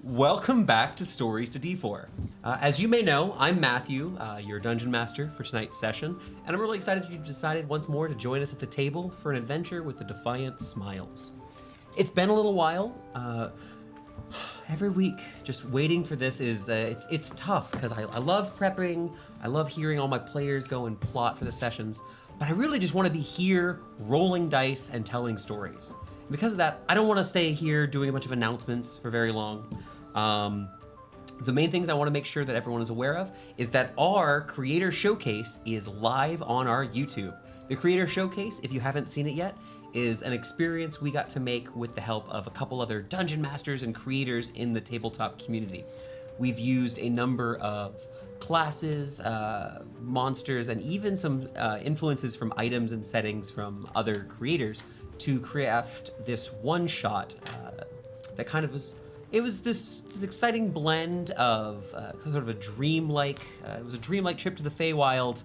Welcome back to Stories to D4. As you may know, I'm Matthew, your Dungeon Master for tonight's session, and I'm really excited you've decided once more to join us at the table for an adventure with the Defiant Smiles. It's been a little while. Every week, just waiting for this is, it's tough, because I love prepping, I love hearing all my players go and plot for the sessions, but I really just want to be here, rolling dice and telling stories. And because of that, I don't want to stay here doing a bunch of announcements for very long. The main things I want to make sure that everyone is aware of is that our Creator Showcase is live on our YouTube. The Creator Showcase, if you haven't seen it yet, is an experience we got to make with the help of a couple other dungeon masters and creators in the tabletop community. We've used a number of classes, monsters, and even some influences from items and settings from other creators to craft this one-shot that kind of was... It was this exciting blend of sort of a dreamlike, it was a dreamlike trip to the Feywild,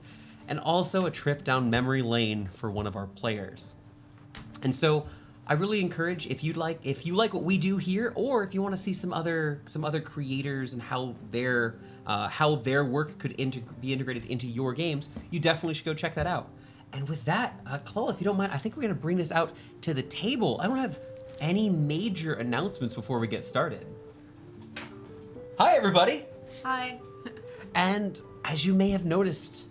and also a trip down memory lane for one of our players. And so I really encourage, if you like what we do here, or if you want to see some other creators and how their work could be integrated into your games, you definitely should go check that out. And with that, Chloe, if you don't mind, I think we're going to bring this out to the table. I don't have any major announcements before we get started. Hi, everybody. Hi. And as you may have noticed,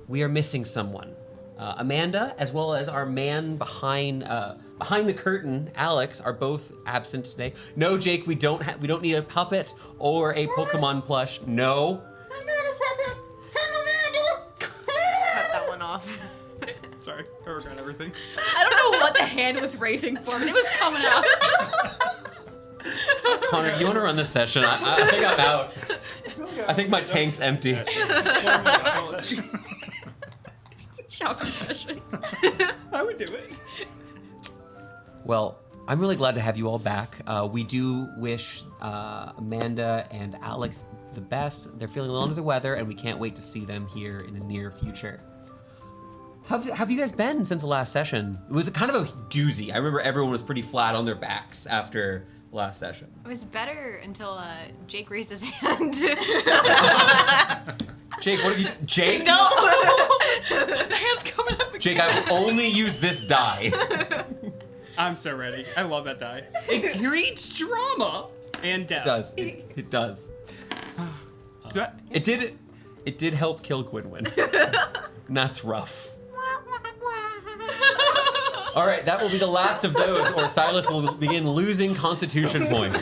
we are missing someone. Amanda, as well as our man behind the curtain, Alex, are both absent today. No, Jake, we don't need a puppet or a Pokemon plush. No. I'm not a puppet. I'm Amanda. Cut that one off. Sorry, I regret everything. I don't know what the hand was raising for, but it was coming out. Connor, do you want to run this session? I think I'm out. I think my tank's empty. Shout confession. I would do it. Well, I'm really glad to have you all back. We do wish Amanda and Alex the best. They're feeling a little under the weather, and we can't wait to see them here in the near future. How have you guys been since the last session? It was kind of a doozy. I remember everyone was pretty flat on their backs after the last session. It was better until Jake raised his hand. Jake, what have you... Jake? No! The hand's coming up again. Jake, I will only use this die. I'm so ready. I love that die. It creates drama and death. It does. It does. It did help kill Gwynwyn. And that's rough. All right, that will be the last of those, or Silas will begin losing Constitution points.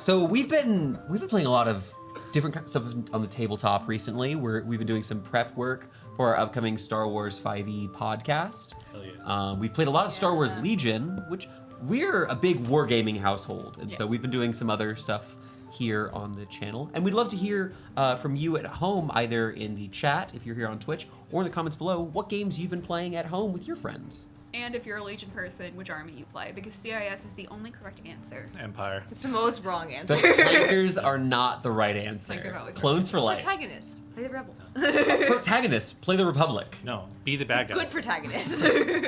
So we've been playing a lot of different kinds of stuff on the tabletop recently. We've been doing some prep work for our upcoming Star Wars 5e podcast. Hell yeah. We've played a lot of Star Wars Legion, which we're a big wargaming household, and so we've been doing some other stuff here on the channel. And we'd love to hear from you at home, either in the chat, if you're here on Twitch, or in the comments below, what games you've been playing at home with your friends. And if you're a Legion person, which army you play, because CIS is the only correct answer. Empire. It's the most wrong answer. The flankers are not the right answer. Like they're always Clones for life. Protagonists. Play the rebels. Protagonists, play the Republic. No, be the bad guys. Good protagonists.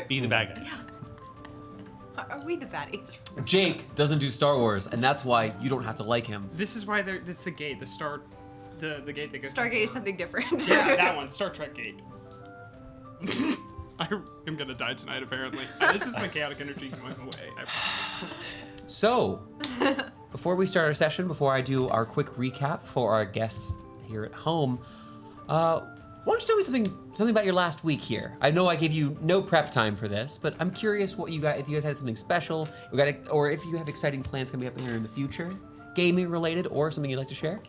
Be the bad guys. Are we the baddies? Jake doesn't do Star Wars, and that's why you don't have to like him. This is why that's the gate, the gate that goes... Stargate is something different. Yeah, that one, Star Trek gate. I am gonna die tonight, apparently. This is my chaotic energy going away, I promise. So, before we start our session, before I do our quick recap for our guests here at home, why don't you tell me something about your last week here? I know I gave you no prep time for this, but I'm curious what you got, if you guys had something special, or if you have exciting plans coming up here in the future, gaming related, or something you'd like to share.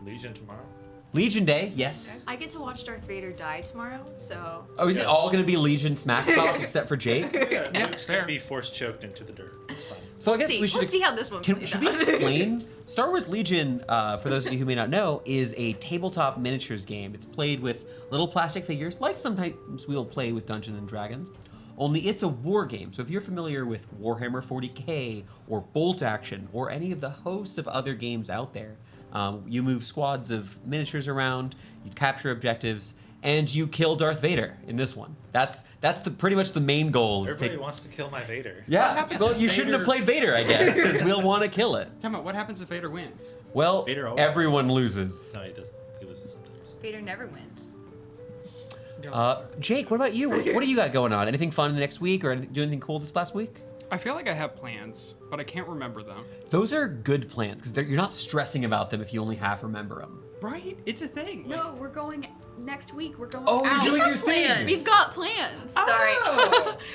Legion tomorrow. Legion Day, yes. I get to watch Darth Vader die tomorrow, so... Oh, is it all going to be Legion smack talk except for Jake? Yeah, Luke's fair. gonna be force choked into the dirt. It's fine. So I guess we should Let's see how this one plays should we out. explain? Star Wars Legion, for those of you who may not know, is a tabletop miniatures game. It's played with little plastic figures, like sometimes we'll play with Dungeons and Dragons. Only it's a war game. So if you're familiar with Warhammer 40k or Bolt Action or any of the host of other games out there, you move squads of miniatures around, you capture objectives, and you kill Darth Vader in this one. That's pretty much the main goal. Is Everybody wants to kill my Vader. Yeah. happens Well, if you shouldn't have Vader- played Vader, I guess, because we'll want to kill it. Tell me, what happens if Vader wins? Well, Vader always everyone loses. No, he doesn't. He loses sometimes. Vader never wins. Jake, what about you? What do you got going on? Anything fun next week, or do anything cool this last week? I feel like I have plans, but I can't remember them. Those are good plans because you're not stressing about them if you only half remember them. Right? It's a thing. No, we're going next week. We're going Oh, out. you're doing your thing. We've got plans. Sorry.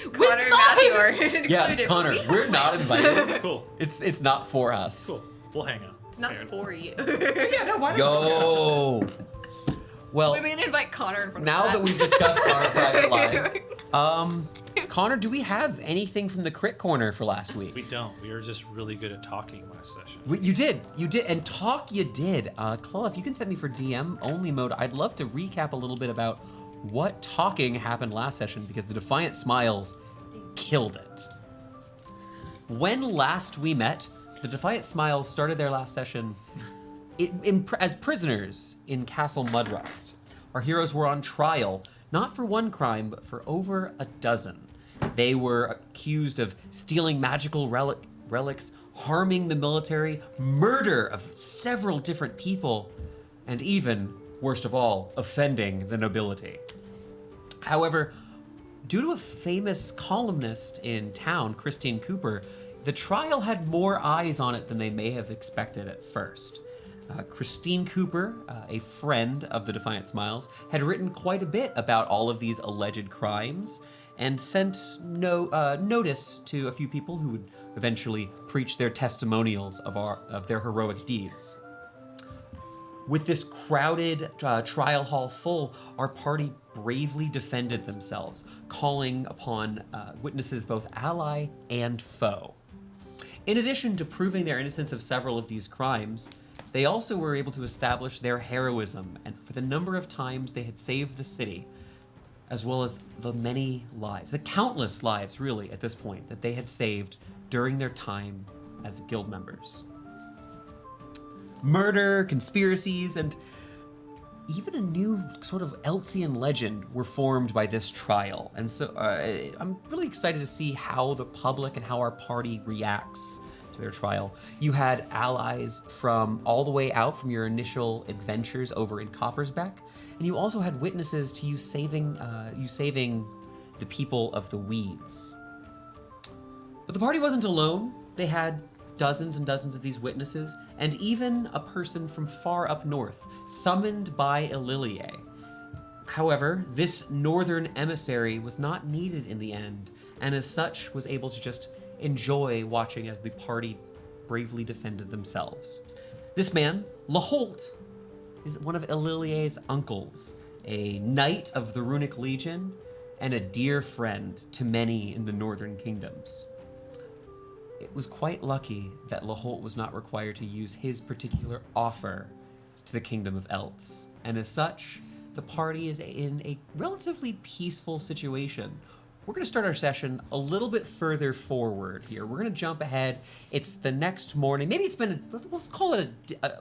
With Connor and Matthew are included. Yeah, but Connor, we have we're not plans. invited. Cool. It's not for us. Cool. We'll hang out. It's not for you. Yeah, no, why not? Yo. Well, We may invite Connor in front now of that we've discussed our private lives, Connor, do we have anything from the crit corner for last week? We don't. We were just really good at talking last session. You did, and talk you did. Chloe, if you can set me for DM only mode, I'd love to recap a little bit about what talking happened last session because the Defiant Smiles killed it. When last we met, the Defiant Smiles started their last session as prisoners in Castle Mudrust. Our heroes were on trial, not for one crime, but for over a dozen. They were accused of stealing magical relics, harming the military, murder of several different people, and even, worst of all, offending the nobility. However, due to a famous columnist in town, Christine Cooper, the trial had more eyes on it than they may have expected at first. Christine Cooper, a friend of the Defiant Smiles, had written quite a bit about all of these alleged crimes and sent notice to a few people who would eventually preach their testimonials of their heroic deeds. With this crowded trial hall full, our party bravely defended themselves, calling upon witnesses both ally and foe. In addition to proving their innocence of several of these crimes, they also were able to establish their heroism and for the number of times they had saved the city, as well as the many lives, the countless lives really at this point, that they had saved during their time as guild members. Murder, conspiracies, and even a new sort of Eltsian legend were formed by this trial. And so I'm really excited to see how the public and how our party reacts to their trial. You had allies from all the way out from your initial adventures over in Coppersbeck, and you also had witnesses to you saving the people of the Weeds. But the party wasn't alone. They had dozens and dozens of these witnesses, and even a person from far up north, summoned by Ililier. However, this northern emissary was not needed in the end, and as such was able to just enjoy watching as the party bravely defended themselves. This man, Laholt, is one of Ililier's uncles, a knight of the Runic Legion, and a dear friend to many in the northern kingdoms. It was quite lucky that Laholt was not required to use his particular offer to the Kingdom of Elts, and as such, the party is in a relatively peaceful situation. We're going to start our session a little bit further forward here. We're going to jump ahead. It's the next morning. Maybe it's been, let's call it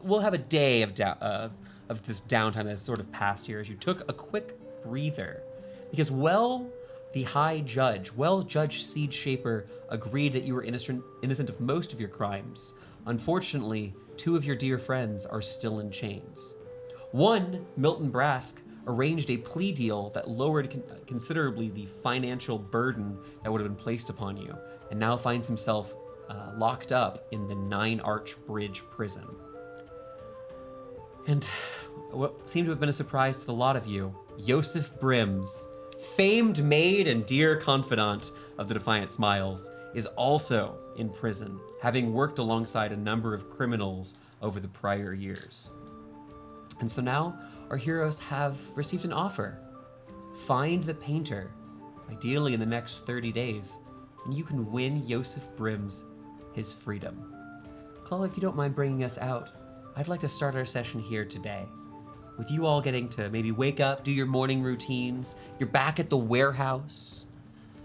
we'll have a day of this downtime that's sort of passed here as you took a quick breather. Because the High Judge, Judge Seed Shaper, agreed that you were innocent of most of your crimes. Unfortunately, 2 of your dear friends are still in chains. One, Milton Brask, arranged a plea deal that lowered considerably the financial burden that would have been placed upon you, and now finds himself locked up in the 9 Arch Bridge prison. And what seemed to have been a surprise to the lot of you, Yosef Brims, famed maid and dear confidant of the Defiant Smiles, is also in prison, having worked alongside a number of criminals over the prior years. And so now, our heroes have received an offer. Find the painter, ideally in the next 30 days, and you can win Yosef Brims his freedom. Chloe, if you don't mind bringing us out, I'd like to start our session here today, with you all getting to maybe wake up, do your morning routines. You're back at the warehouse.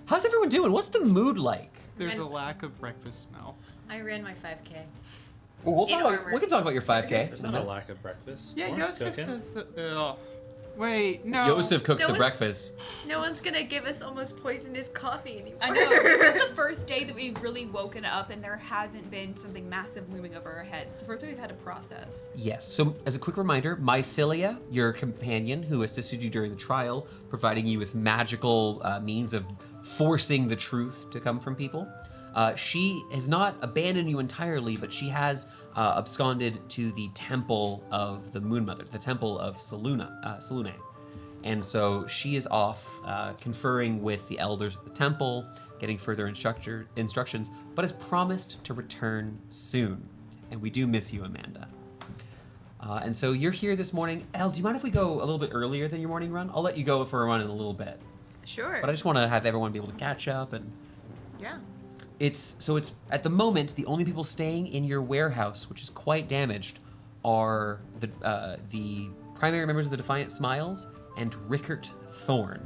How's everyone doing? What's the mood like? There's a lack of breakfast smell. I ran my 5K. Well, In armor. we can talk about your 5K. There's not a lack of breakfast. Yeah, Lauren's Joseph cooking. does the... Wait, no. Yosef cooks No the one's- breakfast. No one's gonna give us almost poisonous coffee anymore. I know, this is the first day that we've really woken up and there hasn't been something massive looming over our heads. It's the first day we've had to process. Yes. So, as a quick reminder, Mycilia, your companion who assisted you during the trial, providing you with magical means of forcing the truth to come from people. She has not abandoned you entirely, but she has absconded to the temple of the Moon Mother, the temple of Selune. And so she is off conferring with the elders of the temple, getting further instructions, but has promised to return soon. And we do miss you, Amanda. And so you're here this morning. Elle, do you mind if we go a little bit earlier than your morning run? I'll let you go for a run in a little bit. Sure. But I just want to have everyone be able to catch up. And Yeah. it's at the moment, the only people staying in your warehouse, which is quite damaged, are the primary members of the Defiant Smiles, and Rickert Thorne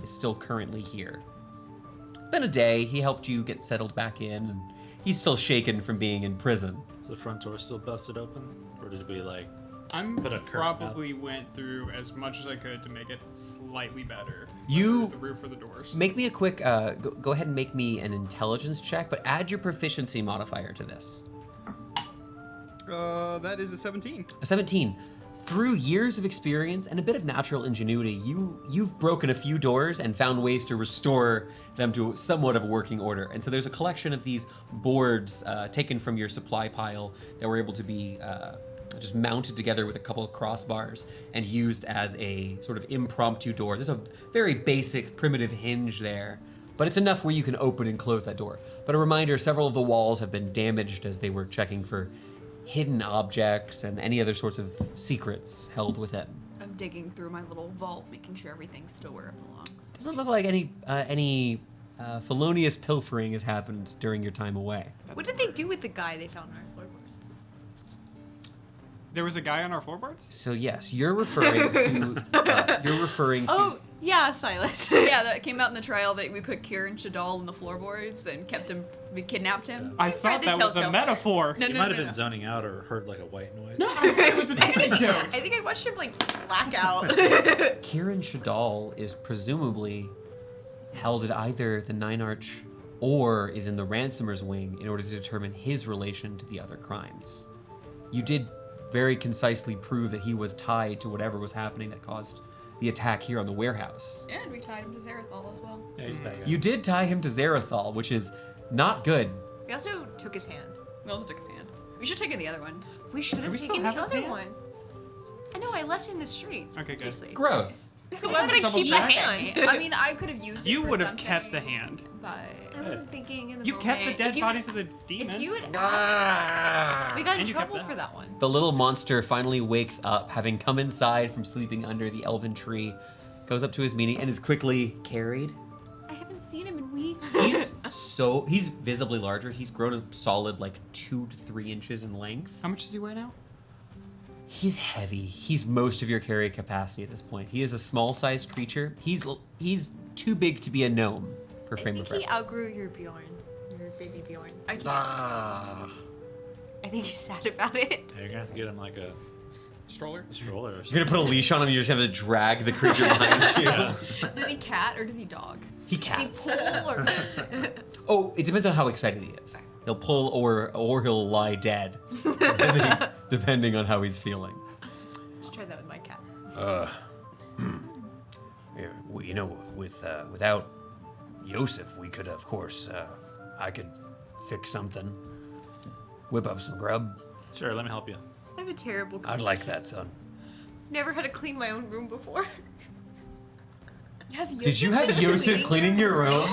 is still currently here. It's been a day. He helped you get settled back in, and he's still shaken from being in prison. Is the front door still busted open? Or did we, like... I'm Put a curtain probably went through as much as I could to make it slightly better. You- There's the roof or the doors. Make me a quick, go ahead and make me an intelligence check, but add your proficiency modifier to this. That is a 17. A 17. Through years of experience and a bit of natural ingenuity, you've broken a few doors and found ways to restore them to somewhat of a working order. And so there's a collection of these boards taken from your supply pile that were able to be just mounted together with a couple of crossbars and used as a sort of impromptu door. There's a very basic primitive hinge there, but it's enough where you can open and close that door. But a reminder, several of the walls have been damaged as they were checking for hidden objects and any other sorts of secrets held within. I'm digging through my little vault, making sure everything's still where it belongs. Doesn't look like any felonious pilfering has happened during your time away. What did they do with the guy they found on our floorboards? There was a guy on our floorboards? So yes, you're referring to Oh, yeah, Silas. Yeah, that came out in the trial that we put Kieran Shadal in the floorboards and we kidnapped him. I read thought the that was a telltale metaphor. No, You no, might no, have been no. zoning out or heard, like, a white noise. No, I thought it was an anecdote. I think I watched him, like, black out. Kieran Shadal is presumably held at either the Nine Arch or is in the ransomer's wing in order to determine his relation to the other crimes. You did very concisely prove that he was tied to whatever was happening that caused the attack here on the warehouse. And we tied him to Zarathal as well. Yeah, he's back. You did tie him to Zarathal, which is not good. We also took his hand. We also took his hand. We should have taken the other one. We should Do have we still taken the have his other hand? one. I know, I left it in the streets. Okay, good. obviously. Gross. Why would I Double keep the check. hand? I mean, I could have used it You for would have something, kept the hand. But I wasn't thinking in the You moment. kept the dead If you- bodies of the demons. If you had Ah. we got in And you kept trouble that. for that one. The little monster finally wakes up, having come inside from sleeping under the elven tree, goes up to his meeting, and is quickly carried. I haven't seen him in weeks. He's visibly larger. He's grown a solid like 2 to 3 inches in length. How much does he weigh now? He's heavy. He's most of your carry capacity at this point. He is a small-sized creature. He's too big to be a gnome for I frame think of he reference. outgrew your Bjorn. Your baby Bjorn. I can't. Ah. I think he's sad about it. Yeah, you're gonna have to get him, like, a Stroller? stroller or You're something. gonna put a leash on him. You just have to drag the creature behind you. Yeah. Does he cat or does he dog? He Does cats. he pull or Oh, it depends on how excited he is. He'll pull or he'll lie dead, depending on how he's feeling. Let's try that with my cat. Yeah, well, you know, without Yosef, we could, of course, I could fix something, whip up some grub. Sure, let me help you. I have a terrible I'd like that, son. Never had to clean my own room before. Has Did you Yosef have been Yosef cleaning your room?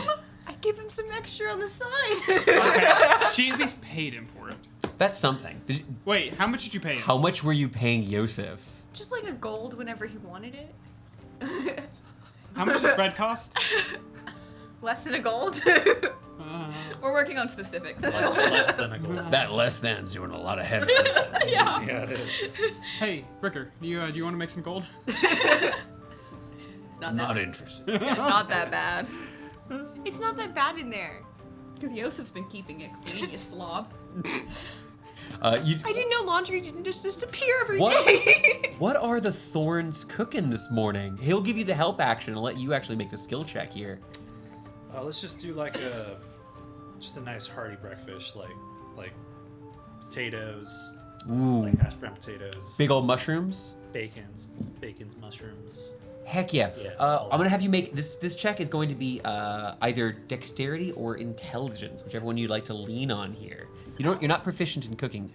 I gave him some extra on the side. Okay. She at least paid him for it. That's something. Wait, how much did you pay him? How much were you paying Yosef? Just like a gold whenever he wanted it. How much does bread cost? Less than a gold. We're working on specifics. Less than a gold. That less than's doing a lot of heavy. Yeah. Yeah, it is. Hey, Ricker, do you want to make some gold? Not Not that. interested. Yeah, not that bad. It's not that bad in there. Because Yosef's been keeping it clean, you slob. I didn't know laundry didn't just disappear every What? day. What are the Thorns cooking this morning? He'll give you the help action and let you actually make the skill check here. Let's just do like just a nice hearty breakfast, like potatoes, Ooh. like hash brown potatoes, Big old mushrooms? bacon's, mushrooms. Heck yeah. Yeah, I'm gonna have you make this check is going to be either dexterity or intelligence, whichever one you'd like to lean on here. You're not proficient in cooking.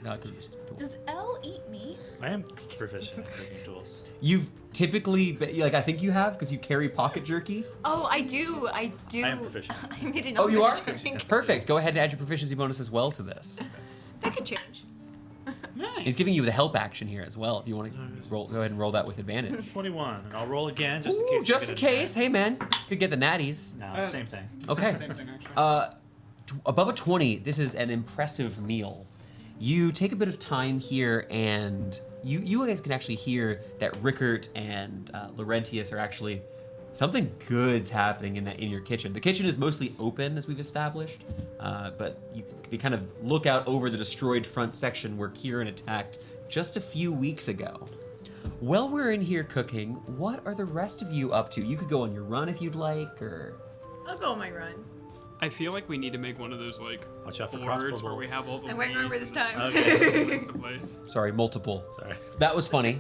Does Elle eat meat? I am proficient in cooking tools. You've typically like I think you have because you carry pocket jerky. Oh, I do. I am proficient. I made an Oh, you are? omelet, I think. Perfect. Go ahead and add your proficiency bonus as well to this. That could change. Nice. It's giving you the help action here as well. If you want to roll, go ahead and roll that with advantage. 21, and I'll roll again just in Ooh, case. I just get in a case. nat. Hey man, could get the natties. No, same thing. Okay. Same thing, actually. Above a 20, this is an impressive meal. You take a bit of time here, and you guys can actually hear that Rickert and Laurentius are actually something good's happening in your kitchen. The kitchen is mostly open, as we've established, but they kind of look out over the destroyed front section where Kieran attacked just a few weeks ago. While we're in here cooking, what are the rest of you up to? You could go on your run if you'd like, or I'll go on my run. I feel like we need to make one of those like Watch out for boards crossbow where we bolts. have all the I'm wearing armor leads this and time. Okay. place to place. sorry, multiple. Sorry. That was funny.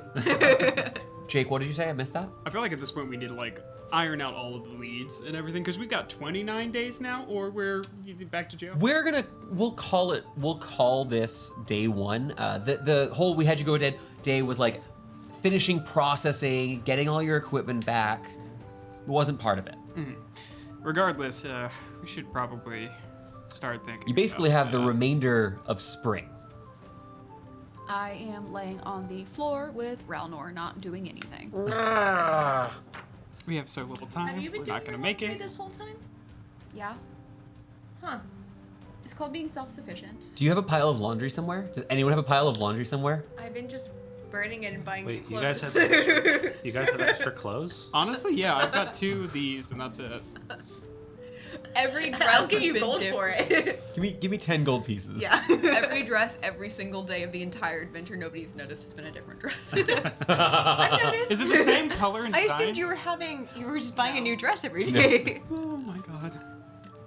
Jake, what did you say? I missed that. I feel like at this point we need to like iron out all of the leads and everything because we've got 29 days now, or we're back to jail. We'll call this day one. The whole we had you go day was like finishing processing, getting all your equipment back. It wasn't part of it. Regardless, we should probably start thinking. You basically about, have the remainder of spring. I am laying on the floor with Ralnor, not doing anything. We have so little time. Have you been We're doing not gonna your make laundry it. this whole time? Yeah, Huh. it's called being self-sufficient. Do you have a pile of laundry somewhere? Does anyone have a pile of laundry somewhere? I've been just burning it and buying new Wait, clothes. you guys have extra clothes? Honestly, yeah, I've got 2 of these, and that's it. Every dress I'll give has you been gold for it. Give me 10 gold pieces. Yeah. Every dress, every single day of the entire adventure, nobody's noticed has been a different dress. I've noticed. Is it the same color and I design? assumed you were just buying a new dress every day. Oh my god.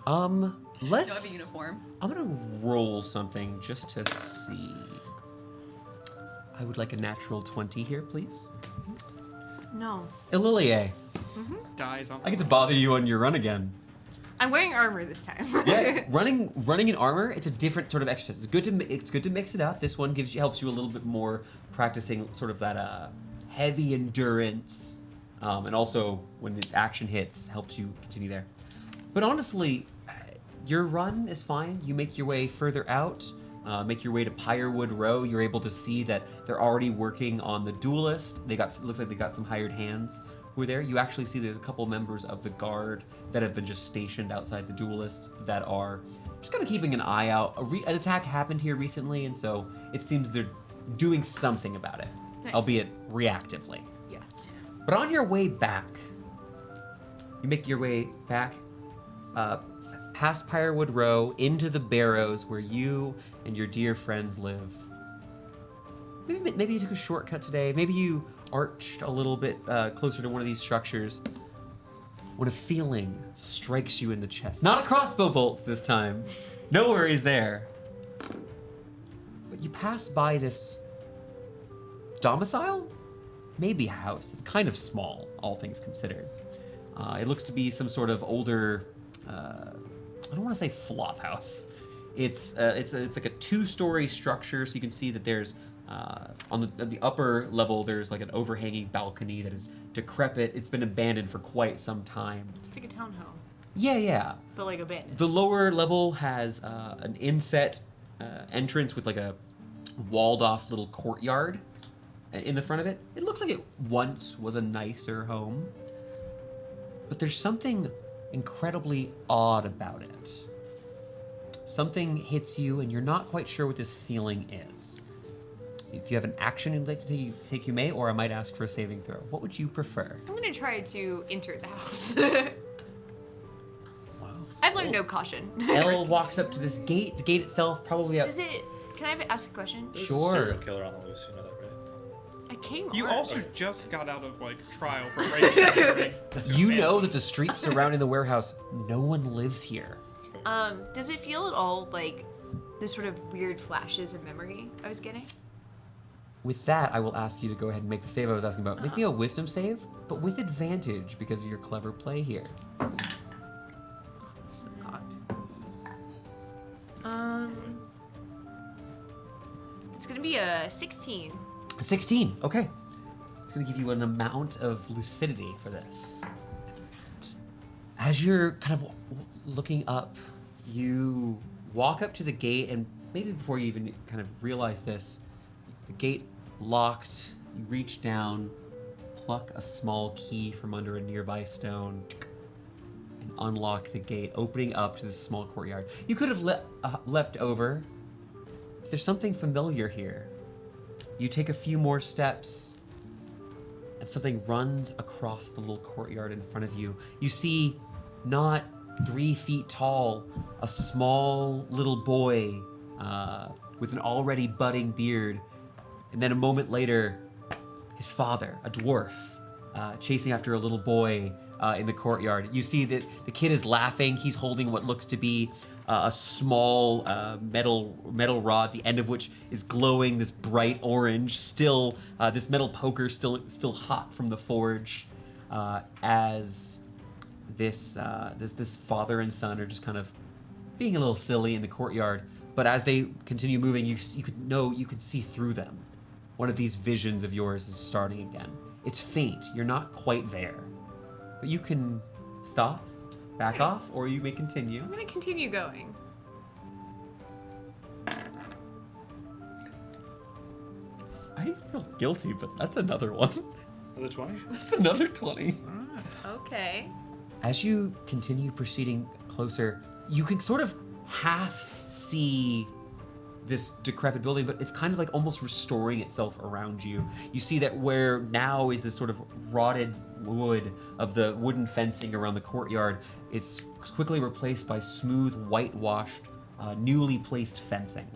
Don't have a Let's. uniform. I'm gonna roll something just to see. I would like a natural 20 here, please. No. Ililie, Dies on. I get to bother you on your run again. I'm wearing armor this time. Yeah, running in armor, it's a different sort of exercise. It's good to mix it up. This one helps you a little bit more practicing sort of that heavy endurance, and also when the action hits, helps you continue there. But honestly, your run is fine. You make your way further out, make your way to Pyrewood Row. You're able to see that they're already working on the duelist. Looks like they got some hired hands who are there. You actually see there's a couple members of the guard that have been just stationed outside the duelist that are just kind of keeping an eye out. An attack happened here recently, and so it seems they're doing something about it, Nice. albeit reactively. Yes. But on your way back, you make your way back past Pyrewood Row into the Barrows where you and your dear friends live. Maybe you took a shortcut today. Maybe you arched a little bit closer to one of these structures when a feeling strikes you in the chest. Not a crossbow bolt this time. No worries there. But you pass by this domicile? Maybe house. It's kind of small, all things considered. It looks to be some sort of older, I don't want to say flop house. It's like a 2-story structure, so you can see that there's on the upper level there's like an overhanging balcony that is decrepit. It's been abandoned for quite some time. It's like a townhome, Yeah. but like abandoned. The lower level has an inset entrance with like a walled off little courtyard in the front of it. It looks like it once was a nicer home, but there's something incredibly odd about it. Something hits you and you're not quite sure what this feeling is. If you have an action you'd like to take, you may, or I might ask for a saving throw. What would you prefer? I'm gonna try to enter the house. Wow. I've learned no caution. Elle walks up to this gate. The gate itself probably Does it Can I ask a question? There's Sure. a serial killer on the loose. You know that, right? I came. You armed. also just got out of like trial for breaking and entering. You know that the streets surrounding the warehouse, no one lives here. That's fair. Does it feel at all like the sort of weird flashes of memory I was getting? With that, I will ask you to go ahead and make the save I was asking about. Make me a wisdom save, but with advantage because of your clever play here. It's not. It's gonna be a 16. 16, okay. It's gonna give you an amount of lucidity for this. As you're kind of looking up, you walk up to the gate, and maybe before you even kind of realize this, the gate locked, you reach down, pluck a small key from under a nearby stone, and unlock the gate, opening up to this small courtyard. You could have leapt over. There's something familiar here. You take a few more steps, and something runs across the little courtyard in front of you. You see, not 3 feet tall, a small little boy with an already budding beard. And then a moment later, his father, a dwarf, chasing after a little boy in the courtyard. You see that the kid is laughing. He's holding what looks to be a small metal rod, the end of which is glowing this bright orange. Still, this metal poker still hot from the forge. As this father and son are just kind of being a little silly in the courtyard. But as they continue moving, you could see through them. One of these visions of yours is starting again. It's faint. You're not quite there. But you can stop, back off, or you may continue. I'm gonna continue going. I feel guilty, but that's another one. Another 20? That's another 20. Okay. As you continue proceeding closer, you can sort of half see this decrepit building, but it's kind of like almost restoring itself around you. You see that where now is this sort of rotted wood of the wooden fencing around the courtyard, it's quickly replaced by smooth, whitewashed, newly placed fencing.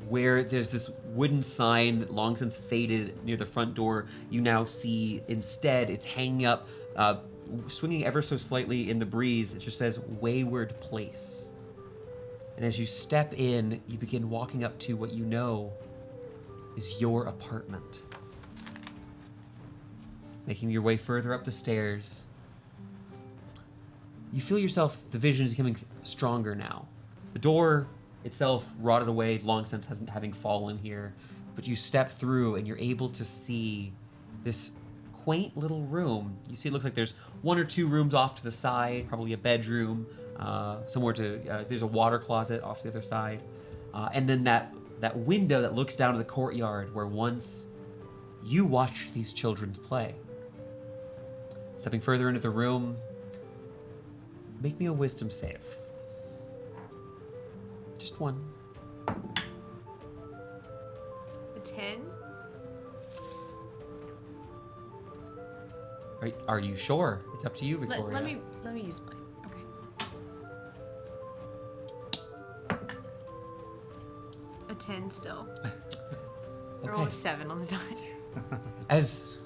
Where there's this wooden sign that long since faded near the front door, you now see instead it's hanging up, swinging ever so slightly in the breeze. It just says Wayward Place. And as you step in, you begin walking up to what you know is your apartment. Making your way further up the stairs, you feel yourself, the vision is becoming stronger now. The door itself rotted away long since having fallen here, but you step through and you're able to see this quaint little room. You see it looks like there's 1 or 2 rooms off to the side, probably a bedroom, somewhere there's a water closet off to the other side. And then that window that looks down to the courtyard where once you watched these children play. Stepping further into the room, make me a wisdom save. Just one. A 10? Right? Are you sure? It's up to you, Victoria. Let me use mine. Okay. A 10 still. I rolled a 7 on the die. As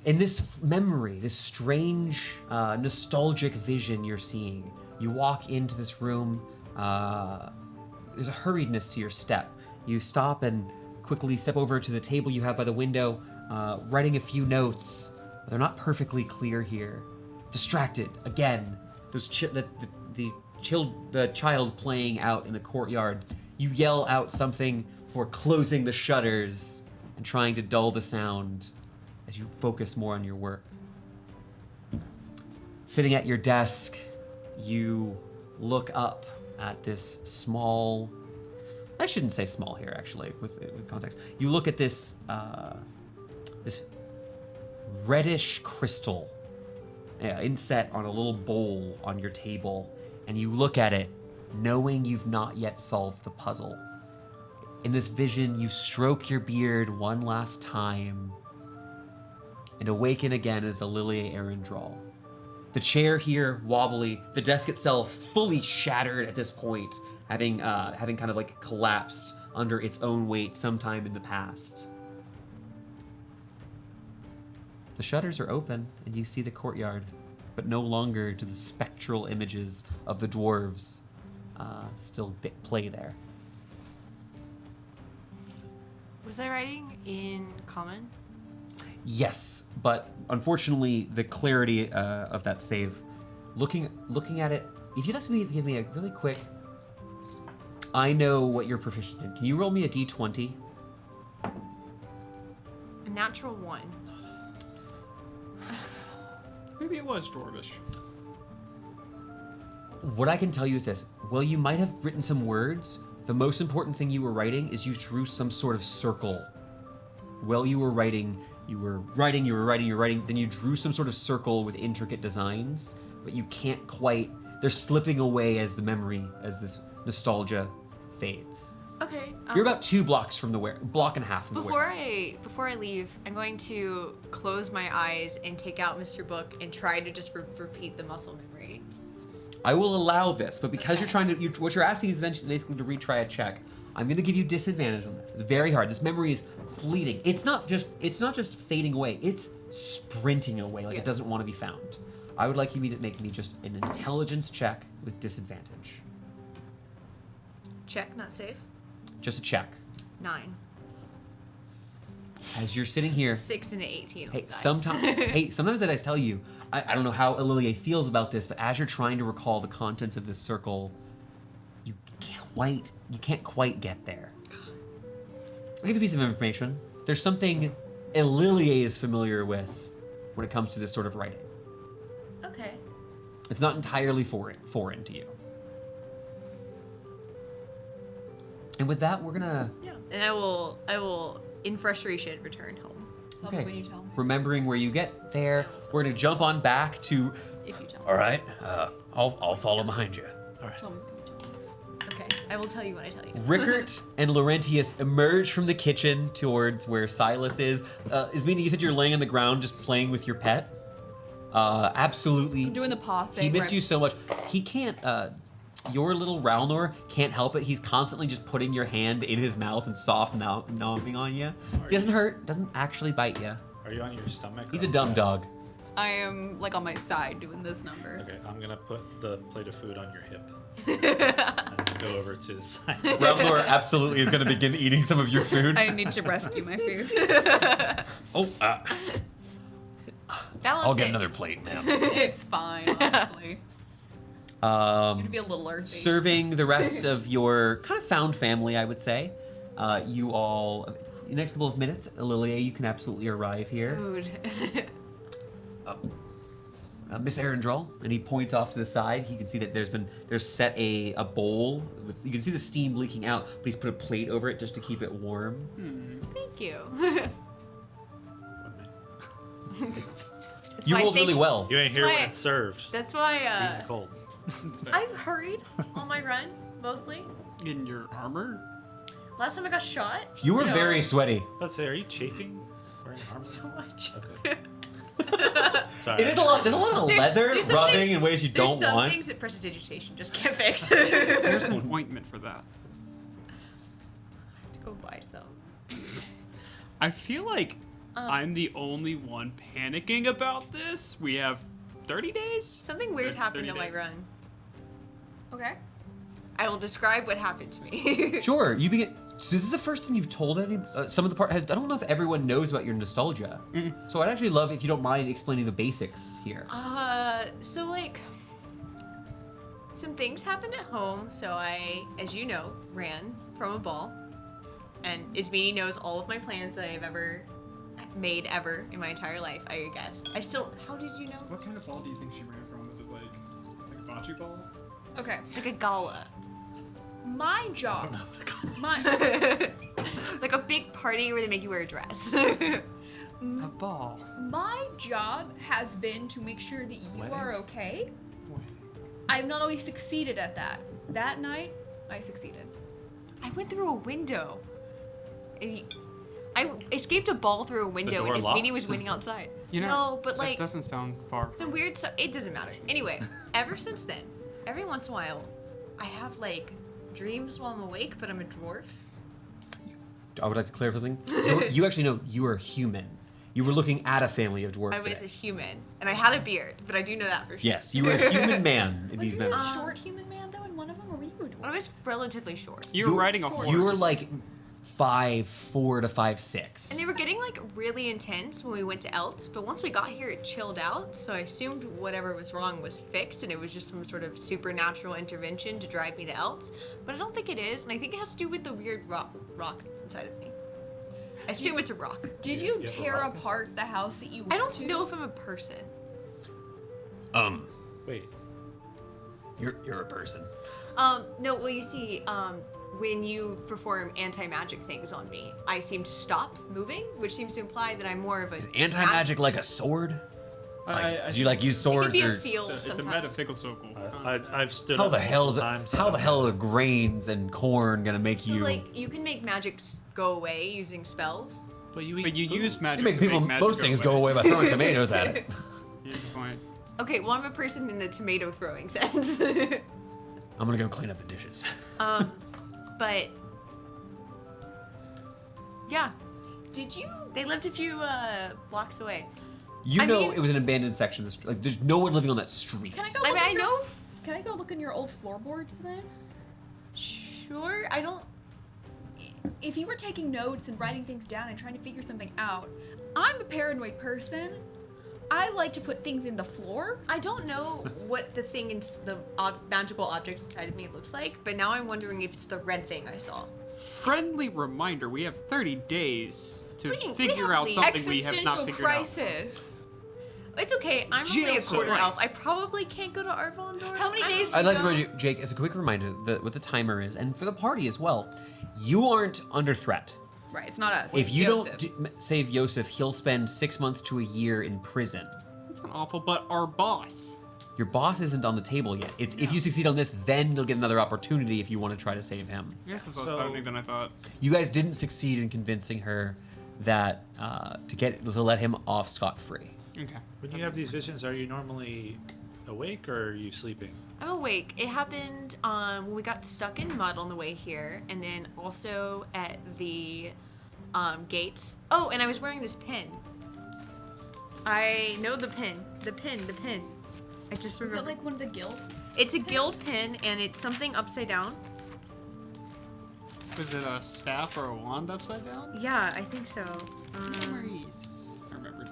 in this memory, this strange, nostalgic vision you're seeing, you walk into this room. There's a hurriedness to your step. You stop and quickly step over to the table you have by the window, writing a few notes. They're not perfectly clear here. Distracted again. Those the child playing out in the courtyard. You yell out something for closing the shutters and trying to dull the sound as you focus more on your work. Sitting at your desk, you look up at this small. I shouldn't say small here, actually, with context. You look at this this reddish crystal inset on a little bowl on your table, and you look at it knowing you've not yet solved the puzzle. In this vision, you stroke your beard one last time and awaken again as a Lilia Arendral. The chair here wobbly, the desk itself fully shattered at this point having kind of like collapsed under its own weight sometime in the past. The shutters are open, and you see the courtyard, but no longer do the spectral images of the dwarves still play there. Was I writing in common? Yes, but unfortunately, the clarity of that save, looking at it, if you'd have to give me a really quick, I know what you're proficient in. Can you roll me a d20? A natural 1. Maybe it was Dwarvish. What I can tell you is this. While you might have written some words, the most important thing you were writing is you drew some sort of circle. While you were writing, then you drew some sort of circle with intricate designs, but you can't quite, they're slipping away as the memory, as this nostalgia fades. Okay. You're about 2 blocks from the block and a half from the Before warehouse. I leave, I'm going to close my eyes and take out Mr. Book and try to just repeat the muscle memory. I will allow this, but because you're trying to, what you're asking is basically to retry a check. I'm going to give you disadvantage on this. It's very hard. This memory is fleeting. It's not just fading away. It's sprinting away like it doesn't want to be found. I would like you to make me just an intelligence check with disadvantage. Check, not safe. Just a check. 9. As you're sitting here, 6 and an 18. on hey, the dice. sometimes the dice tell you, I don't know how Ililia feels about this, but as you're trying to recall the contents of this circle, you can't quite get there. I'll give you a piece of information. There's something Ililia is familiar with when it comes to this sort of writing. Okay. It's not entirely foreign to you. And with that, we're gonna... Yeah. And I will, in frustration, return home. Tell me when you tell me. Remembering where you get there, we're gonna jump on back to... If you tell me. All right, I'll follow behind you. Tell me when you tell me. Okay. I will tell you when I tell you. Rickert and Laurentius emerge from the kitchen towards where Silas is. Ismina, you said you're laying on the ground just playing with your pet? Absolutely. I'm doing the paw thing. He where missed you so much. He can't, your little Ralnor can't help it. He's constantly just putting your hand in his mouth and soft gnawing on you. He doesn't hurt, doesn't actually bite you. Are you on your stomach? He's a dumb dog. I am like on my side doing this number. Okay, I'm gonna put the plate of food on your hip. And go over to the side. Ralnor absolutely is going to begin eating some of your food. I need to rescue my food. Balance I'll get it. another plate, ma'am. It's fine, honestly. Gonna be a little earthy. Serving the rest of your kind of found family, I would say. You all, in the next couple of minutes, Lilia, you can absolutely arrive here. Food. Miss Arundel, and he points off to the side. You can see that there's set a bowl. You can see the steam leaking out, but he's put a plate over it just to keep it warm. Thank you. You why I rolled think- really well. You ain't here Why- when it's served. That's why Eating cold. I've hurried on my run, mostly. In your armor? Last time I got shot. You were so- very sweaty. Let's say, are you chafing? Wearing armor? So much. Okay. Sorry. It is a lot. There's a lot of leather There's some rubbing things- in ways you don't There's some want. things that prestidigitation just can't fix. There's an ointment for that. to go buy some. I feel like I'm the only one panicking about this. We have 30 days? Something weird happened 30 on my days. run. Okay. I will describe what happened to me. Sure, you begin. So this is the first time you've told any. Some of the part. I don't know if everyone knows about your nostalgia. So I'd actually love if you don't mind explaining the basics here. So like, some things happened at home. So I, as you know, ran from a ball, and Ismini knows all of my plans that I've ever made ever in my entire life. I guess. I still. How did you know? What kind of ball do you think she ran from? Was it like a bocce ball? Okay. Like a gala. My job. My Like a big party where they make you wear a dress. A ball. my job has been to make sure that you are Weddings? okay. I've not always succeeded at that. That night, I succeeded. I went through a window. I escaped a ball through a window door and locked? Ismini was waiting outside. You know, no, but that like doesn't sound far. some weird stuff. It doesn't matter. Anyway, ever since then, every once in a while, I have like dreams while I'm awake, but I'm a dwarf. I would like to clarify something. You actually know you are human. You were looking at a family of dwarves I was today. a human, and I had a beard, but I do know that for sure. Yes, you were a human man in Like, these you were a memories. short human man though in one of them, or were you a dwarf? I was relatively short. You were riding a horse. You were like 5'4" to 5'6". And they were getting like really intense when we went to Elt, but once we got here, it chilled out. So I assumed whatever was wrong was fixed, and it was just some sort of supernatural intervention to drive me to Elt. But I don't think it is, and I think it has to do with the weird rock that's inside of me. I assume it's a rock. Did You you have a tear rock? apart the house that you went I don't to? know if I'm a person. Wait. You're a person. No, well, you see, when you perform anti-magic things on me, I seem to stop moving, which seems to imply that I'm more of a... Is anti-magic like a sword? Like, do you like use It swords could be a or field It's a sometimes. metaphysical concept. I've stood how up the hell multiple times. how the hell are grains and corn gonna make So, you? like, you can make magic go away using spells. But you eat But you food. use magic You make to people make magic most things go away by throwing tomatoes at it. Yeah, good point. Okay, well, I'm a person in the tomato throwing sense. I'm gonna go clean up the dishes. But yeah, Did you? they lived a few blocks away. You I know mean- it was an abandoned section of the street. Like there's no one living on that street. Can I go? I look mean, at I your- know. Can I go look in your old floorboards then? Sure, I don't. If you were taking notes and writing things down and trying to figure something out, I'm a paranoid person. I like to put things in the floor. I don't know what the thing in the magical object inside of me looks like, but now I'm wondering if it's the red thing I saw. Friendly reminder: we have 30 days to We have figure out the something we have not Existential figured out. crisis. It's okay. I'm only a Jail's quarter life. elf. I probably can't go to Arvondor. How many days? I'd like to No. remind you, Jake, as a quick reminder, that what the timer is, and for the party as well, you aren't under threat. Right, it's not us. If it's you Joseph. don't save Yosef, he'll spend 6 months to a year in prison. That's not awful, but our boss. Your boss isn't on the table yet. It's if you succeed on this, then you'll get another opportunity if you want to try to save him. I guess that's less So- threatening than I thought. You guys didn't succeed in convincing her that to let him off scot-free. Okay. When you have these visions, are you normally awake or are you sleeping? I'm awake. It happened when we got stuck in mud on the way here, and then also at the gates. Oh, and I was wearing this pin. I know the pin. The pin. I just Is remember. it like one of the guild? It's a guild pin, and it's something upside down. Was it a staff or a wand upside down? Yeah, I think so. I remembered.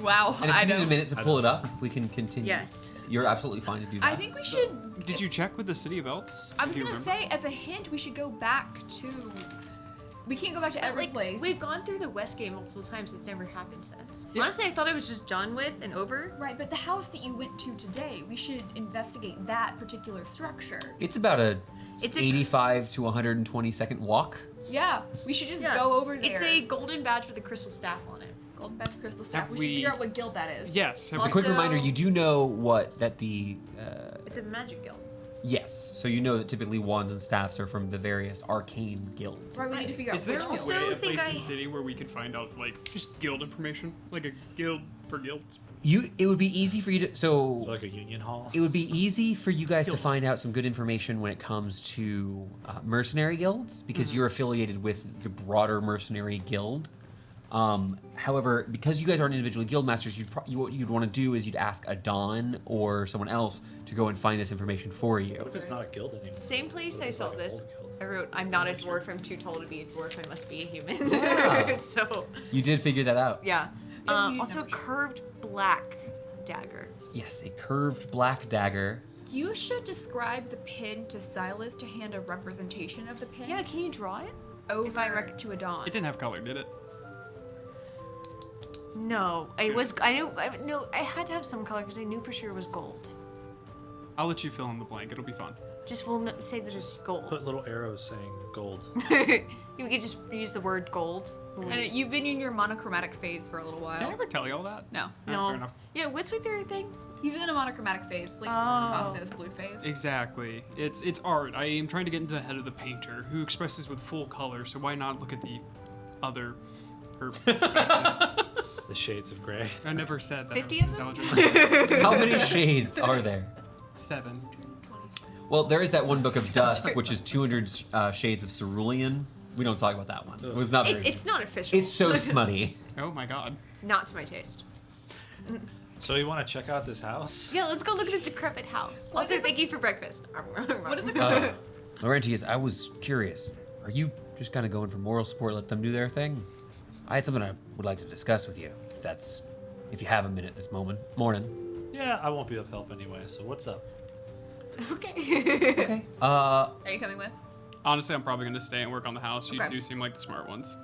Wow, And if I you need a don't. minute to pull it up, we can continue. Yes. You're absolutely fine to do that. I think we should. Did you check with the city of Elts? I was Do you gonna remember? say, as a hint, we should go back to. We can't go back to But, every like, place. we've gone through the West Gate multiple times. It's never happened since. Yeah. Honestly, I thought it was just done with and over. Right, but the house that you went to today, we should investigate that particular structure. It's about a It's a- 85 to 120 second walk. Yeah, we should just Yeah. go over there. It's a golden badge with a crystal staff on it. golden badge crystal staff. Have We we- should figure out what guild that is. Yes. have A we- quick Also- reminder, you do know It's a magic guild. yes, so you know that typically wands and staffs are from the various arcane guilds. Right, we need to figure out Is there which a guild. Also way, a think place in I- the city where we could find out, like, just guild information? Like a guild for guilds? It would be easy for you to So like a union hall? it would be easy for you guys to find out some good information when it comes to mercenary guilds because you're affiliated with the broader mercenary guild. However, because you guys aren't individual guild masters, what you'd want to do is you'd ask a Don or someone else to go and find this information for What you. if it's not a guild anymore? Same place What if I it's saw like an this. old guild? I wrote, I'm not a dwarf, I'm too tall to be a dwarf, I must be a human. Yeah. So, You did figure that out. yeah. Yeah, you Also, a never- curved black dagger. Yes, a curved black dagger. You should describe the pin to Silas to hand a representation of the pin. Yeah, can you draw it? over if I rec- to Adon. It didn't have color, did it? No, I had to have some color because I knew for sure it was gold. I'll let you fill in the blank. It'll be fun. Just we'll say that it's gold. Put little arrows saying gold. We could just use the word gold. And you've been in your monochromatic phase for a little Did I while. ever tell you all that? No. No. Fair enough. Yeah, what's with your thing? He's in a monochromatic phase, like Oh. Picasso's blue phase. Exactly. It's art. I am trying to get into the head of the painter who expresses with full color, so why not look at the other perspective? The shades of gray. I never said that. 50 I was of them? intelligent. How many shades are there? 7. Well, there is that one book of Sounds Dusk, very which is 200 Shades of Cerulean. We don't talk about that one. It was not very. It's not official. It's so smutty. Oh my god. Not to my taste. So you want to check out this house? Yeah, let's go look at this decrepit house. What Also, is it- thank you for breakfast. What is it called? Laurentius, I was curious. Are you just kind of going for moral support, let them do their thing? I had something I would like to discuss with you. If you have a minute this morning. Yeah, I won't be of help anyway. So what's up? Okay. Okay. Are you coming with? Honestly, I'm probably going to stay and work on the house. You Okay. do seem like the smart ones.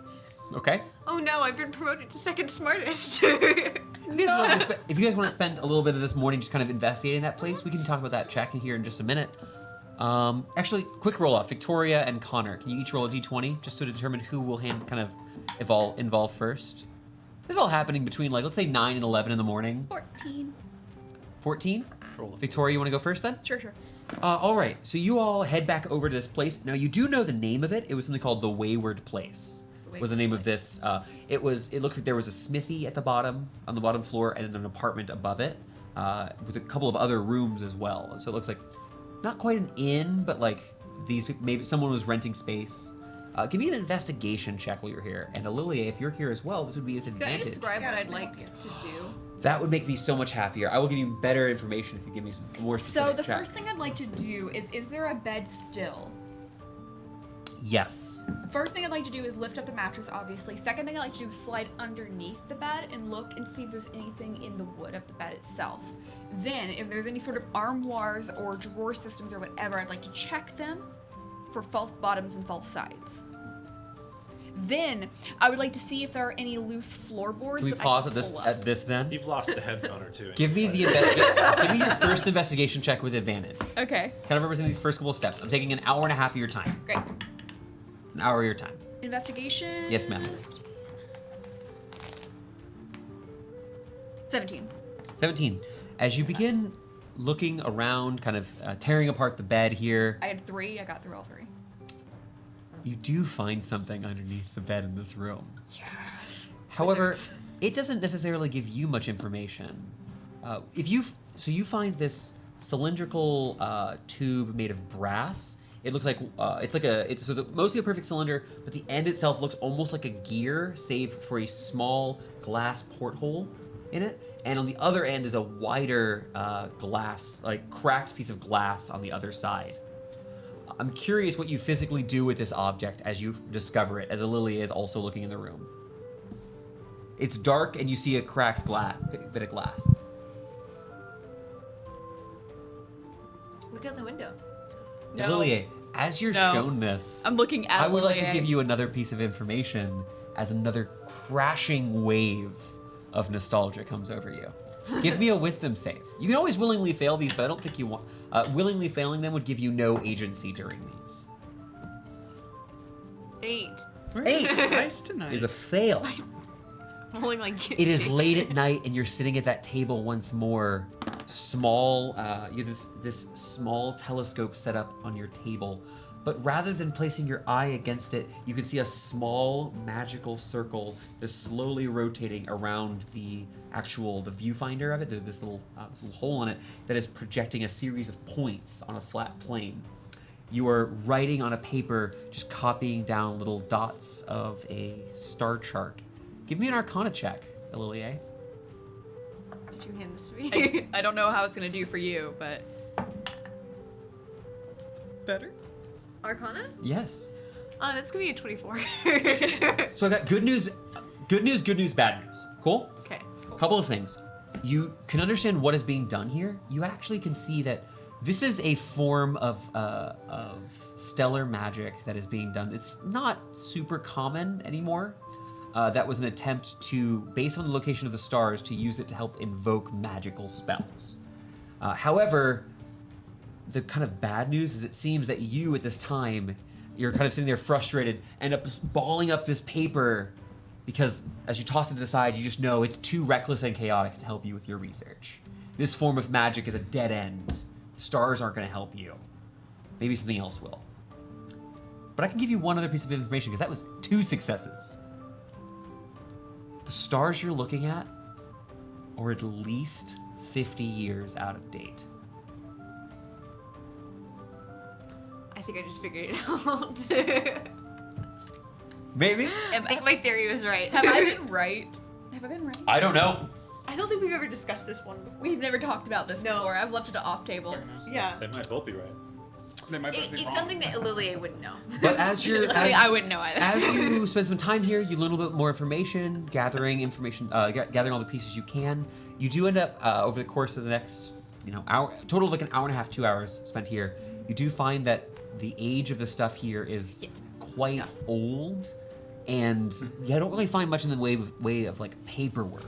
Okay. Oh no, I've been promoted to second smartest. If you guys want to spend a little bit of this morning just kind of investigating that place, we can talk about that check here in just a minute. Actually, quick roll off. Victoria and Connor, can you each roll a d20 just to determine who will involve first? This is all happening between, like, let's say 9 and 11 in the morning. 14. 14? Roll. Victoria, you want to go first then? Sure. All right. So you all head back over to this place. Now you do know the name of it. It was something called the Wayward Place. Was the name of this? It looks like there was a smithy at the bottom, on the bottom floor, and then an apartment above it, with a couple of other rooms as well. So it looks like not quite an inn, but like maybe someone was renting space. Give me an investigation check while you're here. And Lilia, if you're here as well, this would be an Can I advantage. describe what I'd like to do? That would make me so much happier. I will give you better information if you give me some more specific So the check. first thing I'd like to do is there a bed still? Yes. First thing I'd like to do is lift up the mattress, obviously. Second thing I'd like to do is slide underneath the bed and look and see if there's anything in the wood of the bed itself. Then, if there's any sort of armoires or drawer systems or whatever, I'd like to check them for false bottoms and false sides. Then, I would like to see if there are any loose floorboards. Can we that I pause can at this pull up. then? You've lost a headphone or two. Give me the give me your first investigation check with advantage. Okay, Kind of representing these first couple of steps. I'm taking an hour and a half of your time. great. An hour of your time. Investigation. Yes, ma'am. 17. 17. As you begin looking around, kind of tearing apart the bed here, I had 3. I got through all 3. you do find something underneath the bed in this room. Yes. However, it doesn't necessarily give you much information. You find this cylindrical tube made of brass. It looks like it's mostly a perfect cylinder, but the end itself looks almost like a gear, save for a small glass porthole in it. And on the other end is a wider glass, like cracked piece of glass on the other side. I'm curious what you physically do with this object as you discover it, as Lilia is also looking in the room. It's dark and you see a cracked bit of glass. Look out the window. No. Lilia, as you're No. shown this, I'm looking at I would like to Lilia. give you another piece of information as another crashing wave of nostalgia comes over you. Give me a wisdom save. You can always willingly fail these, but I don't think you want... willingly failing them would give you no agency during these. 8. 8 Nice tonight. Oh is a fail. Rolling like It is late at night and you're sitting at that table once more. You have this small telescope set up on your table, but rather than placing your eye against it, you can see a small magical circle just slowly rotating around the viewfinder of it. There's this little hole in it that is projecting a series of points on a flat plane. You are writing on a paper, just copying down little dots of a star chart. Give me an Arcana check, Lilia. Did you hand this to me? I don't know how it's going to do for you, but... Better? Arcana? Yes. That's gonna be a 24. So I got good news, bad news. Cool? Okay. Couple of things. You can understand what is being done here. You actually can see that this is a form of stellar magic that is being done. It's not super common anymore. That was an attempt to, based on the location of the stars, to use it to help invoke magical spells. However, the kind of bad news is it seems that you, at this time, you're kind of sitting there frustrated, end up balling up this paper because as you toss it to the side, you just know it's too reckless and chaotic to help you with your research. This form of magic is a dead end. Stars aren't going to help you. Maybe something else will. But I can give you one other piece of information because that was 2 successes. The stars you're looking at are at least 50 years out of date. think I just figured it out. Maybe? I think my theory was right. Have I been right? Have I been right? I don't know. I don't think we've ever discussed this one before. We've never talked about this No. before. I've left it off table. Yeah. They might both be right. They might both be It's wrong. something that Lilia wouldn't know. But as you're I mean, I wouldn't know either. as you spend some time here, you learn a little bit more information, gathering gathering all the pieces you can. You do end up over the course of the next, hour, total of like an hour and a half, 2 hours spent here. You do find that the age of the stuff here is quite old, and you don't really find much in the way of like paperwork.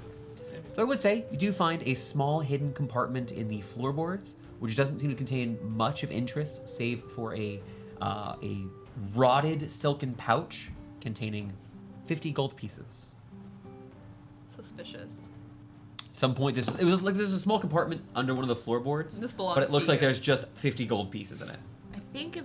So I would say you do find a small hidden compartment in the floorboards, which doesn't seem to contain much of interest, save for a rotted silken pouch containing 50 gold pieces. Suspicious. At some point, there's a small compartment under one of the floorboards, This belongs but it looks to like you. there's just 50 gold pieces in it. I think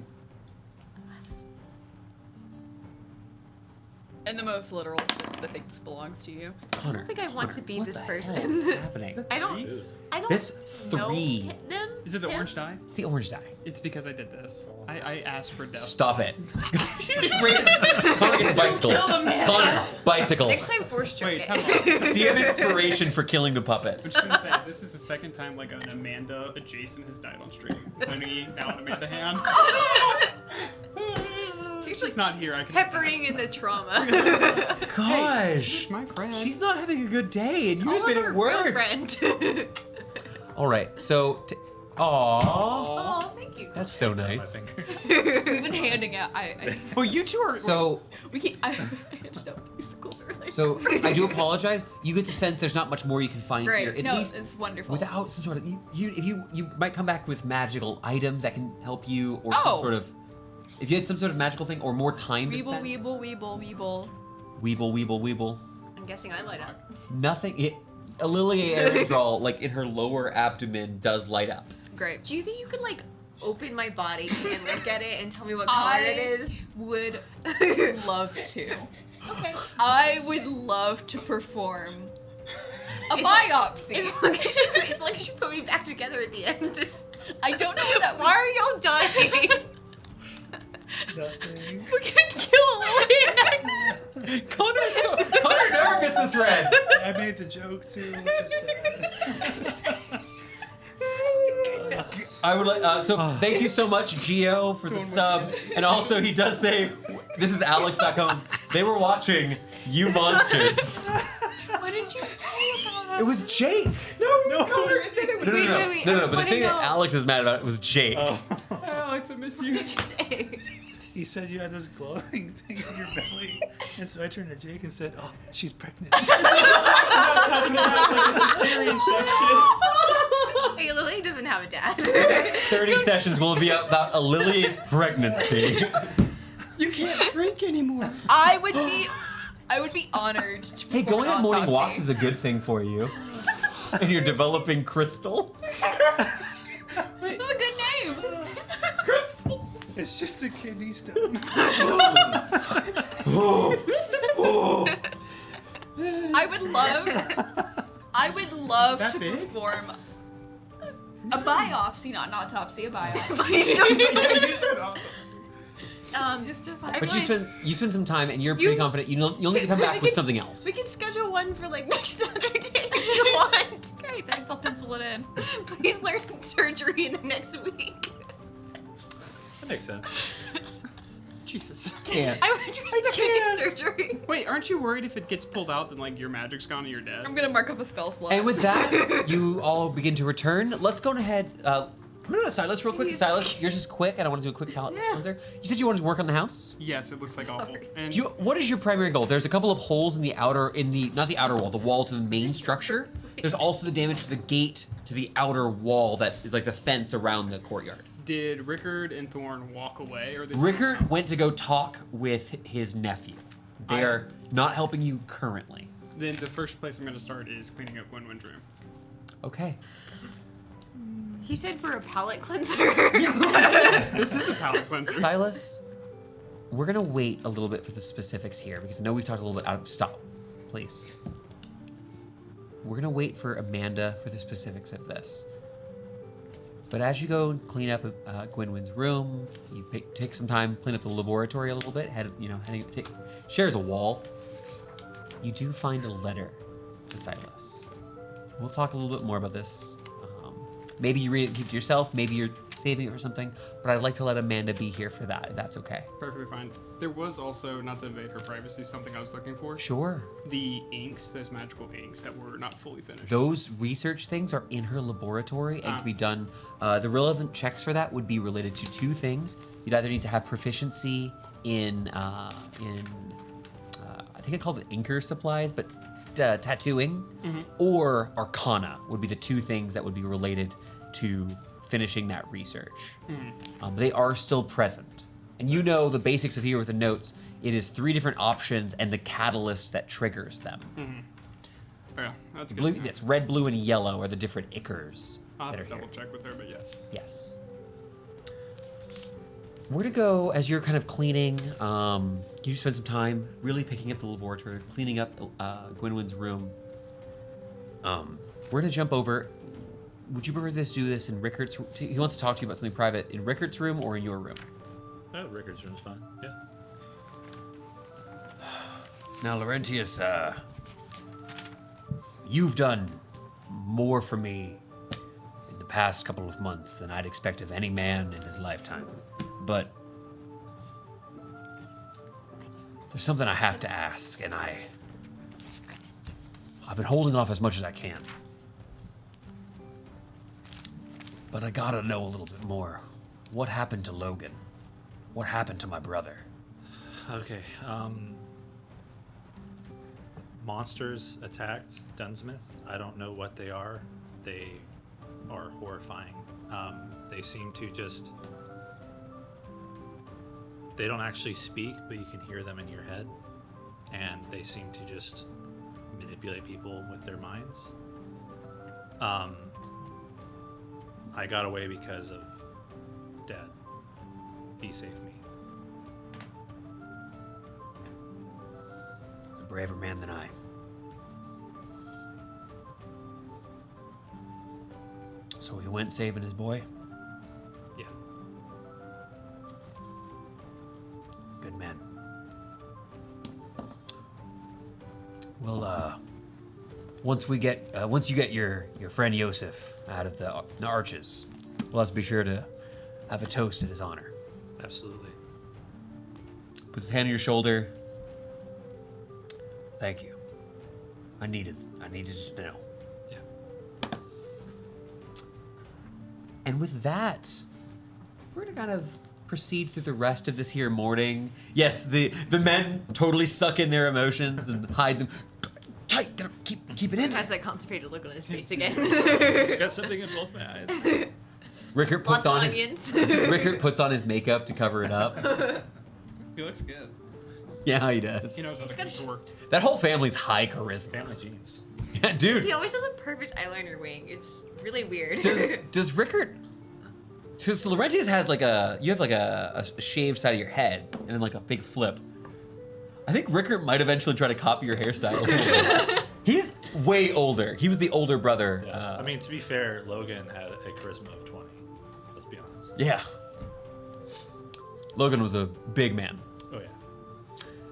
In the most literal sense, I think this belongs to you. Connor, I think I want Connor, to be what this the person. hell is happening? I don't. Dude. I don't. This know 3. them. Is it the him. orange die? It's the orange die. It's because I did this. I asked for death. Stop it. Connor gets a bicycle. Connor, bicycle. Next time, force choke Wait, it. time out. Do you have inspiration for killing the puppet? I'm just gonna say, this is the second time like an Amanda adjacent has died on stream. Winnie, now an Amanda hand. She's not here. I can. Peppering in the trauma. Gosh. My friend. She's not having a good day, and you just All made of it our real worse. friend. All right, so, aww, Oh, thank you. that's so My nice. fingers. We've been handing out. Well, you two are. So, We keep. I handed out bicycles earlier. so I do apologize. You get the sense there's not much more you can find here. Great. At No, least it's wonderful. without some sort of you might come back with magical items that can help you, or some Oh. sort of if you had some sort of magical thing or more time to Weeble, spend. weeble, weeble, weeble. Weeble. I'm guessing I light up. Nothing. Lilia Aerodrol, like in her lower abdomen, does light up. Great. Do you think you could like open my body and look at it and tell me what color it is? would love to. Okay. I would love to perform a It's like- biopsy. As long as you put me back together at the end. I don't know what that Why are y'all dying? Nothing. We're gonna kill Elena. Connor never gets this red. I made the joke too, which is sad. I would like so thank you so much, Gio, for the sub, and also he does say this is Alex back home. They were watching You Monsters. What did you say about It was Jake. No. No, Wait, wait, no. I But the wanna thing that know. Alex is mad about was Jake. Oh. Alex, I miss you. He said you had this glowing thing in your belly, and so I turned to Jake and said, "Oh, she's pregnant." Hey, Lily doesn't have a dad. The next 30 sessions will be about Lilia's pregnancy. You can't drink anymore. I would be honored to Hey, perform going an on morning autopsy. walks is a good thing for you. And you're developing crystal. This is a good name. Crystal. It's just a kidney stone. I would love That to big? perform a biopsy, not an autopsy, a biopsy. Please don't do it. You said autopsy. Just a I But realize- you spend some time, and you're pretty confident you'll need to come back with something else. We can schedule one for like next Saturday if you want. Great, thanks. I'll pencil it in. Please learn surgery in the next week. That makes sense. Jesus. Can't. I would rather do surgery. Wait, aren't you worried if it gets pulled out, then like your magic's gone and you're dead? I'm gonna mark up a spell slot. And with that, you all begin to return. Let's go ahead. No, Silas, real quick. Silas, yours is quick. I don't want to do a quick palette cleanser. You said you wanted to work on the house. Yes, it looks like awful. Sorry. And What is your primary goal? There's a couple of holes in the outer, not the outer wall, the wall to the main structure. There's also the damage to the gate to the outer wall that is like the fence around the courtyard. did Rickard and Thorn walk away, or are they Rickard went to go talk with his nephew. They are not helping you currently. Then the first place I'm going to start is cleaning up Win-Win's room. Okay. He said for a palate cleanser. This is a palate cleanser. Silas, we're gonna wait a little bit for the specifics here because I know we've talked a little bit out of stop. Please. We're gonna wait for Amanda for the specifics of this. But as you go and clean up Gwynwyn's room, you take some time, clean up the laboratory a little bit. Shares a wall. You do find a letter to Silas. We'll talk a little bit more about this. Maybe you read it and keep it to yourself. Maybe you're saving it for something. But I'd like to let Amanda be here for that, if that's okay. Perfectly fine. There was also, not to invade her privacy, something I was looking for. Sure. The inks, those magical inks that were not fully finished. Those research things are in her laboratory and can be done. The relevant checks for that would be related to two things. You'd either need to have proficiency in I think I called it inker supplies, but tattooing, or arcana would be the two things that would be related to finishing that research. They are still present. And you know the basics of here with the notes. It is 3 different options and the catalyst that triggers them. Yeah, that's good. Blue, that's red, blue, and yellow are the different ickers I'll that have are to here. double check with her, but yes. Yes. Where to go as you're kind of cleaning? You spend some time really picking up the laboratory, cleaning up Gwynwyn's room. We're gonna jump over. Would you prefer to do this in Rickart's? He wants to talk to you about something private in Rickart's room or in your room. Oh, Rickard's room's fine. Yeah. Now, Laurentius, you've done more for me in the past couple of months than I'd expect of any man in his lifetime. But there's something I have to ask, and I've been holding off as much as I can. But I gotta know a little bit more. What happened to Logan? What happened to my brother? Okay. Monsters attacked Dunsmith. I don't know what they are. They are horrifying. They seem to just... They don't actually speak, but you can hear them in your head. And they seem to just manipulate people with their minds. I got away because of Dad. He saved me. A braver man than I. So he went saving his boy? Yeah. Good man. Well, once you get your friend Yosef out of the arches, we'll have to be sure to have a toast in his honor. Absolutely. Puts his hand on your shoulder. Thank you. I needed to know. Yeah. And with that, we're gonna kind of proceed through the rest of this here morning. Yes, the men totally suck in their emotions and hide them. Tight, gotta keep it in. Has that concentrated look on his face again. He's got something in both my eyes. Rickard Lots puts of on onions. Rickard puts on his makeup to cover it up. He looks good. Yeah, he does. He knows how to got contour. That whole family's high charisma. Family genes. Yeah, dude. He always does a perfect eyeliner wing. It's really weird. Does Rickard? Because Laurentius has you have a shaved side of your head and then like a big flip. I think Rickard might eventually try to copy your hairstyle. He's way older. He was the older brother. Yeah. I mean, to be fair, Logan had a charisma of 20. Let's be honest. Yeah. Logan was a big man. Oh yeah.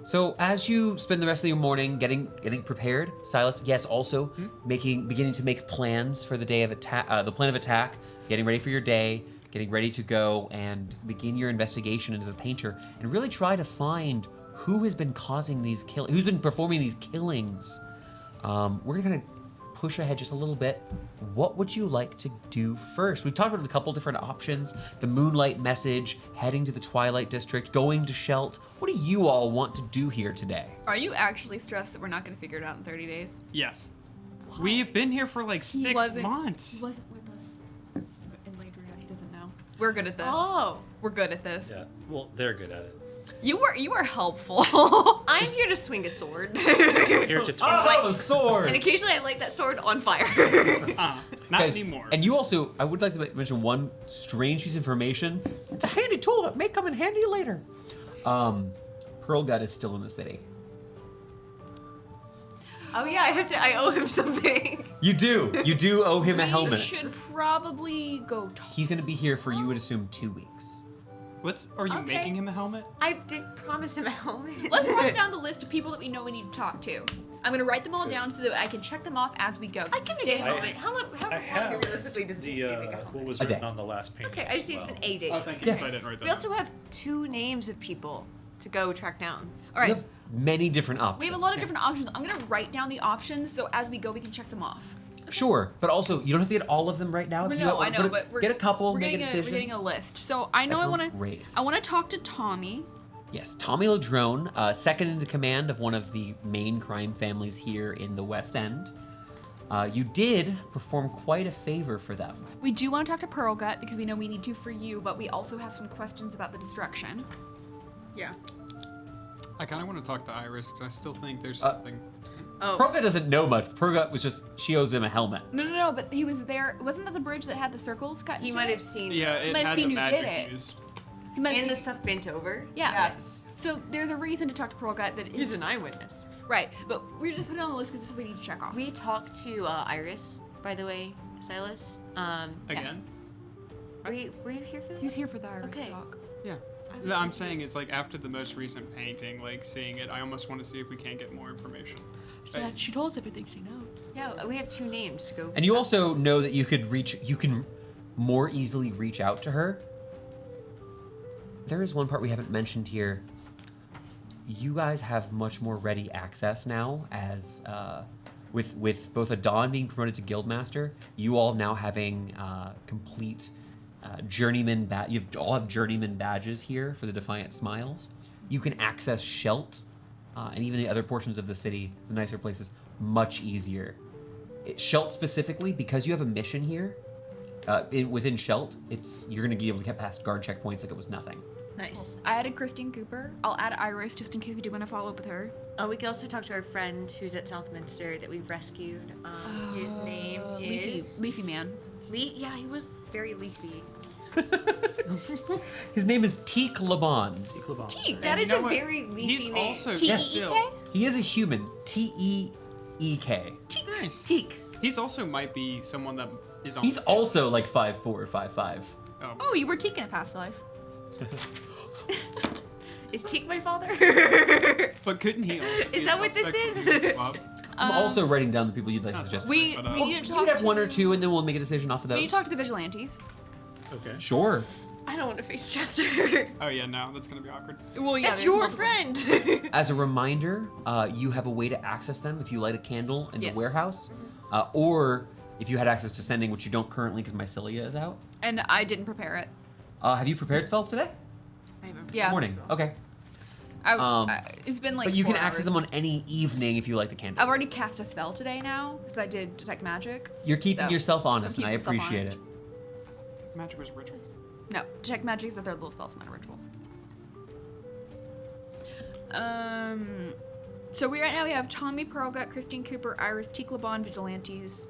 So as you spend the rest of your morning getting prepared, Silas, yes, also beginning to make plans for the day of attack, the plan of attack, getting ready for your day, getting ready to go and begin your investigation into the painter, and really try to find who has been causing these who's been performing these killings. We're gonna push ahead just a little bit. What would you like to do first? We've talked about a couple different options: the Moonlight Message, heading to the Twilight District, going to Shelt. What do you all want to do here today? Are you actually stressed that we're not going to figure it out in 30 days? Yes. We've been here for like 6 months. He wasn't with us in Ladria. He doesn't know. We're good at this. Oh, We're good at this. Yeah. Well, they're good at it. You were helpful. I'm here to swing a sword. Here to talk. Oh, the sword! And occasionally I light that sword on fire. Not Guys, anymore. And you also, I would like to mention one strange piece of information. It's a handy tool that may come in handy later. Pearl Gut is still in the city. Oh yeah, I owe him something. You do owe him a We helmet. should probably go talk. He's gonna be here for, you would assume, 2 weeks. Are you Okay. making him a helmet? I did promise him a helmet. Let's write down the list of people that we know we need to talk to. I'm gonna write them all down so that I can check them off as we go. I can make a I- helmet. How long I have realistically does it take the me to make a helmet? what was A day. written on the last painting. Okay, I just need as an well. A date. Oh, thank you. Yes. I didn't write that We also have 2 names of people to go track down. All right. We have many different options. We have a lot of different options. I'm gonna write down the options so as we go we can check them off. Sure, but also you don't have to get all of them right now. If you No, I want- know, but we're get a couple, We're make a getting decision. we're getting a list. So I know That I want sounds to. great. I want to talk to Tommy. Yes, Tommy Ladrone, second in command of one of the main crime families here in the West End. You did perform quite a favor for them. We do want to talk to Pearlgut because we know we need to for you, but we also have some questions about the destruction. Yeah. I kind of want to talk to Iris because I still think there's something. Oh. Pergut doesn't know much. Pergut was just, she owes him a helmet. No, but he was there. Wasn't that the bridge that had the circles cut He into might it? have seen. Yeah, it might have had seen the who did magic it. used. He might have And the seen- stuff bent over. Yeah. Yes. So there's a reason to talk to Pearlgut that He's is an eyewitness. right, but we're just putting it on the list because this is what we need to check off. We talked to Iris, by the way, Silas. Again? Were you here for that? He was here for the Iris Okay. talk. Yeah. was No, I'm confused. saying it's like after the most recent painting, like seeing it, I almost want to see if we can't get more information. She told us everything she knows. Yeah, we have 2 names to go. And you also know that you can more easily reach out to her. There is one part we haven't mentioned here. You guys have much more ready access now, as with both Adon being promoted to Guildmaster, you all now having complete journeyman all have journeyman badges here for the Defiant Smiles. You can access Shelt and even the other portions of the city, the nicer places, much easier. Shelt specifically, because you have a mission here within Shelt, you're going to be able to get past guard checkpoints like it was nothing. Nice. I added Christine Cooper. I'll add Iris just in case we do want to follow up with her. We can also talk to our friend who's at Southminster that we've rescued. His name is Leafy Man. Yeah, he was very leafy. His name is Teak Laban. Teak. That And is you know a what? very leafy He's name. also T-E-E-K? still. He is a human. Teek. Nice. Teak. He's also might be someone that is on. He's also like 5'4" or 5'5". Oh. Oh, you were Teak in a past life. Is Teak my father? But couldn't he? Also be Is a that what this suspect is? for the club? I'm also writing down the people you'd like to That's suggest. We But, we need to You talk could have to, 1 or 2, and then we'll make a decision off of we those. need to talk to the vigilantes. Okay. Sure. I don't want to face Chester. Oh yeah, no, that's gonna be awkward. Well, yeah, That's there's your multiple. friend. As a reminder, you have a way to access them if you light a candle in Yes. the warehouse, or if you had access to sending, which you don't currently because Mycelia is out. And I didn't prepare it. Have you prepared spells today? I remember. Yeah. Morning. Okay. It's been like But you can 4 access them hours. on any evening if you light the candle. I've already cast a spell today now because I did detect magic. You're keeping So, yourself honest, I'm and I keeping myself appreciate honest. it. Magic was rituals. No, detect magic is a third level spell, it's not a ritual. So right now we have Tommy Pearlgut, Christine Cooper, Iris, Teak Laban, Vigilantes.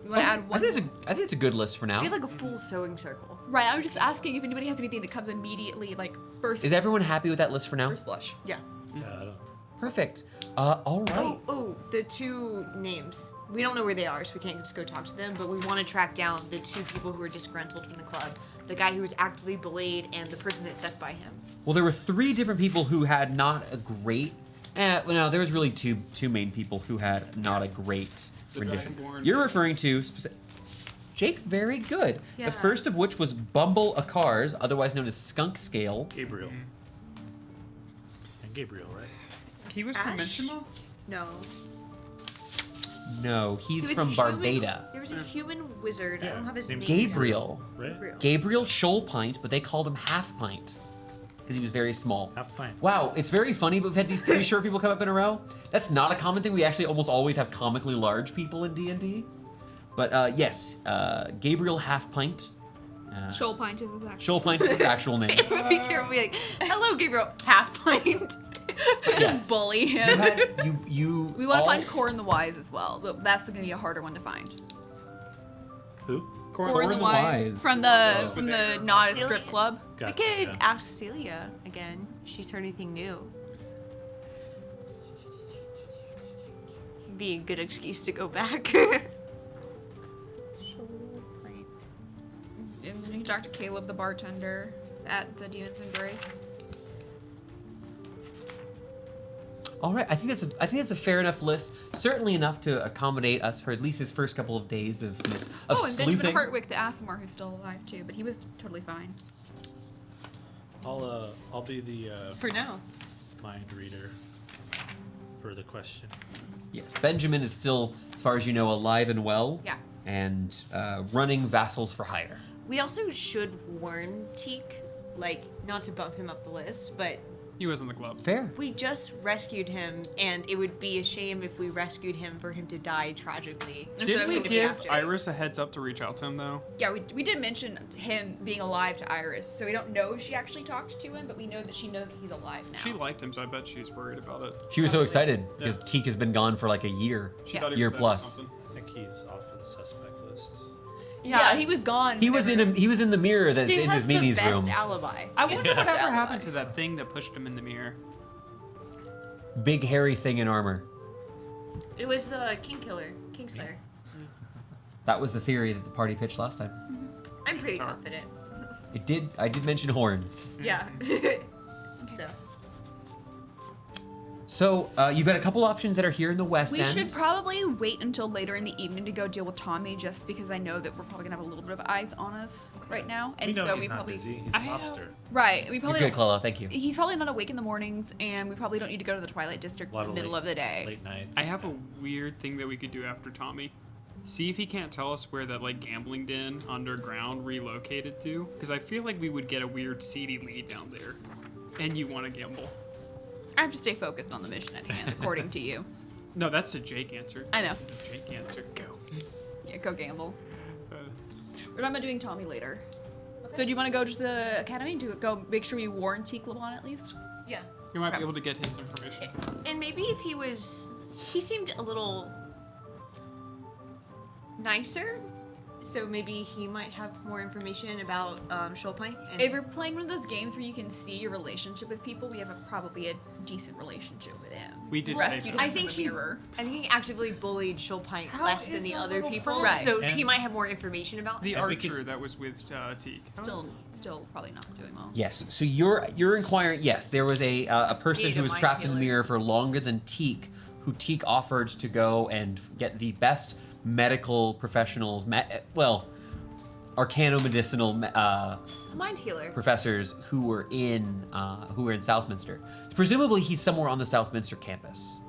You want to add one? I think it's a good list for now. We have like a full sewing circle. Right, I was just asking if anybody has anything that comes immediately, like first. Is everyone happy with that list for now? first blush? Yeah. Yeah, I don't. Perfect. All right. Oh, the 2 names. We don't know where they are, so we can't just go talk to them, but we want to track down the 2 people who were disgruntled from the club. The guy who was actively belayed and the person that stuck by him. Well, there were 3 different people who had not a great. Well, no, there was really two main people who had not a great The rendition. Dragonborn. You're referring to Jake. Very good. Yeah. The first of which was Bumble Akars, otherwise known as Skunk Scale. Gabriel. And Gabriel, right? He was from Ash? Menchima? No. No, He he's was from a human- Barbada. There was a human wizard. I Yeah, don't have his named name. Gabriel. Right? Gabriel Shoal Pint, but they called him Half Pint because he was very small. Half pint. Wow, it's very funny, but we've had these 3 short people come up in a row. That's not a common thing. We actually almost always have comically large people in D&D. But yes, Gabriel Half Pint. Shoal Pint is his actual. Shoal Pint is his actual name. It would be terrible. Be like, hello, Gabriel. Half pint. Yes. Bully You him. had you. We want all- to find Core and the Wise as well, but that's going to be a harder one to find. Who? Core and the Wise from Oh, the there. not a Celia. strip club. Gotcha, We could yeah. ask Celia again. If she's heard anything new. be a good excuse to go back. And then you talk to Caleb, the bartender, at the Demon's Embrace. All right, I think that's a fair enough list. Certainly enough to accommodate us for at least his first couple of days of And sleuthing. Benjamin Hartwick, the Aasimar, who's still alive too, but he was totally fine. I'll be the For now. mind reader for the question. Yes, Benjamin is still, as far as you know, alive and well. Yeah. And running vassals for hire. We also should warn Teak, like, not to bump him up the list, but He was in the club. Fair. we just rescued him, and it would be a shame if we rescued him for him to die tragically. Instead Didn't of we him to be give after. Iris a heads up to reach out to him, though? Yeah, we did mention him being alive to Iris, so we don't know if she actually talked to him, but we know that she knows that he's alive now. She liked him, so I bet she's worried about it. She was so Probably. excited because Teak has been gone for like a year. She Yeah. thought he Year was dead or plus. something. I think he's off of the suspect list. Yeah, he was gone. He was in the mirror that's He in has his the Mimi's best room. alibi. I wonder Yeah. whatever Alibi. happened to that thing that pushed him in the mirror. Big hairy thing in armor. It was the Kingslayer. That was the theory that the party pitched last time. I'm pretty Alright. confident. I did mention horns. Yeah. So. So you've got a couple options that are here in the West We End. should probably wait until later in the evening to go deal with Tommy, just because I know that we're probably gonna have a little bit of eyes on us right now, and We know so he's we not probably busy. He's a mobster. right. We You're probably good, don't, Clella. Thank you. he's probably not awake in the mornings, and we probably don't need to go to the Twilight District in the middle of the day. Late nights. I have a weird thing that we could do after Tommy. See if he can't tell us where that like gambling den underground relocated to, because I feel like we would get a weird seedy lead down there, and you want to gamble. I have to stay focused on the mission at hand, according to you. No, that's a Jake answer. I know. This is a Jake answer. Go. Yeah, go gamble. Uh, We're talking about doing Tommy later. So do you want to go to the academy to go make sure we warn Teak Lebon at least? Yeah. you might be able to get his information. And maybe if he seemed a little nicer, so maybe he might have more information about Shoalpine. And If you're playing one of those games where you can see your relationship with people, we have probably a decent relationship with him. We did Rescued say him I think from the mirror. I think he actively bullied Shoalpine How less than is the a other little people, friend? Right. so And- he might have more information about the him. And we archer could- that was with Teak. Still probably not doing well. Yes. So you're inquiring. Yes, there was a person Need who a was mind trapped in the healer. mirror for longer than Teak, who Teak offered to go and get the best medical professionals. Arcano-medicinal Mind healer. professors who were in Southminster. Presumably, he's somewhere on the Southminster campus.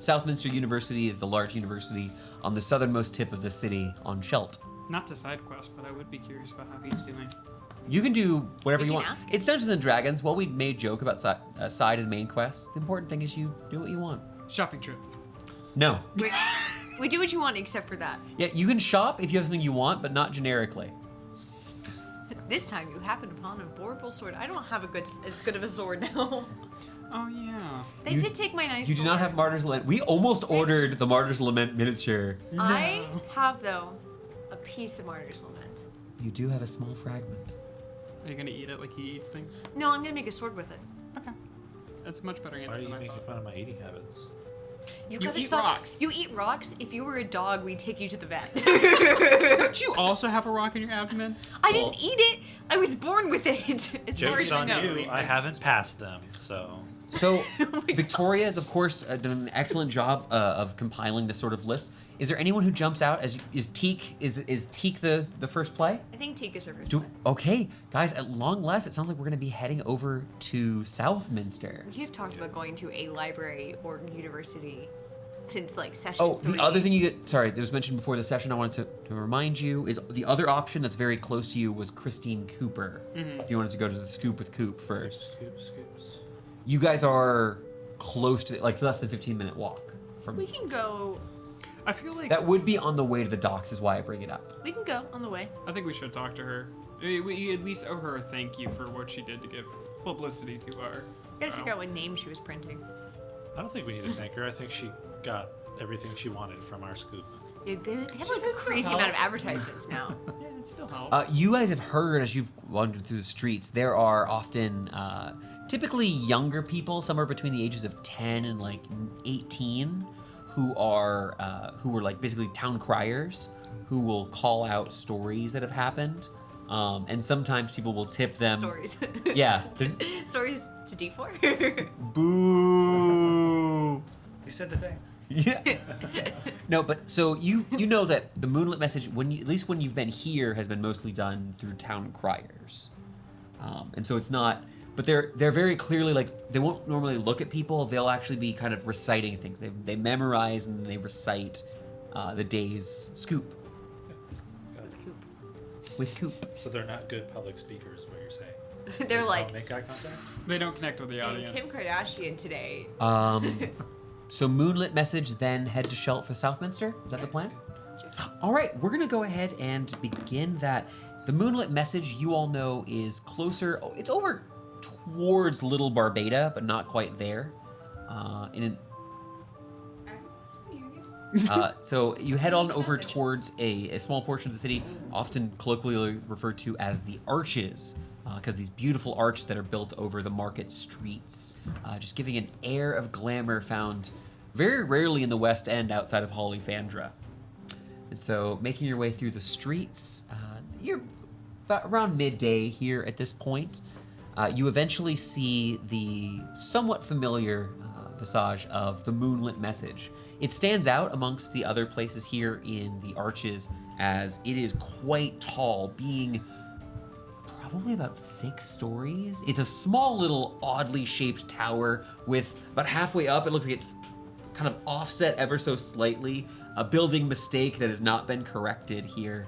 Southminster University is the large university on the southernmost tip of the city on Shelt. Not to side quest, but I would be curious about how he's doing. You can do whatever We you can want. ask him. It's Dungeons and Dragons. While we made a joke about side and main quests, the important thing is you do what you want. Shopping trip. No. We do what you want except for that. Yeah, you can shop if you have something you want, but not generically. This time you happen upon a boreable sword. I don't have as good of a sword now. Oh yeah. They You- did take my nice You do not sword. have Martyr's Lament. We almost ordered the Martyr's Lament miniature. I have, though, a piece of Martyr's Lament. You do have a small fragment. Are you gonna eat it like he eats things? No, I'm gonna make a sword with it. Okay. That's a much better Why answer are you than I making thought. fun of my eating habits? You gotta eat stop. rocks. You eat rocks? If you were a dog, we'd take you to the vet. Don't you also have a rock in your abdomen? I Well- didn't eat it. I was born with it. As far Joke's as I on know. you. I haven't passed them, so. So, Victoria has, of course, done an excellent job of compiling this sort of list. Is there anyone who jumps out as is Teak? Is Teak the first play? I think Teak is her first one. Okay, guys. At long last, it sounds like we're going to be heading over to Southminster. We have talked about going to a library or university since like session Oh, 3. the other thing that was mentioned before the session, I wanted to remind you is the other option that's very close to you was Christine Cooper. If you wanted to go to the Scoop with Coop first. Scoops. You guys are close to, like, less than 15-minute walk from. We can go. I feel like That would be on the way to the docks, is why I bring it up. We can go on the way. I think we should talk to her. We at least owe her a thank you for what she did to give publicity to our. Gotta figure out what name she was printing. I don't think we need to thank her. I think she got everything she wanted from our scoop. Yeah, they have like a crazy amount of advertisements now. Yeah, it still helps. You guys have heard as you've wandered through the streets, there are often typically younger people, somewhere between the ages of 10 and like 18, who were like basically town criers who will call out stories that have happened. And sometimes people will tip them. Stories. Yeah. Stories to D4. Boo. You said the thing. Yeah. No, but so you know that the moonlit message, at least when you've been here, has been mostly done through town criers, and so it's not. But they're very clearly like they won't normally look at people. They'll actually be kind of reciting things. They memorize and they recite the day's scoop. With Coop. So they're not good public speakers, what you're saying? They're They like don't make eye contact? They don't connect with the and audience. Kim Kardashian today. So moonlit message, then head to Shelt for Southminster. Is that the plan? All right, we're gonna go ahead and begin that. The moonlit message, you all know, is closer. Oh, it's over towards Little Barbada, but not quite there. So you head on over towards a small portion of the city, often colloquially referred to as the Arches, because these beautiful arches that are built over the market streets, just giving an air of glamour found very rarely in the West End outside of Hollyfandra. And so making your way through the streets, you're about around midday here at this point. You eventually see the somewhat familiar visage of the moonlit message. It stands out amongst the other places here in the Arches as it is quite tall, being probably about 6 stories. It's a small little oddly shaped tower with about halfway up, it looks like it's kind of offset ever so slightly, a building mistake that has not been corrected here.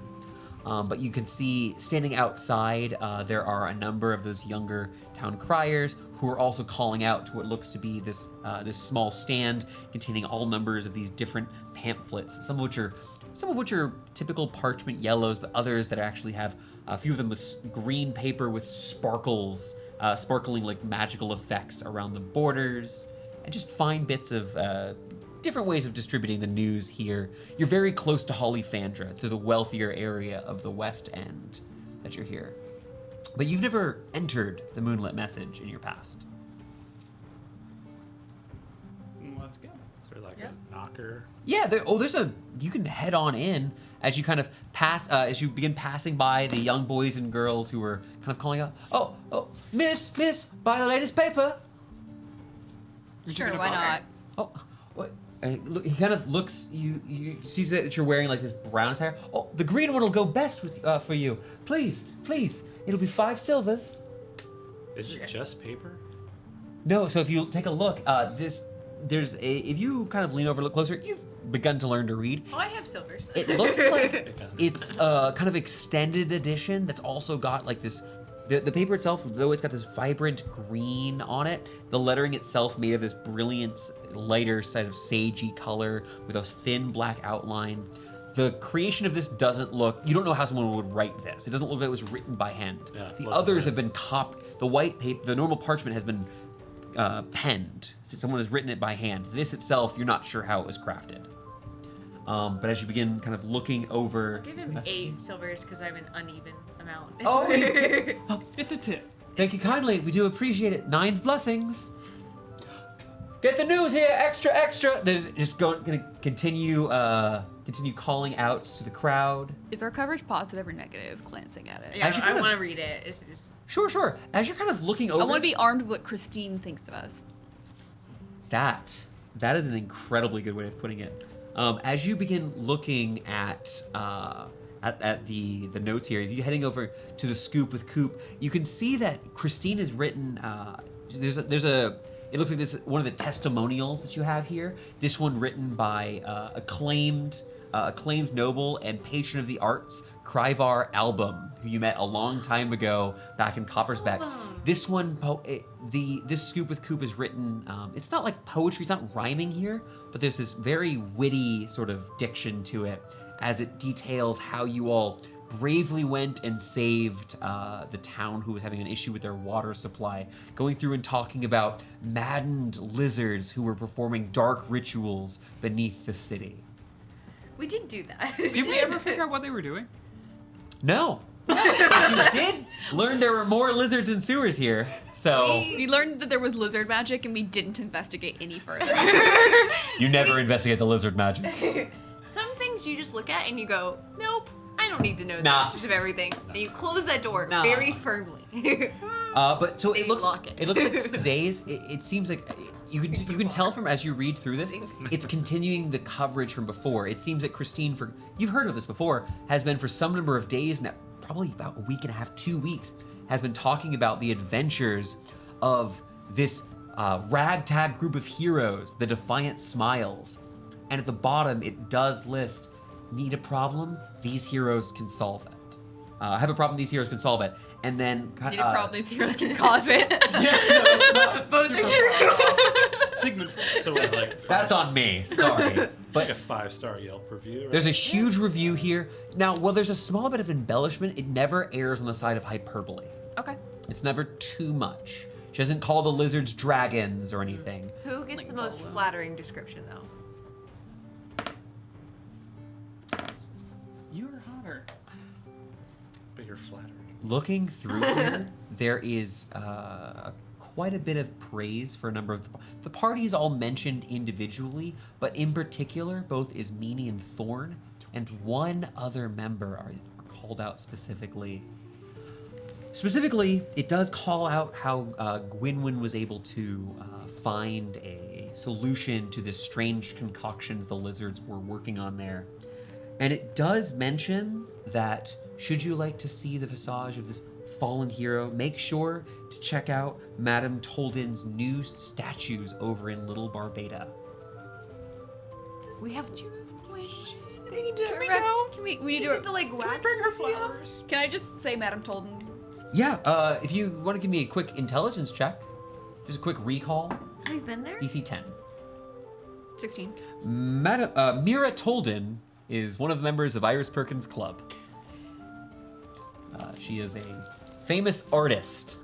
But you can see standing outside, there are a number of those younger town criers who are also calling out to what looks to be this small stand containing all numbers of these different pamphlets, some of which are typical parchment yellows, but others that actually have a few of them with green paper with sparkles, sparkling like magical effects around the borders, and just fine bits of different ways of distributing the news here. You're very close to Hollyfandra, to the wealthier area of the West End that you're here. But you've never entered the moonlit message in your past. Let's go. Is there like a knocker? Yeah, you can head on in as you kind of pass, as you begin passing by the young boys and girls who are kind of calling out, oh, miss, buy the latest paper. Sure, why not? Oh, what? He kind of looks, you sees that you're wearing like this brown attire. Oh, the green one will go best with for you. Please, it'll be 5 silvers. Is it just paper? No, so if you take a look, if you kind of lean over, look closer, you've begun to learn to read. Oh, I have silvers. It looks like it's a kind of extended edition that's also got like this. The paper itself, though it's got this vibrant green on it, the lettering itself made of this brilliant, lighter side of sagey color with a thin black outline. The creation of this doesn't look, you don't know how someone would write this. It doesn't look like it was written by hand. Yeah, The others have been the white paper, the normal parchment has been penned. Someone has written it by hand. This itself, you're not sure how it was crafted. But as you begin kind of looking over... Give him 8 silvers because I have an uneven amount. Oh, It's a tip. thank you kindly. We do appreciate it. 9's blessings. Get the news here, extra. There's just going to continue calling out to the crowd. Is our coverage positive or negative? Glancing at it. Yeah, As you I kind of- want to read it. It's Sure. As you're kind of looking over, I want to be armed with what Christine thinks of us. That is an incredibly good way of putting it. As you begin looking at the notes here, if you're heading over to the scoop with Coop, you can see that Christine has written. It looks like this is one of the testimonials that you have here. This one written by acclaimed noble and patron of the arts, Kryvar Album, who you met a long time ago back in Coppersbeck. This one, this scoop with Coop is written. It's not like poetry; it's not rhyming here, but there's this very witty sort of diction to it, as it details how you all bravely went and saved the town who was having an issue with their water supply, going through and talking about maddened lizards who were performing dark rituals beneath the city. We did do that. Did we ever figure out what they were doing? No, But you did learn there were more lizards and sewers here, so We learned that there was lizard magic, and we didn't investigate any further. you never investigate the lizard magic. Some things you just look at and you go, nope, I don't need to know the Nah. answers of everything. And you close that door Nah. very firmly. But so They it looks lock it. looks like today's. It seems like you can tell from as you read through this, it's continuing the coverage from before. It seems that Christine, for you've heard of this before, has been for some number of days now, probably about a week and a half, 2 weeks, has been talking about the adventures of this ragtag group of heroes, the Defiant Smiles. And at the bottom, it does list, need a problem? These heroes can solve it. Have a problem? These heroes can solve it. And then... Need a problem, these heroes can cause it. Both are true. Sigmund. So it's like That's on me, sorry. like But a 5-star Yelp review. Right? there's a huge review here. Now, while there's a small bit of embellishment, it never errs on the side of hyperbole. Okay. It's never too much. She doesn't call the lizards dragons or anything. Who gets Like the most Bolo. flattering description, though? You're hotter. But you're flattered. Looking through here, there is quite a bit of praise for a number of the parties all mentioned individually, but in particular, both Ismene and Thorn, and one other member are called out specifically. Specifically, it does call out how Gwynwyn was able to find a solution to this strange concoctions the lizards were working on there. And it does mention that should you like to see the visage of this fallen hero, make sure to check out Madame Tolden's new statues over in Little Barbada. We have... We need to Can we erect- go? Can we We need have to to, like, wax Bring her this, you know? flowers. Can I just say Madame Tolden? Yeah, if you want to give me a quick intelligence check, just a quick recall, Have we been there? DC 10. 16. Mira Tolden is one of the members of Iris Perkins' club. She is a famous artist.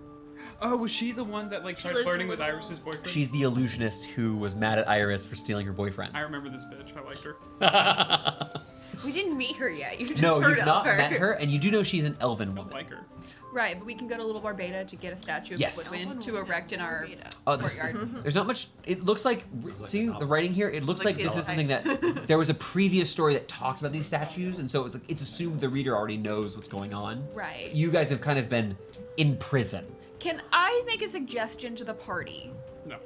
Oh, was she the one that like tried lives in flirting with Liverpool. Iris's boyfriend? She's the illusionist who was mad at Iris for stealing her boyfriend. I remember this bitch. I liked her. We didn't meet her yet. You just No, heard you've of not her. met her, and you do know she's an elven I woman. like her. Right, but we can go to Little Barbada to get a statue of Yes. Gwynwyn to erect in our There's, courtyard. there's not much. It looks like, like see an the novel. writing here. It looks like Like this it's is something that there was a previous story that talked about these statues, and so it was like it's assumed the reader already knows what's going on. Right. You guys have kind of been in prison. Can I make a suggestion to the party? No.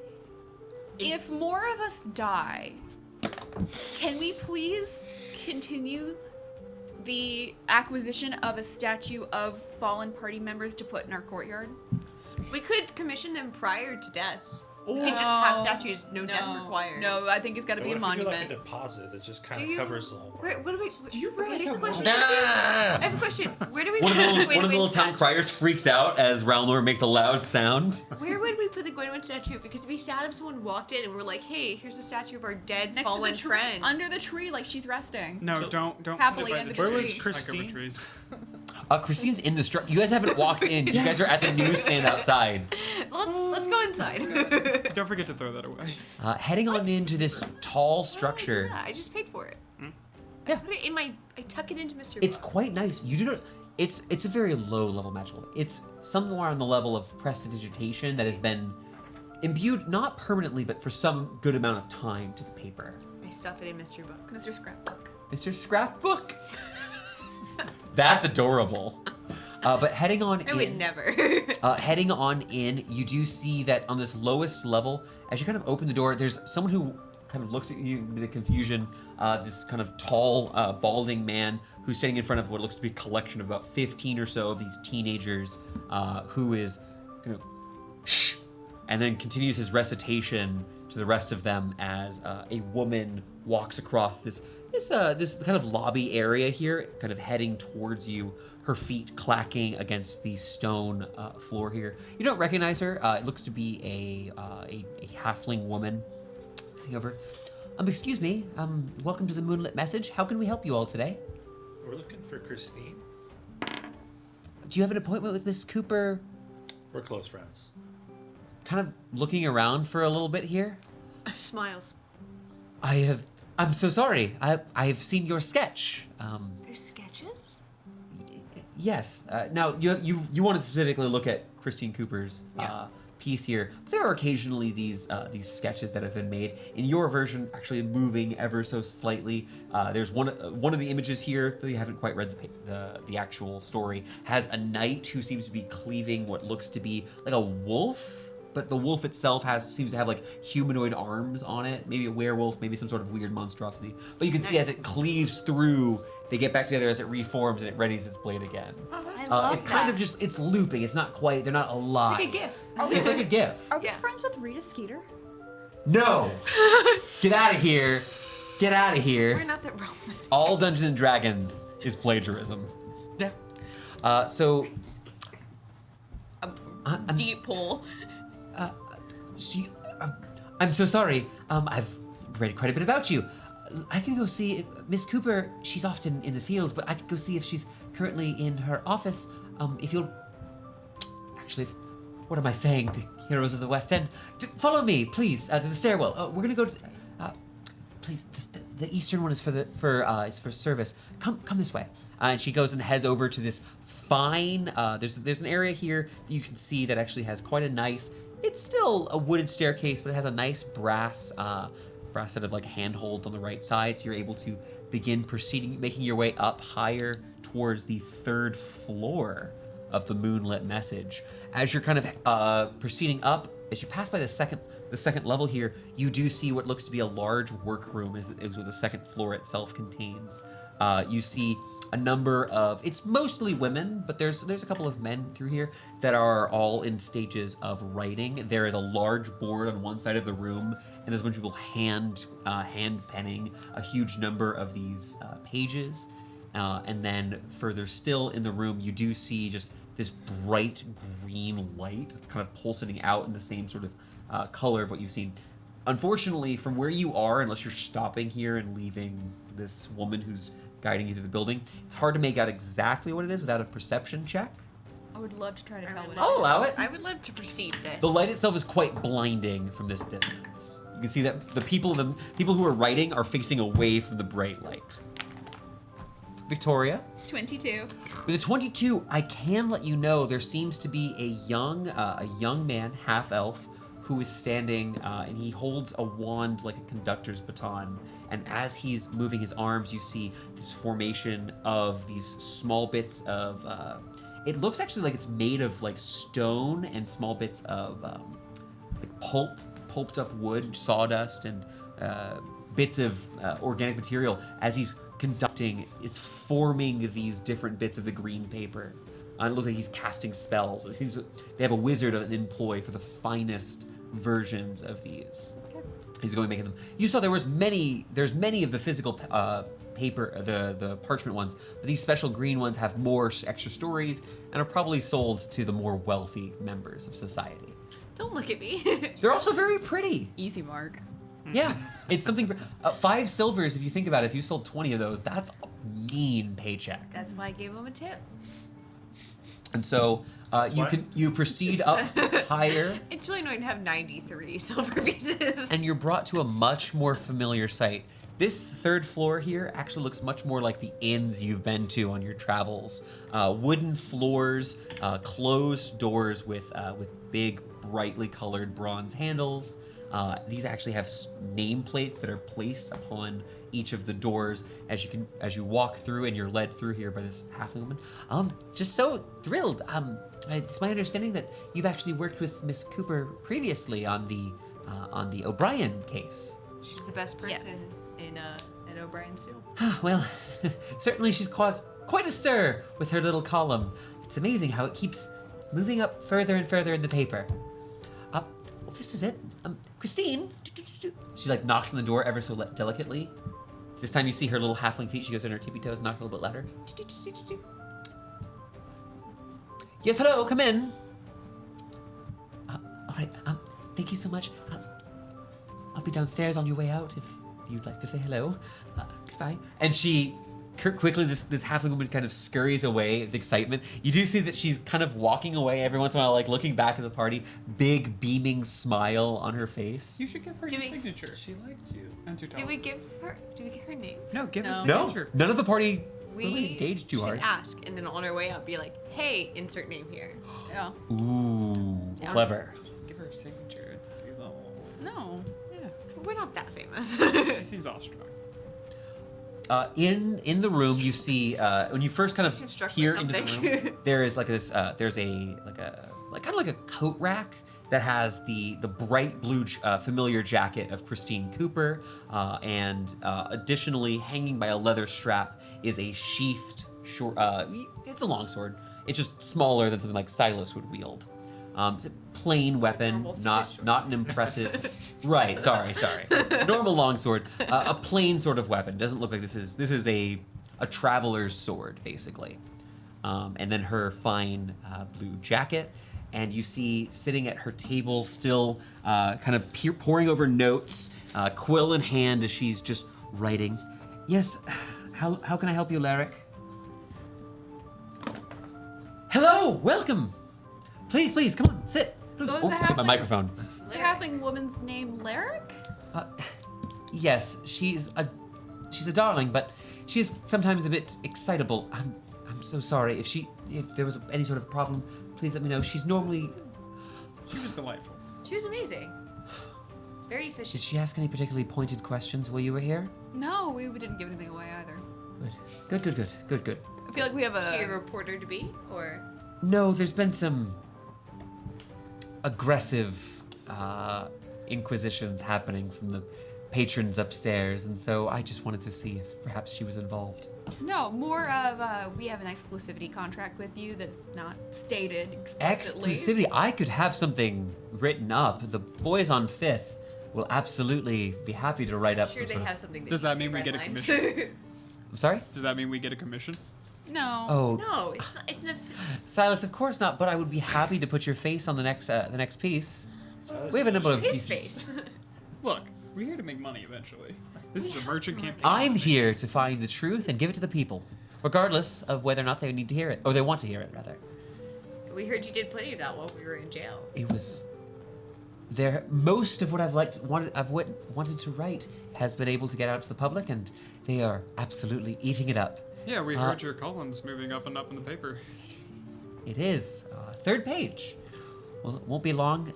If more of us die, can we please continue the acquisition of a statue of fallen party members to put in our courtyard? We could commission them prior to death. We could just have statues, no death required. No, I think it's got to be a What if we do, monument. like a deposit that just Do kind of you- covers the whole world? What do we... Do you realize here's the how question. wrong- I have a question. Where do we One of put the the little, one of the little Gwynwyn town statue? criers freaks out as Ralnor makes a loud sound. Where would we put the Gwynwyn statue? Because it'd be sad if someone walked in and we're like, hey, here's a statue of our dead Next to fallen the tree, friend. under the tree, like she's resting. No, So- don't. Happily put it by under the the Where trees. was tree. Christine? Like over trees. Christine's in the structure. You guys haven't walked in. You guys are at the newsstand outside. Let's go inside. Don't forget to throw that away. Heading on into this tall structure. Yeah, I just paid for it. Yeah. I put it in my... I tuck it into Mr. It's Book. quite nice. You do not. It's a very low level magical. It's somewhere on the level of prestidigitation that has been imbued not permanently, but for some good amount of time to the paper. I stuff it in Mr. Book. Mr. Scrapbook. Mr. Scrapbook. That's adorable. But heading on I in, would never. heading on in, you do see that on this lowest level, as you kind of open the door, there's someone who kind of looks at you in a bit of confusion. This kind of tall, balding man who's standing in front of what looks to be a collection of about 15 or so of these teenagers, who is kind of shh, and then continues his recitation to the rest of them as a woman walks across this kind of lobby area here, kind of heading towards you, her feet clacking against the stone floor here. You don't recognize her. It looks to be a halfling woman. Standing over. Excuse me. Welcome to the Moonlit Message. How can we help you all today? We're looking for Christine. Do you have an appointment with Miss Cooper? We're close friends. Kind of looking around for a little bit here. Smiles. I'm so sorry. I've seen your sketch. There's sketches? Yes. Now you want to specifically look at Christine Cooper's piece here. There are occasionally these sketches that have been made in your version, actually moving ever so slightly. There's one of the images here, though you haven't quite read the actual story, has a knight who seems to be cleaving what looks to be like a wolf. But the wolf itself seems to have like humanoid arms on it. Maybe a werewolf, maybe some sort of weird monstrosity. But you can see as it cleaves through, they get back together as it reforms and it readies its blade again. I love It's kind of just, it's looping. It's not quite, they're not alive. It's like a GIF. It's like a GIF. Are we Yeah. friends with Rita Skeeter? No! Get out of here. Get out of We're here. not that Roman. All Dungeons and Dragons is plagiarism. Yeah. So, Deep pull. I'm so sorry. I've read quite a bit about you. I can go see Miss Cooper. She's often in the fields, but I could go see if she's currently in her office. If you'll... Actually, what am I saying? The heroes of the West End. Follow me, please, to the stairwell. We're gonna go to... please, the eastern one is for service. Come this way. And she goes and heads over to this fine... there's an area here that you can see that actually has quite a nice... It's still a wooden staircase, but it has a nice brass set of like handholds on the right side, so you're able to begin making your way up higher towards the 3rd floor of the Moonlit Message. As you're kind of proceeding up, as you pass by the second level here, you do see what looks to be a large workroom, as what the 2nd floor itself contains. You see a number of, it's mostly women, but there's a couple of men through here that are all in stages of writing. There is a large board on one side of the room, and there's a bunch of people hand penning a huge number of these pages. And then further still in the room, you do see just this bright green light that's kind of pulsating out in the same sort of color of what you've seen. Unfortunately, from where you are, unless you're stopping here and leaving this woman who's guiding you through the building, it's hard to make out exactly what it is without a perception check. I would love to try to tell what it I'll is. allow it. I would love to perceive this. The light itself is quite blinding from this distance. You can see that the people who are writing are facing away from the bright light. Victoria? 22. With a 22, I can let you know there seems to be a young man, half elf, who is standing, and he holds a wand like a conductor's baton. And as he's moving his arms, you see this formation of these small bits of. It looks actually like it's made of like stone and small bits of like pulped up wood, sawdust, and bits of organic material. As he's conducting, is forming these different bits of the green paper. It looks like he's casting spells. It seems they have a wizard in employ for the finest versions of these. He's going making them. You saw there's many of the physical paper, the parchment ones, but these special green ones have more extra stories and are probably sold to the more wealthy members of society. Don't look at me. They're also very pretty. Easy mark. Yeah, it's something. 5 silvers, if you think about it, if you sold 20 of those, that's a mean paycheck. That's why I gave him a tip. And so you proceed up higher. It's really annoying to have 93 silver pieces. And you're brought to a much more familiar sight. This 3rd floor here actually looks much more like the inns you've been to on your travels. Wooden floors, closed doors with big, brightly colored bronze handles. These actually have nameplates that are placed upon each of the doors as you walk through, and you're led through here by this halfling woman. Just so thrilled. It's my understanding that you've actually worked with Miss Cooper previously on the O'Brien case. She's the best person Yes. in O'Brien's too. Well, certainly she's caused quite a stir with her little column. It's amazing how it keeps moving up further and further in the paper. Well, this is it. Christine. She like knocks on the door ever so delicately. This time you see her little halfling feet. She goes on her tippy toes, knocks a little bit louder. Yes, hello. Come in. All right. Thank you so much. I'll be downstairs on your way out if you'd like to say hello. Goodbye. And she quickly, this halfling woman kind of scurries away with excitement. You do see that she's kind of walking away every once in a while, like looking back at the party, big beaming smile on her face. You should give her Do your we- signature. She liked you. And your Did we get her name? No, give No. her No, signature. none of the party We engaged too should hard. ask, and then on our way out, be like, "Hey, insert name here." Yeah. Ooh, clever. Give her a signature. No. Yeah. We're not that famous. She seems awestruck. In the room, you see when you first kind of Seems struck by peer into the something. room, there is like this. There's a kind of like a coat rack that has the bright blue familiar jacket of Christine Cooper, and additionally hanging by a leather strap is a sheathed short. It's a longsword. It's just smaller than something like Silas would wield. It's a plain weapon, normal not sword. not an impressive. Right. Sorry. Normal longsword, a plain sort of weapon. Doesn't look like this is a traveler's sword basically. And then her fine blue jacket, and you see sitting at her table still, kind of poring over notes, quill in hand as she's just writing. Yes. How can I help you, Larrick? Hello. Welcome. Please, come on, sit. So is Oh, the hit my halfling- microphone. Is the halfling woman's name Lyric? Yes, she's a darling, but she's sometimes a bit excitable. I'm so sorry. If there was any sort of problem, please let me know. She's normally. She was delightful. She was amazing. Very Did efficient. she ask any particularly pointed questions while you were here? No, we didn't give anything away either. Good. I feel like we have She a a. reporter to be, or No, there's been some aggressive inquisitions happening from the patrons upstairs, and so I just wanted to see if perhaps she was involved. No, more of we have an exclusivity contract with you that's not stated explicitly. Exclusivity. I could have something written up. The boys on 5th will absolutely be happy to write up sure some they sort of- have something. Does that mean we get a redlined. commission? I'm sorry? Does that mean we get a commission? No. Oh, No, it's not. It's an. Silas, of course not, but I would be happy to put your face on the next piece. We have a number of His pieces. face. Look, we're here to make money eventually. This is a merchant campaign. I'm here to find the truth and give it to the people, regardless of whether or not they need to hear it, or they want to hear it, rather. We heard you did plenty of that while we were in jail. It was there. Most of what I've wanted to write has been able to get out to the public, and they are absolutely eating it up. Yeah, we heard your columns moving up and up in the paper. It is 3rd page. Well, it won't be long.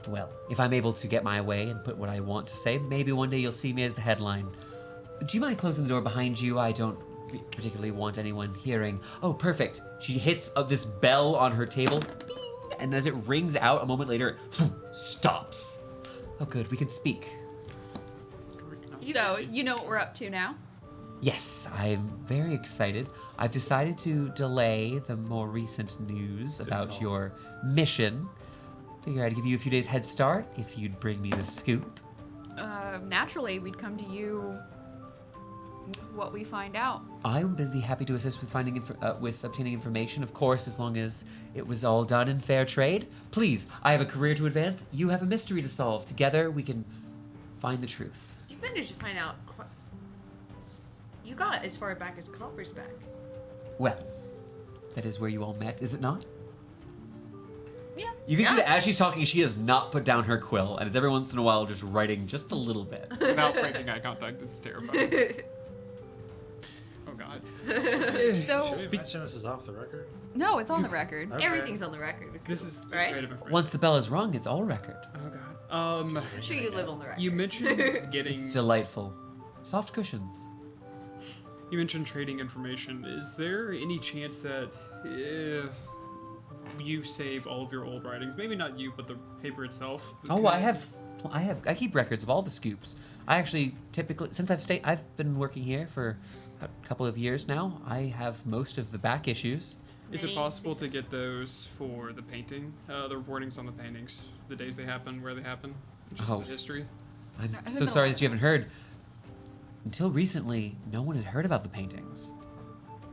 Well, if I'm able to get my way and put what I want to say, maybe one day you'll see me as the headline. Do you mind closing the door behind you? I don't particularly want anyone hearing. Oh, perfect. She hits this bell on her table, bing, and as it rings out a moment later, it stops. Oh, good. We can speak. So you know what we're up to now? Yes, I'm very excited. I've decided to delay the more recent news about your mission. Figure I'd give you a few days head start if you'd bring me the scoop. Naturally, we'd come to you what we find out. I would be happy to assist with with obtaining information, of course, as long as it was all done in fair trade. Please, I have a career to advance. You have a mystery to solve. Together, we can find the truth. You managed to find out. You got as far back as Copper's back. Well, that is where you all met, is it not? Yeah. You can see Yeah. that as she's talking, she has not put down her quill, and is every once in a while just writing just a little bit. Without breaking eye contact, it's terrifying. Oh god. So Should we mention this is off the record? no, it's on the record. Okay. Everything's on the record. with This Google, is right. creative information. Once the bell is rung, it's all record. Oh god. I'm sure you live on the record. You mentioned getting. It's delightful. Soft cushions. You mentioned trading information. Is there any chance that you save all of your old writings? Maybe not you, but the paper itself. Oh, I keep records of all the scoops. I actually typically, since I've been working here for a couple of years now, I have most of the back issues. Is it Many possible to spaces. get those for the painting? The reportings on the paintings, the days they happen, where they happen, just Oh. the history. I'm Hasn't so been a sorry lot. that you haven't heard. Until recently, no one had heard about the paintings.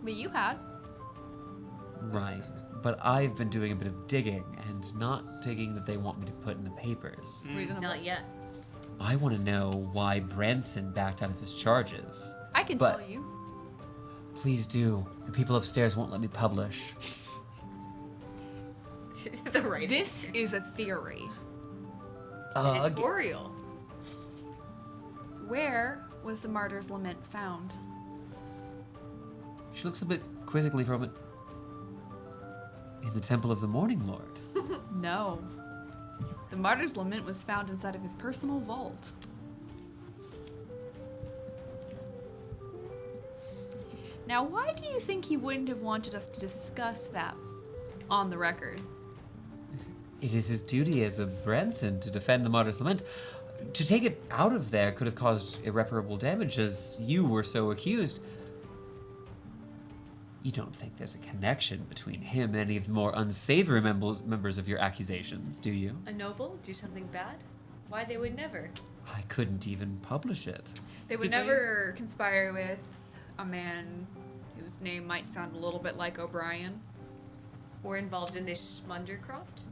But you had. Right. But I've been doing a bit of digging, and not digging that they want me to put in the papers. Reasonable. Not yet. I want to know why Branson backed out of his charges. I can But- tell you. Please do. The people upstairs won't let me publish. The right. This is a theory. It's for real. Where was the martyr's lament found? She looks a bit quizzically from it. In the Temple of the Morning Lord. No. The Martyr's Lament was found inside of his personal vault. Now, why do you think he wouldn't have wanted us to discuss that on the record? It is his duty as a Branson to defend the Martyr's Lament. To take it out of there could have caused irreparable damage, as you were so accused. You don't think there's a connection between him and any of the more unsavory members of your accusations, do you? A noble do something bad? Why they would never? I couldn't even publish it. They would never conspire with a man whose name might sound a little bit like O'Brien. Or involved in this Mundercroft?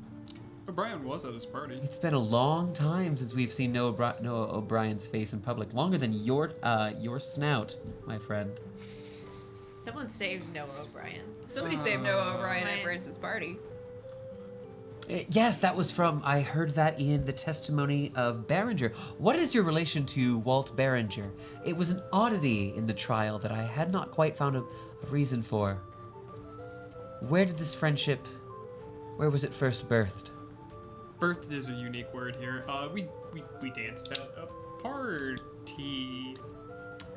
O'Brien was at his party. It's been a long time since we've seen Noah O'Brien's face in public. Longer than your snout, my friend. Someone saved Noah O'Brien. Somebody saved Noah O'Brien at Right. Francis' party. Yes, that was from, I heard that in the testimony of Berenger. What is your relation to Walt Berenger? It was an oddity in the trial that I had not quite found a reason for. Where did this friendship, where was it first birthed? Birth is a unique word here. We danced at a party.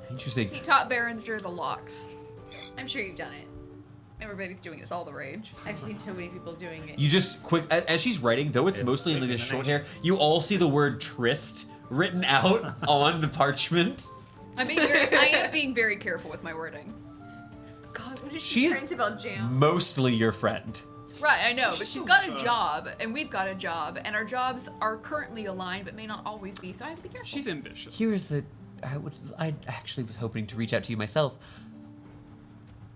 Interesting. He taught Berenger the locks. I'm sure you've done it. Everybody's doing this, all the rage. I've seen so many people doing it. You just quick, as she's writing, though it's mostly in like the an short animation. hair, you all see the word tryst written out on the parchment. I am being very careful with my wording. God, what is She's she trying to about jam? Mostly your friend. Right, I know, but she's got a so job, and we've got a job, and our jobs are currently aligned, but may not always be, so I have to be careful. She's ambitious. Here is the, I actually was hoping to reach out to you myself.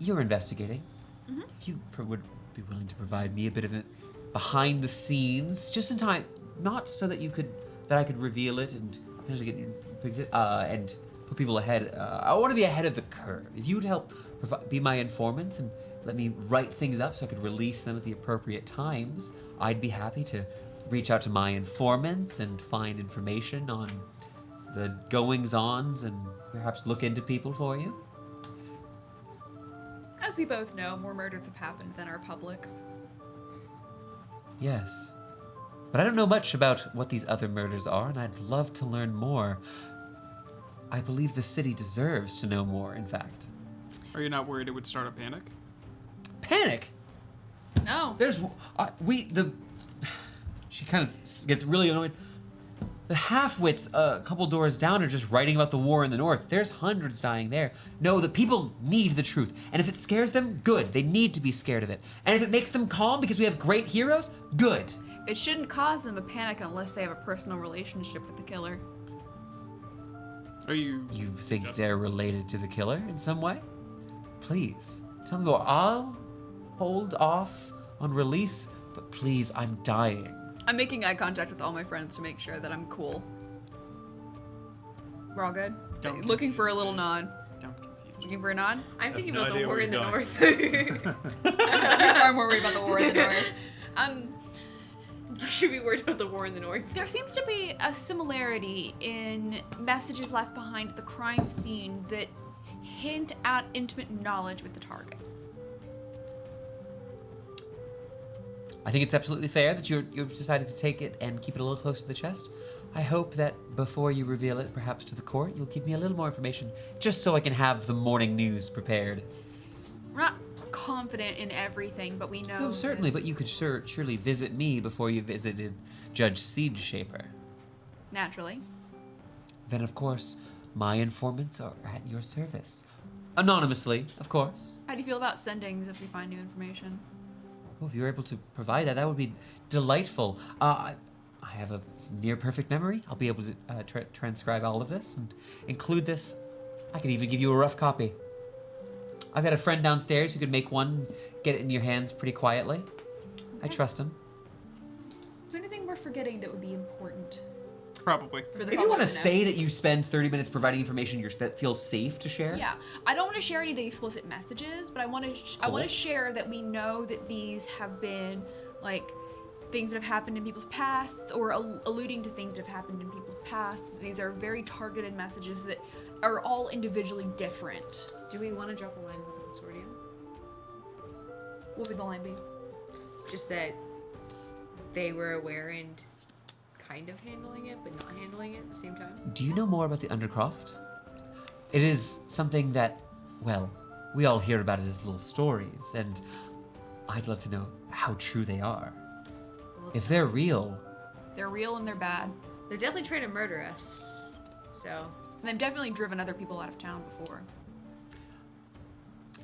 You're investigating. If you would be willing to provide me a bit of it behind the scenes, just in time, not so that I could reveal it and potentially get and put people ahead. I want to be ahead of the curve. If you would help be my informant and let me write things up so I could release them at the appropriate times, I'd be happy to reach out to my informants and find information on the goings-ons and perhaps look into people for you. As we both know, more murders have happened than are public. Yes. But I don't know much about what these other murders are, and I'd love to learn more. I believe the city deserves to know more, in fact. Are you not worried it would start a panic? Panic! No. There's... She kind of gets really annoyed. The half-wits a couple doors down are just writing about the war in the north. There's hundreds dying there. No, the people need the truth. And if it scares them, good. They need to be scared of it. And if it makes them calm because we have great heroes, good. It shouldn't cause them a panic unless they have a personal relationship with the killer. Are you... You think Justice? they're related to the killer in some way? Please, tell me more. I'll hold off on release, but please, I'm dying. I'm making eye contact with all my friends to make sure that I'm cool. We're all good? Don't Looking for a confuse little me. nod. Don't confuse me. Looking for a nod? I'm thinking no about the idea war where in the you're north. You're far more worried about the war in the north. You should be worried about the war in the north. There seems to be a similarity in messages left behind at the crime scene that hint at intimate knowledge with the target. I think it's absolutely fair that you've decided to take it and keep it a little close to the chest. I hope that before you reveal it, perhaps to the court, you'll give me a little more information, just so I can have the morning news prepared. We're not confident in everything, but we know. No, certainly, but you could surely visit me before you visited Judge Seed Shaper. Naturally. Then, of course, my informants are at your service. Anonymously, of course. How do you feel about sendings as we find new information? Oh, if you're able to provide that, that would be delightful. I have a near perfect memory. I'll be able to transcribe all of this and include this. I could even give you a rough copy. I've got a friend downstairs who could make one, get it in your hands pretty quietly. I trust him. Is there anything we're forgetting that would be important Probably. for the If you want to public know? say that you spend 30 minutes providing information that feels safe to share, Yeah, I don't want to share any of the explicit messages, but I want to. I want to share that we know that these have been like things that have happened in people's pasts or alluding to things that have happened in people's pasts. These are very targeted messages that are all individually different. Do we want to drop a line with the consortium? What would the line be? Just that they were aware and kind of handling it, but not handling it at the same time. Do you know more about the Undercroft? It is something that, well, we all hear about it as little stories, and I'd love to know how true they are. If they're real, They're real and they're bad. They're definitely trying to murder us. So, And they've definitely driven other people out of town before.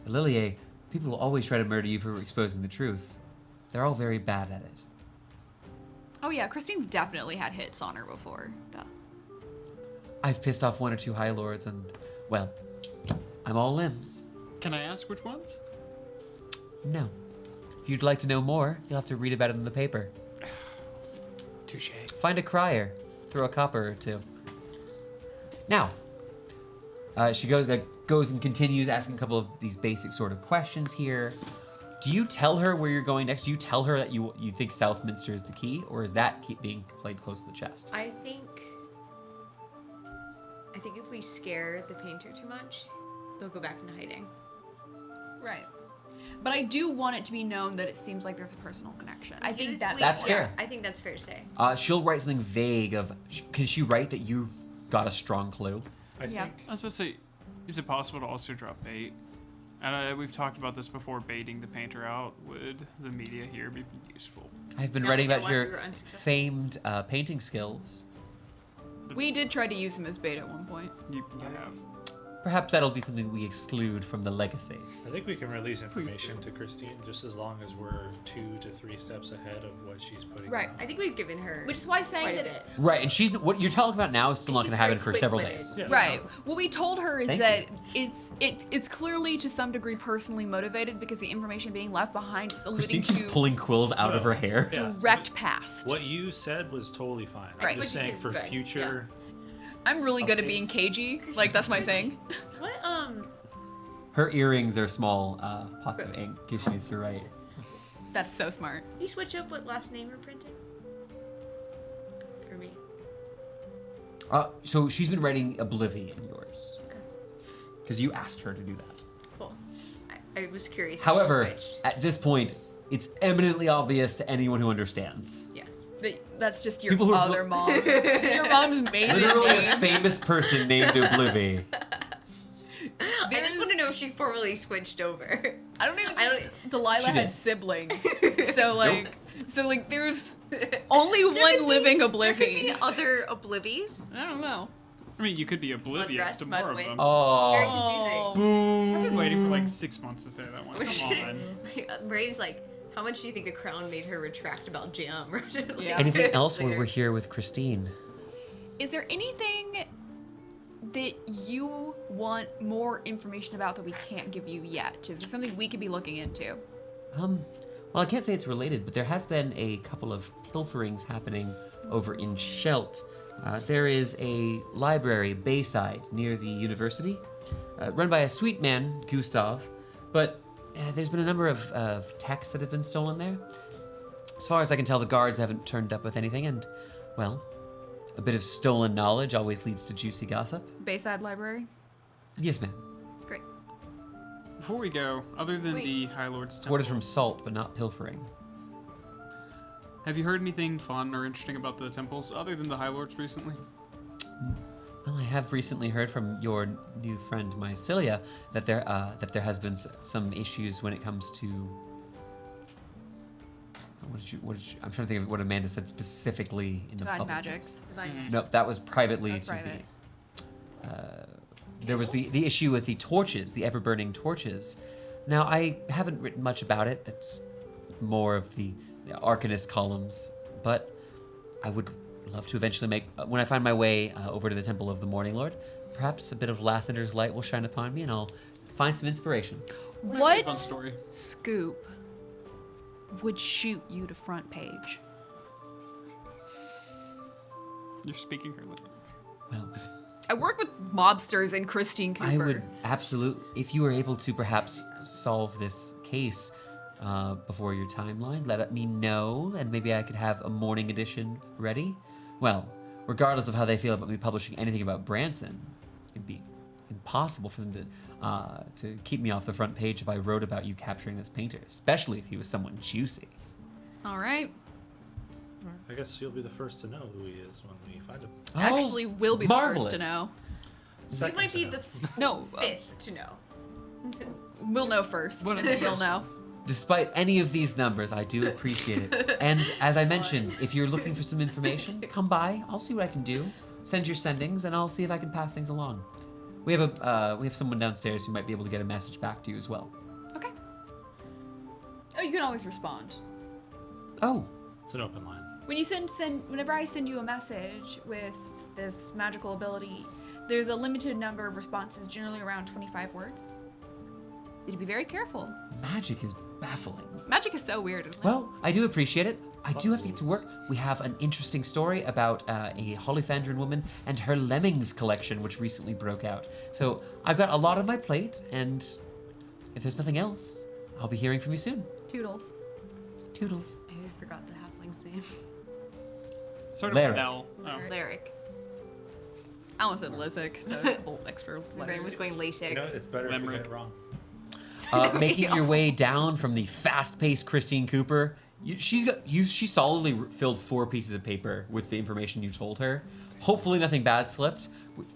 Lilier, people will always try to murder you for exposing the truth. They're all very bad at it. Oh yeah, Christine's definitely had hits on her before. Duh. I've pissed off 1 or 2 High Lords, and, well, I'm all limbs. Can I ask which ones? No. If you'd like to know more, you'll have to read about it in the paper. Touche. Find a crier, throw a copper or 2. Now, she goes and continues asking a couple of these basic sort of questions here. Do you tell her where you're going next? Do you tell her that you think Southminster is the key, or is that keep being played close to the chest? I think if we scare the painter too much, they'll go back into hiding. Right. But I do want it to be known that it seems like there's a personal connection. I think that's That's important. fair. I think that's fair to say. She'll write something vague of, can she write that you've got a strong clue? I Yeah. think I was supposed to say, is it possible to also drop bait? And we've talked about this before, baiting the painter out. Would the media here be useful? I've been No, writing you know about what? We your were unsuccessful. famed painting skills. We did try to use him as bait at one point. You have. Perhaps that'll be something we exclude from the legacy. I think we can release information to Christine just as long as we're 2 to 3 steps ahead of what she's putting Right. down. I think we've given her Which is why saying quite a that bit. Right, and she's what you're talking about now is still not She's going to happen very for several quick-witted. days. Yeah. Right. What we told her is Thank that you. it's clearly to some degree personally motivated because the information being left behind is alluding Christine keeps to pulling quills out of her hair. Yeah. direct past. What you said was totally fine. Right. I'm just What you saying said for is good, future. I'm really good at being Updates. cagey. Like that's my thing. What Her earrings are small pots of ink because she needs to write. That's so smart. you switch up what last name you're printing? For me. So she's been writing Oblivion, yours. Okay. Because you asked her to do that. Cool. I was curious. if However, you switched. at this point, it's eminently obvious to anyone who understands. Yes. That's just your People who- other mom. Your mom's maiden Literally a name. famous person named Oblivion. I just want to know if she formally switched over. I don't even I think don't- Delilah She had did. siblings. So like there's only There could one be- living There could be Oblivion. other Oblivies. I don't know. I mean, you could be oblivious to more of Mudwin. them. Very Oh, confusing. I've been boo! waiting for like 6 months to say that one. Come on. Brady's like, how much do you think the crown made her retract about Jam? Yeah. Anything else while Later. we're here with Christine? Is there anything that you want more information about that we can't give you yet? Is there something we could be looking into? Well, I can't say it's related, but there has been a couple of pilferings happening over in Shelt. There is a library, Bayside, near the university, run by a sweet man, Gustav, but there's been a number of texts that have been stolen there. As far as I can tell, the guards haven't turned up with anything, and, well, a bit of stolen knowledge always leads to juicy gossip. Bayside Library? Yes, ma'am. Great. Before we go, other than Wait. the High Lord's It's temple, orders from salt, but not pilfering. have you heard anything fun or interesting about the temples other than the High Lords recently? Well, I have recently heard from your new friend Mycelia that there has been some issues when it comes to. What did you? I'm trying to think of what Amanda said specifically in the Divine public magics. sense. Divine. Nope, that was privately That's to private. there was the issue with the torches, the ever burning torches. Now I haven't written much about it. That's more of the Arcanist columns, but I would love to eventually make when I find my way over to the Temple of the Morning Lord. Perhaps a bit of Lathander's light will shine upon me, and I'll find some inspiration. Fun What story. scoop would shoot you to front page? You're speaking her language. Well, I work with mobsters and Christine Cooper. I would absolutely, if you were able to perhaps solve this case, before your timeline, let me know, and maybe I could have a morning edition ready. Well, regardless of how they feel about me publishing anything about Branson, it'd be impossible for them to keep me off the front page if I wrote about you capturing this painter, especially if he was someone juicy. All right. I guess you'll be the first to know who he is when we find him. Actually, we'll be the marvelous. first to know. Second You might to be know. the No, fifth to know. we'll know first, and then you'll know. Despite any of these numbers, I do appreciate it. And as I mentioned, if you're looking for some information, come by. I'll see what I can do. Send your sendings, and I'll see if I can pass things along. We have someone downstairs who might be able to get a message back to you as well. Okay. Oh, you can always respond. Oh, It's an open line. When you whenever I send you a message with this magical ability, there's a limited number of responses, generally around 25 words. You'd be very careful. magic is baffling. Magic is so weird, isn't it? Well, I do appreciate it. I do have to get to work. We have an interesting story about a Hollyfandrin woman and her lemmings collection, which recently broke out. So I've got a lot on my plate, and if there's nothing else, I'll be hearing from you soon. Toodles. Toodles. I forgot the halfling's name. Sort of Larry. an L. Oh. Lyric. I almost said Lizic, so a couple extra My brain was letters. going LASIK. You know, it's better if we Limerick. get it wrong. Making your way down from the fast-paced Christine Cooper, she solidly filled 4 pieces of paper with the information you told her. Hopefully nothing bad slipped,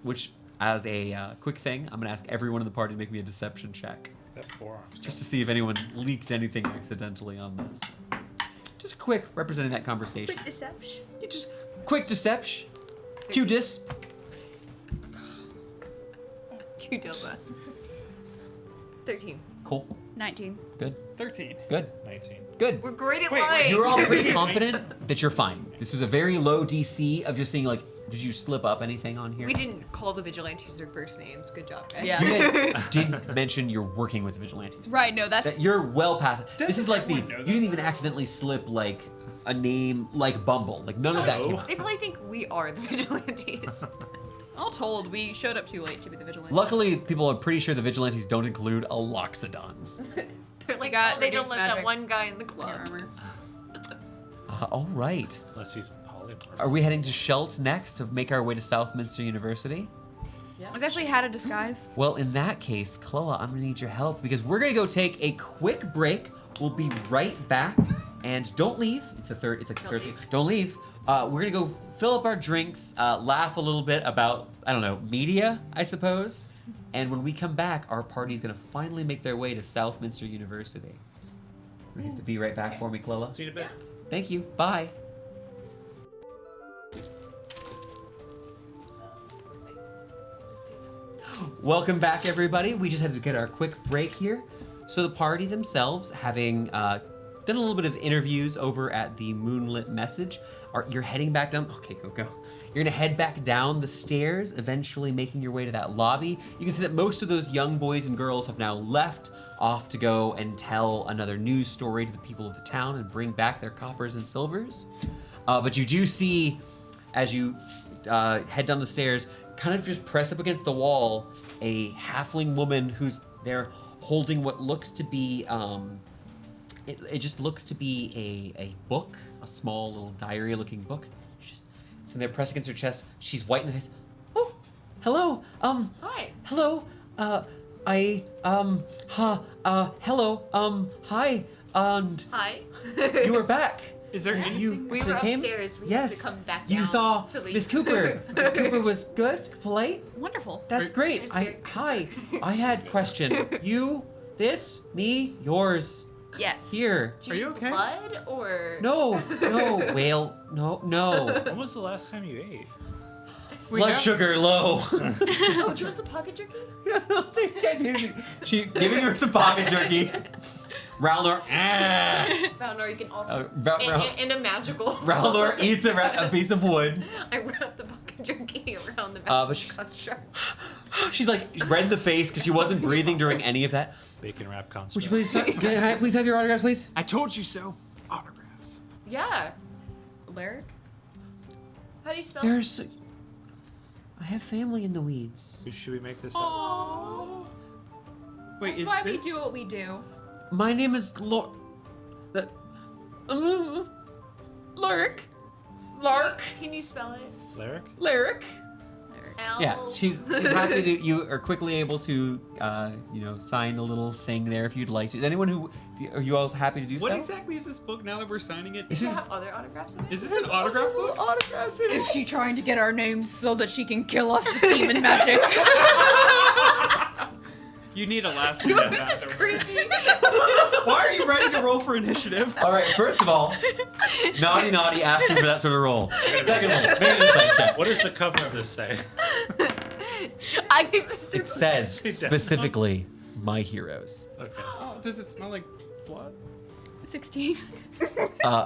which, as a quick thing, I'm going to ask everyone in the party to make me a deception check. That forearms. Just to see if anyone leaked anything accidentally on this. Just quick, representing that conversation. Quick deception. Yeah, just quick deception. Q-dis. Qdoba. 13. Cool. 19. Good. 13. Good. 19. Good. We're great at Wait, lying. You're all pretty confident that you're fine. This was a very low DC of just seeing, like, did you slip up anything on here? We didn't call the vigilantes their first names. Good job, guys. Yeah. You guys didn't mention you're working with vigilantes. Right, no, that's... That you're well past. This is like the. everyone know You that, didn't even accidentally slip like a name like Bumble. Like none of that came. They probably think we are the vigilantes. All told, we showed up too late to be the vigilante. Luckily, people are pretty sure the vigilantes don't include a Loxodon. They're like, got oh, they don't reduced let that magic. one guy in the Your club. armor. All right. Unless he's polymorph. Are we heading to Schelt next to make our way to Southminster University? I was actually had a disguise. Well, in that case, Chloe, I'm gonna need your help because we're gonna go take a quick break. We'll be right back, and don't leave. It's like the third thing. Don't leave. We're gonna go fill up our drinks, laugh a little bit about I don't know media, I suppose. And when we come back, our party's gonna finally make their way to Southminster University. You have to be right back for me, Chloe. See you in a bit. Thank you. Bye. Welcome back, everybody. We just had to get our quick break here. So the party themselves, having done a little bit of interviews over at the Moonlit Message, you're heading back down. Okay, go. You're gonna head back down the stairs, eventually making your way to that lobby. You can see that most of those young boys and girls have now left, off to go and tell another news story to the people of the town and bring back their coppers and silvers. But you do see, as you head down the stairs, kind of just pressed up against the wall, a halfling woman who's there holding what looks to be, it just looks to be a book, a small little diary-looking book. She's just sitting there pressed against her chest. She's white in the face. Oh, hello. Hi. Hello. Hello. Hi. And Hi. you were back. Is there any? You We were came? upstairs. We yes. had to come back You down saw to leave. Miss Cooper. Miss Cooper was good, polite. Wonderful. That's great. It's very- Hi. I had question. You, this, me, yours. Yes. Here. Do Are you okay? Blood or No. Whale. No. When was the last time you ate? We Blood have- sugar low. Oh, do you want some pocket jerky? I don't think I did. She giving her some pocket jerky. Rowler. Or you can also Rowler in a magical. eats a piece of wood. I wrapped the pocket jerky around the But magical she's- construct. She's like red in the face because she wasn't breathing during any of that. Bacon wrap Would construct. you please, can I please have your autographs, please? I told you so. Autographs. Yeah. Lyric? How do you spell? There's. I have family in the weeds. Who should we make this house? Wait, That's is why this? we do what we do. My name is Lord. Lark. Lark. Can you spell it? Lyric? L. Yeah, she's happy to. You are quickly able to, sign a little thing there if you'd like to. Is anyone who? Are you all happy to do What so? exactly is this book now that we're signing it? This Do you is have other autographs in it? Is this an autograph book? autographs in Is she trying to get our names so that she can kill us with demon magic? You need a last name after. Creepy. Why are you ready to roll for initiative? All right. First of all, naughty asking for that sort of roll. Secondly, make an insight check. What does the cover of this say? It says specifically, "My heroes." Okay. Oh, does it smell like blood? 16.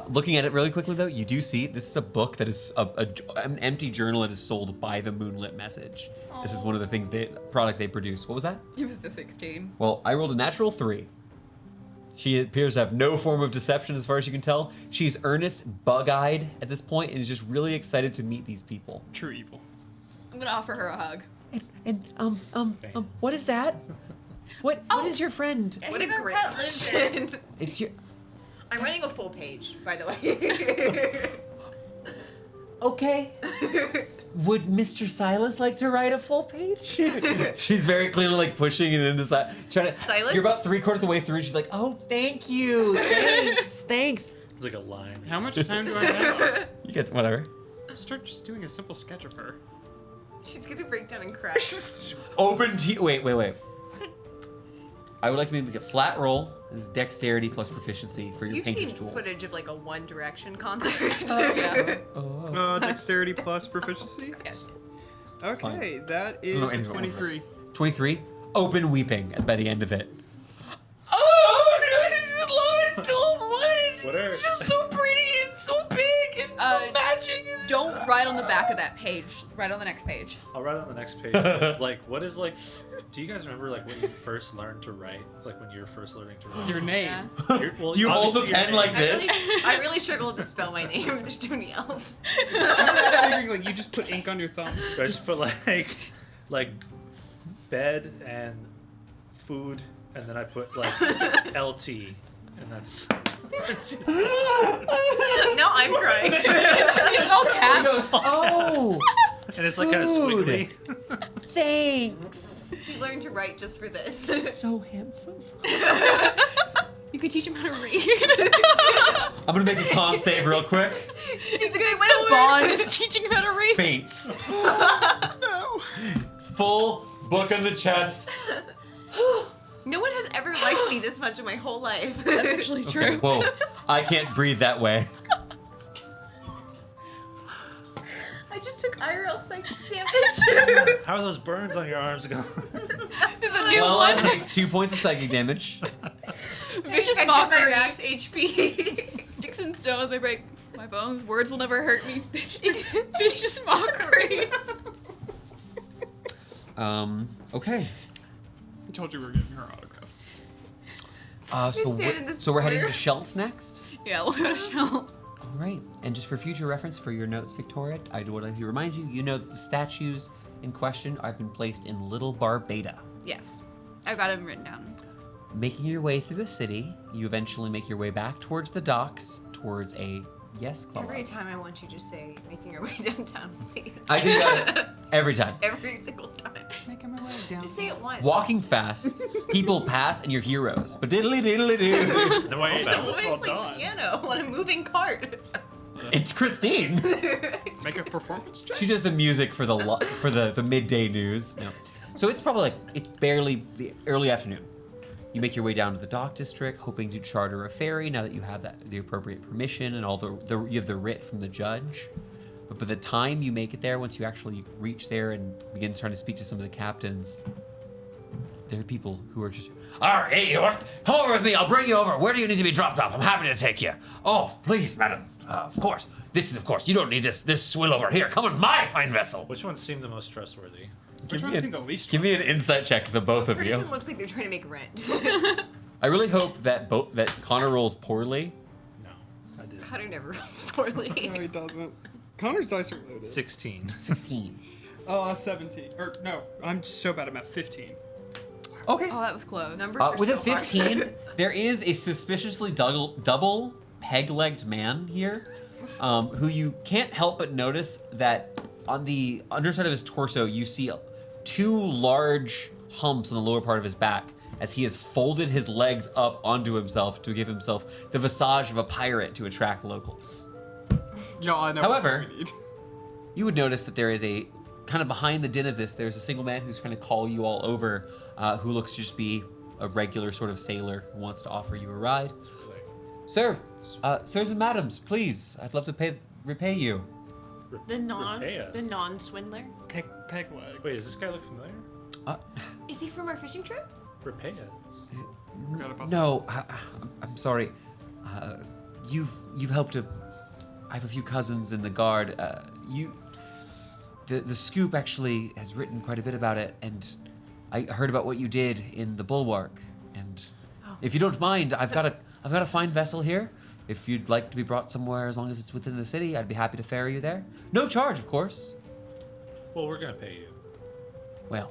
Looking at it really quickly, though, you do see this is a book that is an empty journal that is sold by the Moonlit Message. This is one of the things product they produce. What was that? It was the 16. Well, I rolled a natural 3. She appears to have no form of deception as far as you can tell. She's earnest, bug-eyed at this point, and is just really excited to meet these people. True evil. I'm gonna offer her a hug. What is that? What is your friend? What a Our great pet lives there. question. It's your. I'm writing a full page, by the way. Okay. Would Mr. Silas like to write a full page? She's very clearly like pushing it into trying to. Silas? You're about 3/4 of the way through. And she's like, "Oh, thank you, thanks." It's like a line. How much time do I have? You get whatever. Start just doing a simple sketch of her. She's gonna break down and cry. Open T. Wait. I would like to make a flat roll. This is dexterity plus proficiency for your You've painter's seen tools. footage of like a One Direction concert. Oh, yeah. Dexterity plus proficiency? Yes. Okay, that is No, a 23. 23. Open weeping by the end of it. Oh, I just love it so much. What are- It's just so pretty and so big and so matching. Don't write on the back of that page. Write on the next page. I'll write on the next page. Like, what is like? Do you guys remember like when you first learned to write? Like when you were first learning to write? Your name. Yeah. Well, Do you hold a obviously your pen name. like this? I really struggled to spell my name. Just do anything else. I'm just figuring like you just put ink on your thumb. So I just put like bed and food, and then I put like LT, and that's. It's just, Now I'm crying. It's all She caps. goes, oh, and it's like kind of Food. squiggly. thanks. He learned to write just for this. So handsome. You can teach him how to read. I'm gonna make a con save real quick. It's a great way to bond is teaching him how to read. Faints. Full book on the chest. No one has ever liked me this much in my whole life. That's actually true. Okay, whoa, I can't breathe that way. I just took IRL psychic damage. How are those burns on your arms going? There's a new Well, one. it takes 2 points of psychic damage. Vicious I get my mockery. max HP. Sticks and stones may break my bones. Words will never hurt me. Vicious mockery. Okay. I told you we were getting her autographs. So we're heading to Shelt's next. Yeah, we'll go to Shell. All right, and just for future reference for your notes, Victoria, I would like to remind you, you know that the statues in question have been placed in Little Bar Beta. Yes. I've got him written down. Making your way through the city, you eventually make your way back towards the docks, towards a yes club. Every time I want you to say, making our way downtown, please. I think that every time. Every single time. Making my way down. Just say it once. Walking fast, people pass and you're heroes. But diddly diddly doo. The way that was Woman well playing done. piano on a moving cart. It's Christine. Make a performance check. She does the music for the midday news. No. So it's probably it's barely the early afternoon. You make your way down to the dock district, hoping to charter a ferry now that you have the appropriate permission and all you have the writ from the judge. But by the time you make it there, once you actually reach there and begin trying to speak to some of the captains, there are people who are just, all right, hey, come over with me. I'll bring you over. Where do you need to be dropped off? I'm happy to take you. Oh, please, madam. Of course. This is, of course. You don't need this swill over here. Come on my fine vessel. Which one seemed the most trustworthy? Which one seemed the least Give me an insight check, the both of Person you. looks like they're trying to make rent. I really hope that that Connor rolls poorly. No, I didn't. Cutter never rolls poorly. No, he doesn't. Connor's dice are loaded. 16. 16. 17. Or no, I'm so bad at math. 15. Okay. Oh, that was close. Numbers are With so a hard. 15, there is a suspiciously double peg-legged man here, who you can't help but notice that on the underside of his torso, you see 2 large humps on the lower part of his back as he has folded his legs up onto himself to give himself the visage of a pirate to attract locals. Y'all, I know. However- what we need. You would notice that there is a kind of behind the din of this, there's a single man who's trying to call you all over, who looks to just be a regular sort of sailor who wants to offer you a ride. Sir, sirs and madams, please, I'd love to repay you. The Repay us. non-swindler. Peg leg. Wait, does this guy look familiar? Is he from our fishing trip? Repay us. Forgot about No, I'm sorry. You've helped I have a few cousins in the guard. The Scoop actually has written quite a bit about it, and I heard about what you did in the Bulwark. And if you don't mind, I've got a fine vessel here. If you'd like to be brought somewhere, as long as it's within the city, I'd be happy to ferry you there. No charge, of course. Well, we're gonna pay you. Well,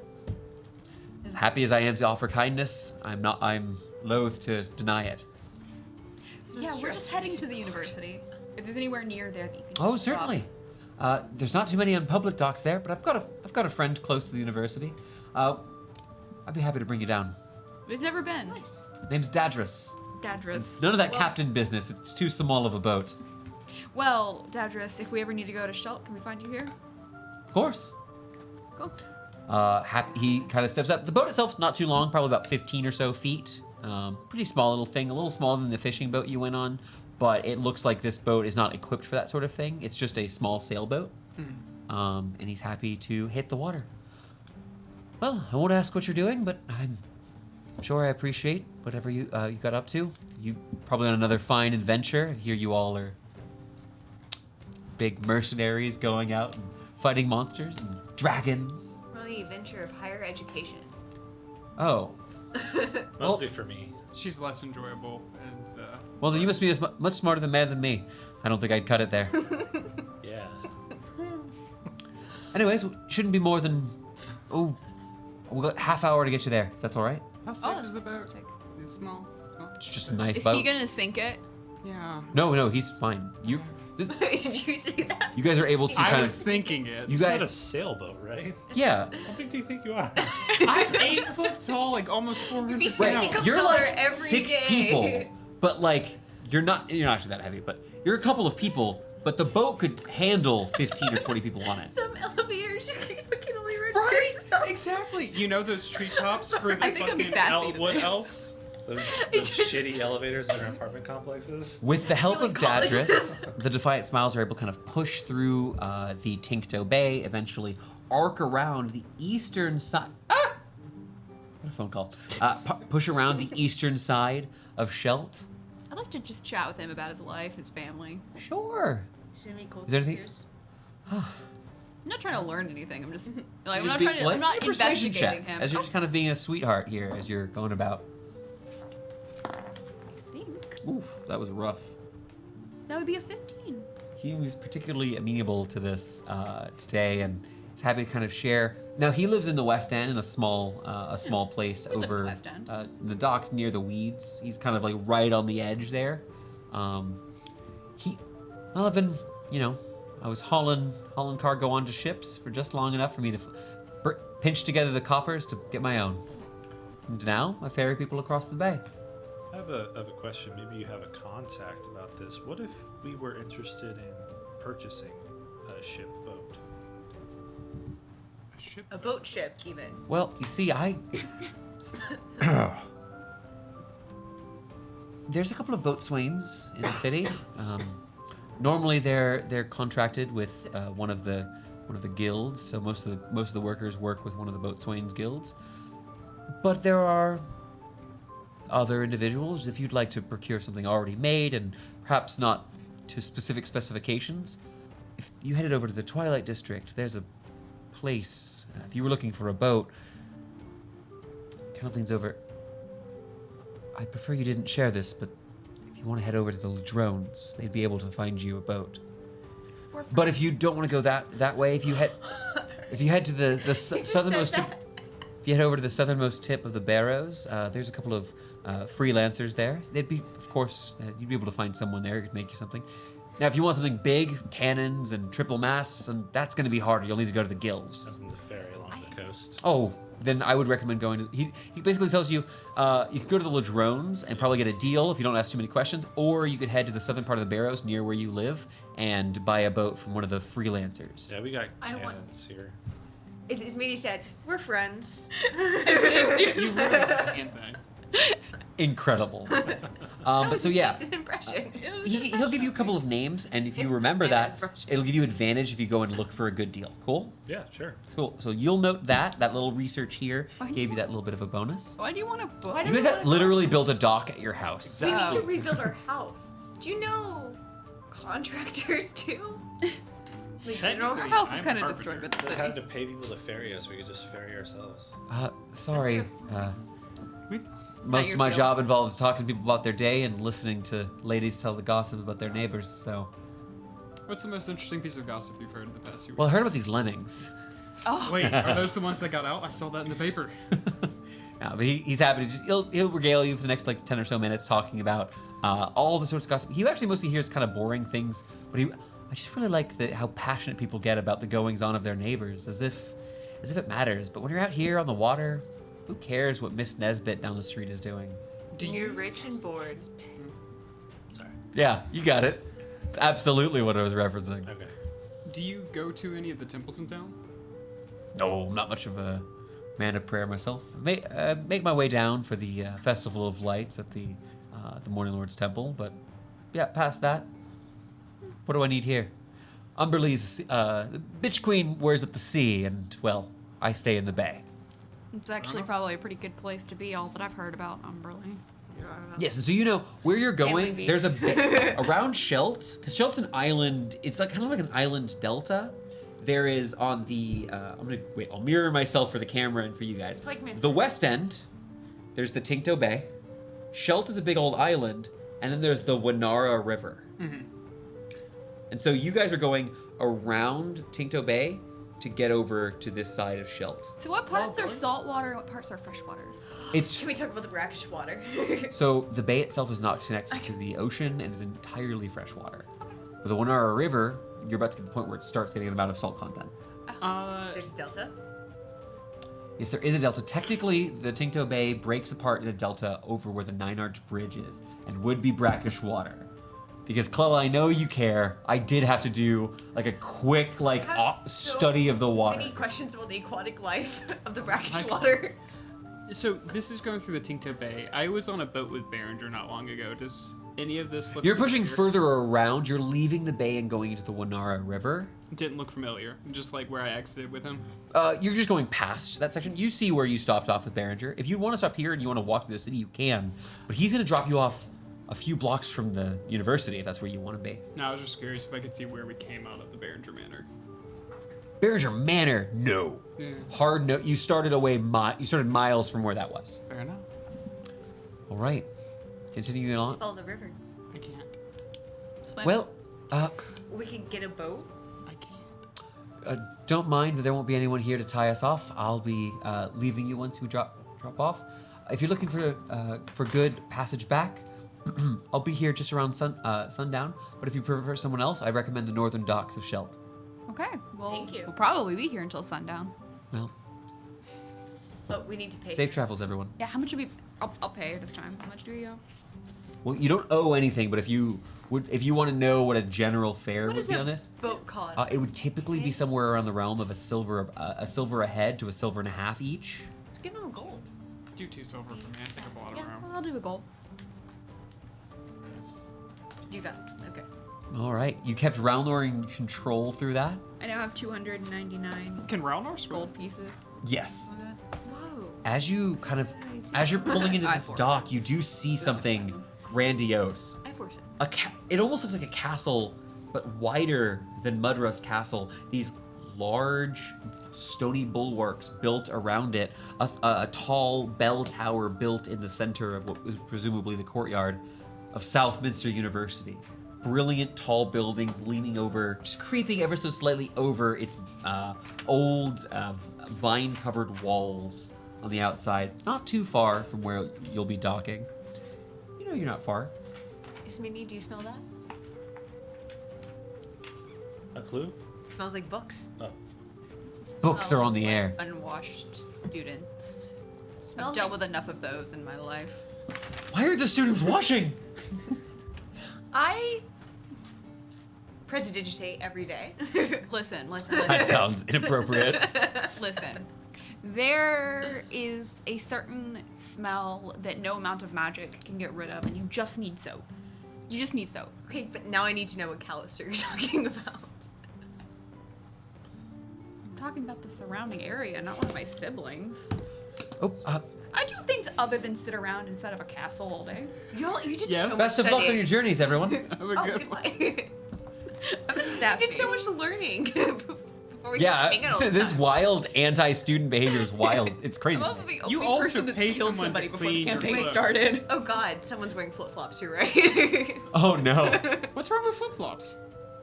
as happy as I am to offer kindness, I'm loath to deny it. Yeah, we're just heading to the university. If there's anywhere near there that you can Oh, drop. certainly. There's not too many on public docks there, but I've got a friend close to the university. I'd be happy to bring you down. We've never been. Nice. Name's Dadris. Dadris. None of that Well- captain business. It's too small of a boat. Well, Dadris, if we ever need to go to Shult, can we find you here? Of course. Cool. He kind of steps up. The boat itself's not too long, probably about 15 or so feet. Pretty small little thing, a little smaller than the fishing boat you went on, but it looks like this boat is not equipped for that sort of thing. It's just a small sailboat. And he's happy to hit the water. Well, I won't ask what you're doing, but I'm sure I appreciate whatever you got up to. You probably on another fine adventure. Here you all are big mercenaries going out and fighting monsters and dragons. We're on the adventure of higher education. Oh. Mostly for me. She's less enjoyable, and Well, then you must be much smarter than me. I don't think I'd cut it there. Yeah. Anyways, shouldn't be more than we got half hour to get you there. If that's all right. how safe Oh, is the boat? fantastic. It's small. It's small. It's just a nice Is boat. he gonna sink it? Yeah. No, he's fine. Did you see that? You guys are able to I kind was of. thinking it. You It's not a guys, sailboat, right? yeah. How big do you think you are? I'm 8 foot tall, like almost 400 be Wait, Become pounds. you're taller like every 6 day. people, but like you're not actually that heavy, but you're a couple of people. But the boat could handle 15 or 20 people on it. Some elevators you can only rent Right? yourself. Exactly. You know those treetops for the I think I'm fucking sassy wood today. elves? Those shitty elevators in our apartment complexes. With the help Like of college. Dadris, the Defiant Smiles are able to kind of push through the Tincto Bay, eventually arc around the eastern side. What a phone call. Push around the eastern side of Shelt. I'd like to just chat with him about his life, his family. Sure. Is there any cold Is there anything- spears? I'm not trying to learn anything. I'm just like Just I'm not be- trying to. what? I'm not Make a persuasion investigating check, him. as you're just kind of being a sweetheart here as you're going about. I think Oof, that was rough. that would be a 15. He was particularly amenable to this today, and is happy to kind of share. Now he lives in the West End in a small place We live in the over West End. in the docks near the Weeds. He's kind of like right on the edge there. I've been, I was hauling cargo onto ships for just long enough for me to pinch together the coppers to get my own. And now I ferry people across the bay. I have a question. Maybe you have a contact about this. What if we were interested in purchasing a ship boat? A ship. A boat ship, even. Well, you see, there's a couple of boatswains in the city. Normally, they're contracted with one of the guilds, so most of the workers work with one of the boatswains guilds. But there are other individuals. If you'd like to procure something already made and perhaps not to specific specifications, if you headed over to the Twilight District, there's a place. If you were looking for a boat, kind of leans over. I'd prefer you didn't share this, but if you want to head over to the Ladrones, they'd be able to find you a boat. But if you don't want to go that way, if you head to the southernmost that. if you head over to the southernmost tip of the Barrows, there's a couple of freelancers there. They'd be, of course, you'd be able to find someone there who could make you something. Now, if you want something big, cannons and triple masts, and that's going to be harder. You'll need to go to the guilds. Something to ferry along the coast. Oh, then I would recommend going to... He basically tells you, you can go to the Ladrones and probably get a deal if you don't ask too many questions, or you could head to the southern part of the Barrows near where you live and buy a boat from one of the freelancers. Yeah, we got I want- cannons here. As Meaty said, we're friends. You really can't they? Incredible. But so yeah, That's an impression. he'll give you a couple of names, and if you remember an that, impression. it'll give you advantage if you go and look for a good deal. Cool? Yeah, sure. Cool. So you'll note that little research here Why do gave you you that little bit of a bonus. Why do you want a book? Why do You guys have literally built a dock at your house. We need Oh. to rebuild our house. Do you know contractors too? Like, you know, Our house is I'm a kind of carpenter. destroyed by the We had city. to pay people to ferry us. We could just ferry ourselves. Sorry. We- Most your of my field. job involves talking to people about their day and listening to ladies tell the gossip about their neighbors. So, What's the most interesting piece of gossip you've heard in the past few weeks? well, I heard about these lemmings. Oh, Wait, are those the ones that got out? I saw that in the paper. No, but he's happy to he'll regale you for the next like 10 or so minutes talking about all the sorts of gossip. He actually mostly hears kind of boring things, but I just really like how passionate people get about the goings on of their neighbors, as if it matters. But when you're out here on the water, who cares what Miss Nesbit down the street is doing? you're rich and bored. Sorry. Yeah, you got it. It's absolutely what I was referencing. Okay. Do you go to any of the temples in town? No, not much of a man of prayer myself. Make my way down for the Festival of Lights at the Morning Lord's Temple, but yeah, past that, what do I need here? Umberlee's the bitch queen wears with the sea, and well, I stay in the bay. it's actually probably a pretty good place to be. All that I've heard about Umberlee. Yes, and so you know where you're going. Family There's around Shelt, because Shelt's an island. It's like kind of like an island delta. There is on the. I'll mirror myself for the camera and for you guys. It's like Minster. The west end. There's the Tincto Bay. Shelt is a big old island, and then there's the Winara River. And so you guys are going around Tincto Bay to get over to this side of Shelt. So what parts are saltwater and what parts are freshwater? It's Can we talk about the brackish water? so the bay itself is not connected to the ocean and is entirely freshwater. But the Winara River, you're about to get to the point where it starts getting an amount of salt content. There's a delta. Yes, there is a delta. Technically, the Tincto Bay breaks apart in a delta over where the Nine Arch Bridge is and would be brackish water. Because Clella, I know you care. I did have to do like a quick study of the water. Many questions about the aquatic life of the brackish I- water. So this is going through the Tincto Bay. I was on a boat with Behringer not long ago. Does any of this look You're pushing familiar? further around. You're leaving the bay and going into the Winara River. Didn't look familiar. Just like where I exited with him. You're just going past that section. You see where you stopped off with Behringer. If you want to stop here and you want to walk through the city, you can. But he's going to drop you off a few blocks from the university if that's where you want to be. No, I was just curious if I could see where we came out of the Behringer Manor. Behringer Manor, no. Yeah. Hard no. You started away. You started miles from where that was. Fair enough. All right. Continuing on. Oh, the river. I can't. Swim. Well, We can get a boat. I can't. don't mind that there won't be anyone here to tie us off. I'll be leaving you once we drop off. If you're looking for good passage back, I'll be here just around sundown. But if you prefer someone else, I recommend the northern docks of Shelt. Okay. Well, Thank you. we'll probably be here until sundown. Well, But we need to pay. safe travels, everyone. Yeah. How much do we? I'll pay this time. How much do we owe? Well, you don't owe anything, but if you want to know what a general fare What would does be a on this, boat cost? it would typically be somewhere around the realm of a silver a head to a silver and a half each. Let's get on gold. Do 2 silver for me. I take a lot of Yeah. room. Well, I'll do a gold. You got it. Okay. All right, you kept Roundlord control through that. I now have 299 Can Ralnar swim? gold pieces. Yes. With it. Whoa. As you as you're pulling into this dock, you do see something grandiose. I force it. It almost looks like a castle, but wider than Mudrust Castle. These large stony bulwarks built around it, a tall bell tower built in the center of what was presumably the courtyard of Southminster University. Brilliant tall buildings leaning over, just creeping ever so slightly over its old vine-covered walls on the outside, not too far from where you'll be docking. You know, you're not far. Is Minnie, do you smell that? A clue? It smells like books. Oh. Books are on the air. Unwashed students. I've Smells dealt like... with enough of those in my life. Why are the students washing? I prestidigitate every day. Listen. That sounds inappropriate. Listen. There is a certain smell that no amount of magic can get rid of, and you just need soap. You just need soap. Okay, but now I need to know what Callister you're talking about. I'm talking about the surrounding area, not one of my siblings. Oh, I do things other than sit around inside of a castle all day. You did Yeah. so much best of luck on studying. your journeys, everyone. Have a Oh, good goodbye. I'm You sassy. did so much learning before we Yeah, got hanging all the this time. wild anti-student behavior is wild. It's crazy. I'm also the You only also person that's pay killed someone to somebody before the clean your campaign clothes. started. Oh god, someone's wearing flip-flops, you're right. Oh no. What's wrong with flip-flops?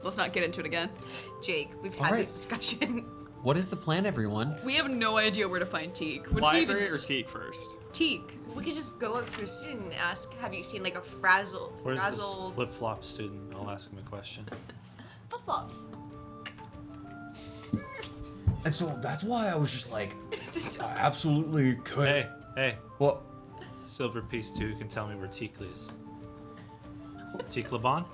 Let's not get into it again. Jake, we've All had right. this discussion. What is the plan, everyone? We have no idea where to find Teak. Would we Library even... or teak first? Teak. We could just go up to a student and ask, have you seen like a frazzled Where's this flip-flop student? I'll ask him a question. flip-flops? And so that's why I was just like, I absolutely could. Hey, What? Silver Piece 2 can tell me where Teak is. Teak Laban?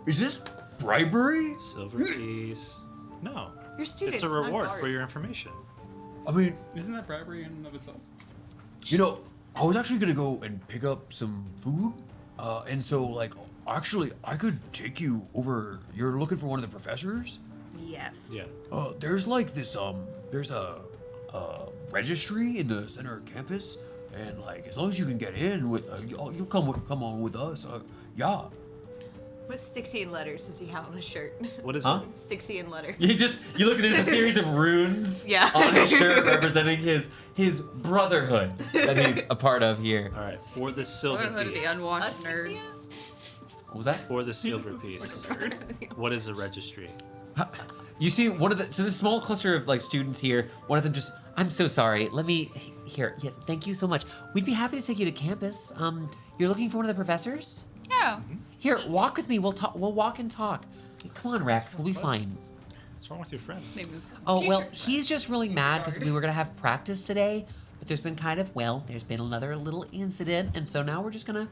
Is this bribery? Silver Piece. No. You're students, It's a not reward guards. for your information. I mean, Isn't that bribery in and of itself? you know, I was actually gonna go and pick up some food, and so like, actually, I could take you over. You're looking for one of the professors? Yes. Yeah. There's like this there's a registry in the center of campus, and like as long as you can get in with, you come on with us. Yeah. What 16 letters does he have on his shirt? What is Huh? it? 16 letter. You look at it as a series of runes Yeah. on his shirt representing his brotherhood that he's a part of here. All right. For the Silver Brotherhood of the Piece. unwashed Us 16? nerds. What was that? For the Silver Piece. What is a registry? You see one of the so this small cluster of like students here. One of them just, I'm so sorry. Let me here. Yes, thank you so much. We'd be happy to take you to campus. You're looking for one of the professors? Yeah. Here, walk with me. We'll talk. We'll walk and talk. Come on, Rex. We'll be fine. What's wrong with your friend? Name is Oh well, Teacher. he's just really mad because we were gonna have practice today, but there's been there's been another little incident, and so now we're just gonna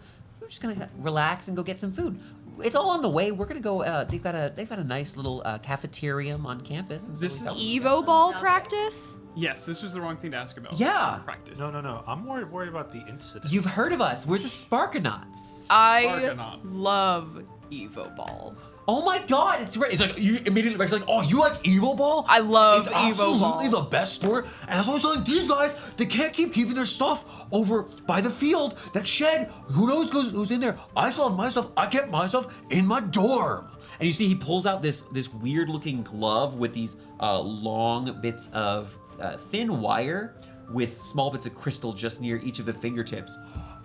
relax and go get some food. It's all on the way. We're gonna go. They've got a nice little cafeterium on campus. And so This we thought- Evo ball Okay. practice? Yes, this was the wrong thing to ask about. Yeah. Practice. No. I'm more worried about the incident. You've heard of us. We're the Sparkanauts. I Argonauts. love Evo ball. Oh my God! It's right. It's like you immediately Rex like, oh, you like Evo Ball? I love It's Evo absolutely Ball. the best sport. And that's why I was telling these guys they can't keep keeping their stuff over by the field. That shed. Who knows who's in there? I still have my stuff. I kept my stuff in my dorm. And you see, he pulls out this weird-looking glove with these long bits of thin wire with small bits of crystal just near each of the fingertips.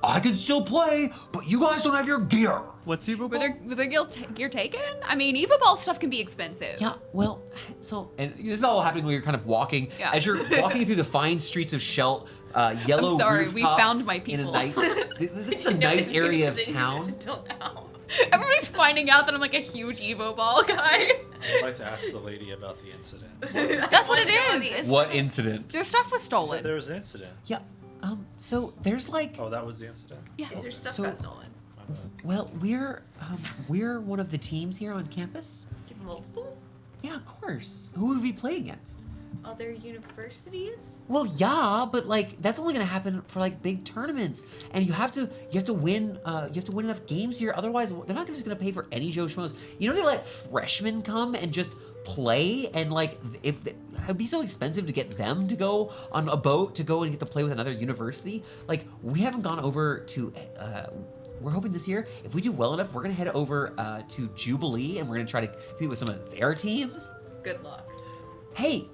I can still play, but you guys don't have your gear. What's Evo Was their gear taken? I mean, Evo ball stuff can be expensive. Yeah, well, so, and this is all happening when you're kind of walking. Yeah. As you're walking through the fine streets of Shelt, yellow I'm sorry, we rooftops found my in a people. nice, it's a nice area of town. Until now. Everybody's finding out that I'm like a huge Evo ball guy. I'd like to ask the lady about the incident. That's what it is. It's- What incident? Their stuff was Said stolen. there was an incident. Yeah, so there's like, Oh, that was the incident? Yeah. Is there stuff So- got stolen? My bad. well, we're one of the teams here on campus. Multiple? Yeah, of course. Who would we play against? Other universities? Well, yeah, but like that's only gonna happen for like big tournaments, and you have to win enough games here. Otherwise, they're not just gonna pay for any Joe Schmoes. You know, they let freshmen come and just play, and like it'd be so expensive to get them to go on a boat to go and get to play with another university. Like we haven't gone over to. We're hoping this year, if we do well enough, we're gonna head over to Jubilee, and we're gonna try to compete with some of their teams. Good luck. Hey,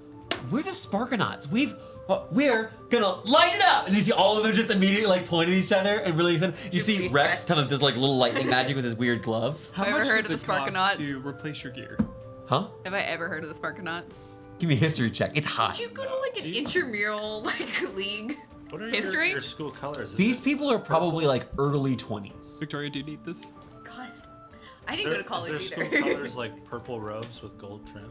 we're the Sparkanauts. We're gonna lighten up, and you see all of them just immediately like pointing at each other and really excited. You see Jubilee's Rex best. kind of does like little lightning magic with his weird glove. How Have I much ever heard does of the it cost Sparkanauts? to replace your gear? Huh? Have I ever heard of the Sparkanauts? Give me a history check. It's hot. Did you go to like an intramural like league? What are History? your school colors? Is These it people are probably purple? like early 20s. Victoria, do you need this? God, I Is didn't there- go to college is their either. school colors like purple robes with gold trim?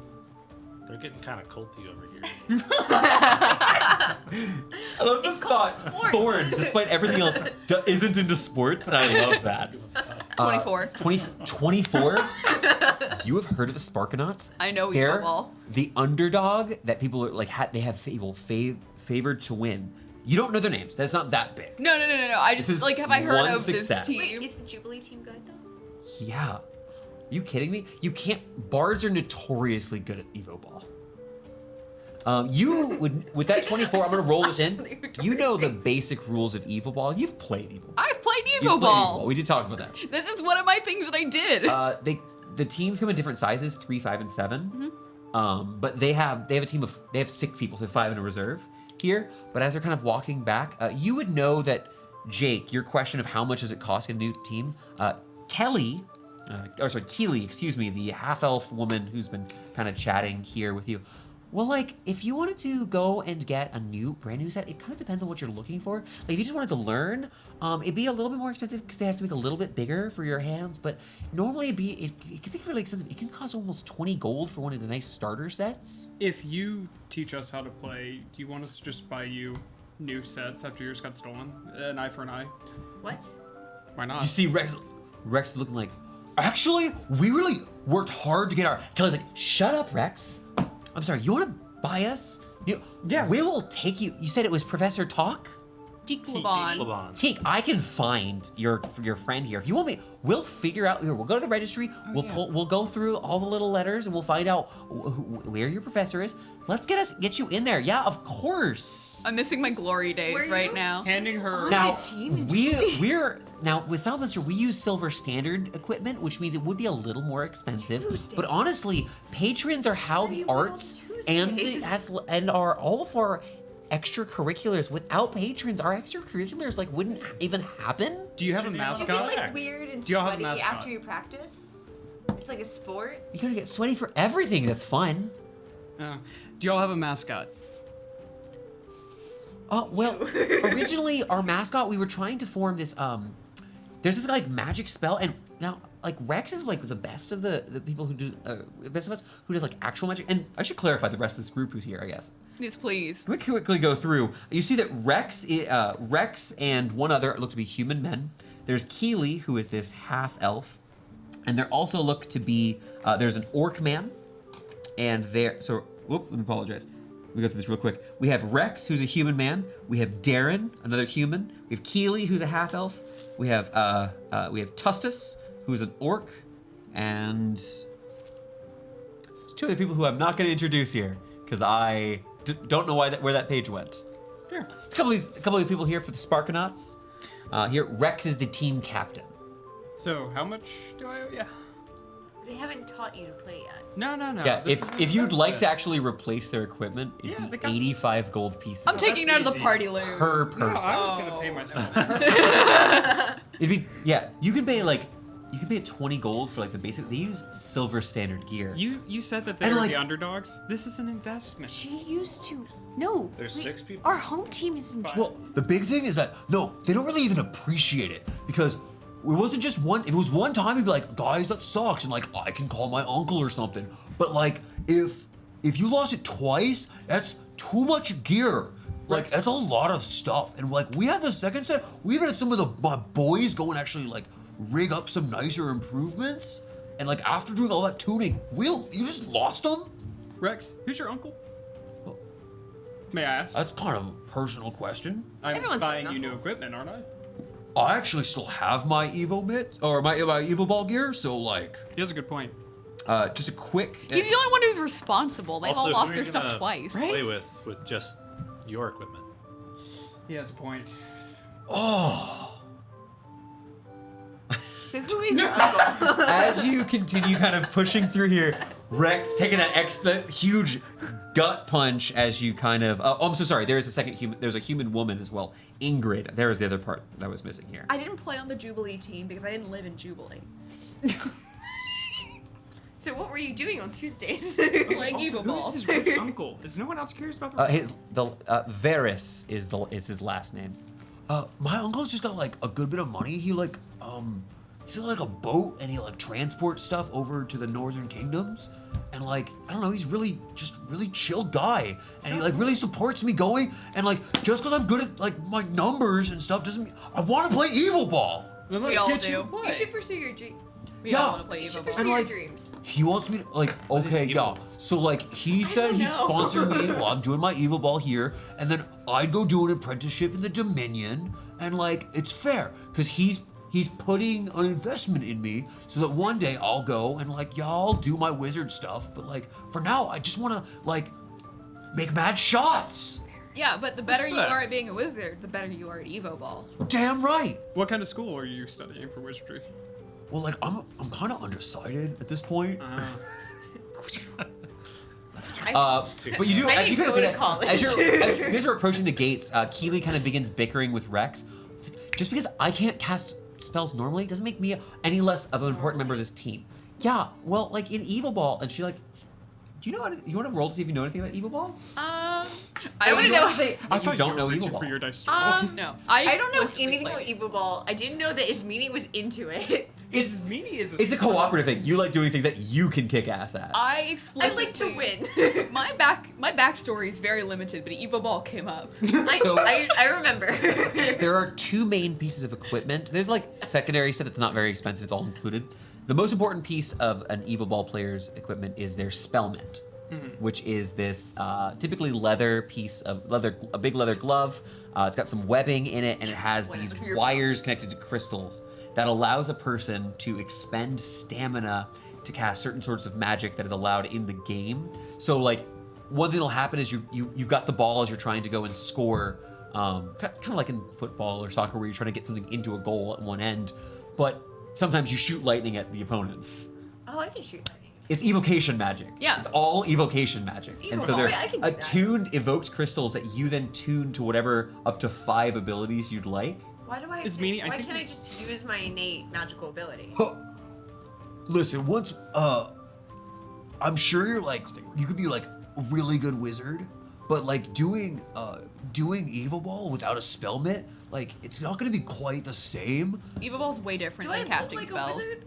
They're getting kind of culty over here. I love the It's called thought sports. Thorn, despite everything else, isn't into sports, and I love that. 24. 24? You have heard of the Sparkanauts? I know They're Ball. the underdog that people are like. They have people favored to win. You don't know their names. That's not that big. No. I This just is like have I heard one of success. this Wait, team? is the Jubilee team good though? Yeah. You kidding me? You can't. Bards are notoriously good at Evo Ball. You would with that 24. I'm gonna roll this in. You know the basic rules of Evo Ball. You've played Evo. I've played You've Evo played Ball. We did talk about that. This is one of my things that I did. The teams come in different sizes, 3, 5, and 7. But they have a team of 6 people, so 5 in a reserve here. But as they're kind of walking back, you would know that Jake, your question of how much does it cost to get a new team, Keely, excuse me, the half-elf woman who's been kind of chatting here with you. Well, like, if you wanted to go and get a brand new set, it kind of depends on what you're looking for. Like, if you just wanted to learn, it'd be a little bit more expensive because they have to make a little bit bigger for your hands. But normally, it could be really expensive. It can cost almost 20 gold for one of the nice starter sets. If you teach us how to play, do you want us to just buy you new sets after yours got stolen? An eye for an eye? What? Why not? You see Rex is looking like, actually, we really worked hard to get our... Kelly's like, shut up, Rex. I'm sorry, you want to buy us? Yeah. We will take you... You said it was Professor Talk? Deeklabon. Lebon. Teak, I can find your friend here. If you want me, we'll figure out here. We'll go to the registry. We'll go through all the little letters and we'll find out where your professor is. Let's get you in there. Yeah, of course. I'm missing my glory days Were right you? now. Handing her... Now the team we're now with Southminster we use silver standard equipment, which means it would be a little more expensive. Tuesdays. But honestly, patrons are how Why the you went on arts and Tuesdays? and are all of our extracurriculars. Without patrons, our extracurriculars like wouldn't even happen. Do you have a Should be on the You get mascot? like weird and Do y'all have a sweaty mascot? after you practice? It's like a sport. You gotta get sweaty for everything that's fun. Do y'all have a mascot? Oh, well, originally our mascot, we were trying to form this, there's this like magic spell, and now like Rex is like the best of the people who do, best of us who does like actual magic, and I should clarify the rest of this group who's here, I guess. Yes, please. Let me quickly go through. You see that Rex and one other look to be human men. There's Keely, who is this half-elf, and there also look to be, there's an orc man, and let me apologize. Let me go through this real quick. We have Rex, who's a human man. We have Darren, another human. We have Keely, who's a half-elf. We have Tustus, who's an orc, and there's 2 other people who I'm not going to introduce here because I don't know where that page went. Here. A couple of people here for the Sparkanauts. Here, Rex is the team captain. So, how much do I owe you? They haven't taught you to play yet. No. Yeah, this if is you'd an like to investment. actually replace their equipment, it'd Yeah, be they got- 85 gold pieces. I'm taking it that's out of the easy. party loot. per No, person. I was gonna Oh. pay myself. It'd be you can pay 20 gold for like the basic. They use silver standard gear. You said that they And, were like- the underdogs. This is an investment. She used to. No. There's wait, 6 people? Our home team is in. Well, the big thing is that no, they don't really even appreciate it because it wasn't just one. If it was one time, he'd be like, "Guys, that sucks," and like I can call my uncle or something. But like if you lost it twice, that's too much gear. Like that's a lot of stuff. And like we had the second set, we even had some of my boys go and actually like rig up some nicer improvements. And like after doing all that tuning, you just lost them. Rex, who's your uncle? May I ask? That's kind of a personal question. I'm Everyone's got buying an you new uncle. equipment, aren't I? I actually still have my Evo mitt or my Evo ball gear, so like, He has a good point. just a quick. He's the only one who's responsible. They've Also, all who lost are their you stuff gonna twice. Play with just your equipment. He has a point. Oh, So who is your uncle? as you continue kind of pushing through here, Rex taking that huge gut punch as you kind of. Oh, I'm so sorry. There is a second human. There's a human woman as well. Ingrid. There is the other part that was missing here. I didn't play on the Jubilee team because I didn't live in Jubilee. So what were you doing on Tuesdays? Playing Also, Evil Ball. Who's his rich uncle? Is no one else curious about the Varys is his last name. My uncle's just got like a good bit of money. He's got like a boat and he like transports stuff over to the northern kingdoms. And like, I don't know, he's really chill guy. And he like really supports me going. And like, just because I'm good at like my numbers and stuff doesn't mean I want to play Evil Ball. Then We let's all get you do. to play. You should pursue your dream. We Yeah. all want to play You Evil should Ball. pursue And, your like, dreams. He wants me to like, okay, Evil yeah. Ball? So like, he said don't he'd know. sponsor me while I'm doing my Evil Ball here, and then I'd go do an apprenticeship in the Dominion, and like, it's fair because he's putting an investment in me so that one day I'll go and like, yeah, I'll do my wizard stuff, but like, for now, I just want to like make mad shots. Yeah, but the better you Respect. are at being a wizard, the better you are at Evo Ball. Damn right. What kind of school are you studying for wizardry? Well, like, I'm kind of undecided at this point. But you do, I as you didn't kind of go say to that, college. as you guys are approaching the gates, Keeley kind of begins bickering with Rex. Just because I can't cast spells normally doesn't make me any less of an important member of this team. Yeah, well, like in Evil Ball, and she like, do you know what, you want to roll to see if you know anything about Evil Ball? I wanna You know- wanna say that you don't know were Evil reaching Ball. for your dice to roll. No, I don't know explicitly anything played about it. Evil Ball. I didn't know that Ismini was into it. It's Meanie is it's a cooperative thing. You like doing things that you can kick ass at. I I explicitly like to win. My backstory is very limited, but Evo Ball came up. So- I remember. There are two main pieces of equipment. There's like secondary stuff that's not very expensive. It's all included. The most important piece of an Evil Ball player's equipment is their spellment, which is this typically leather piece of leather, a big leather glove. It's got some webbing in it, and it has these Whatever. wires connected to crystals that allows a person to expend stamina to cast certain sorts of magic that is allowed in the game. So like, one thing that'll happen is you've got the ball as you're trying to go and score. Kind of like in football or soccer where you're trying to get something into a goal at one end, but sometimes you shoot lightning at the opponents. Oh, I can shoot lightning. It's evocation magic. Yeah. It's all evocation magic. It's And Evo so Ball. they're Yeah, I can do that. attuned evoked crystals that you then tune to whatever up to 5 abilities you'd like. Why do I? Ismini, I why think can't we- I just use my innate magical ability? Listen, once I'm sure you're like you could be like a really good wizard, but like doing Evil Ball without a spellmet, like it's not gonna be quite the same. Evo Ball's way different Do I than look casting like spells. a wizard?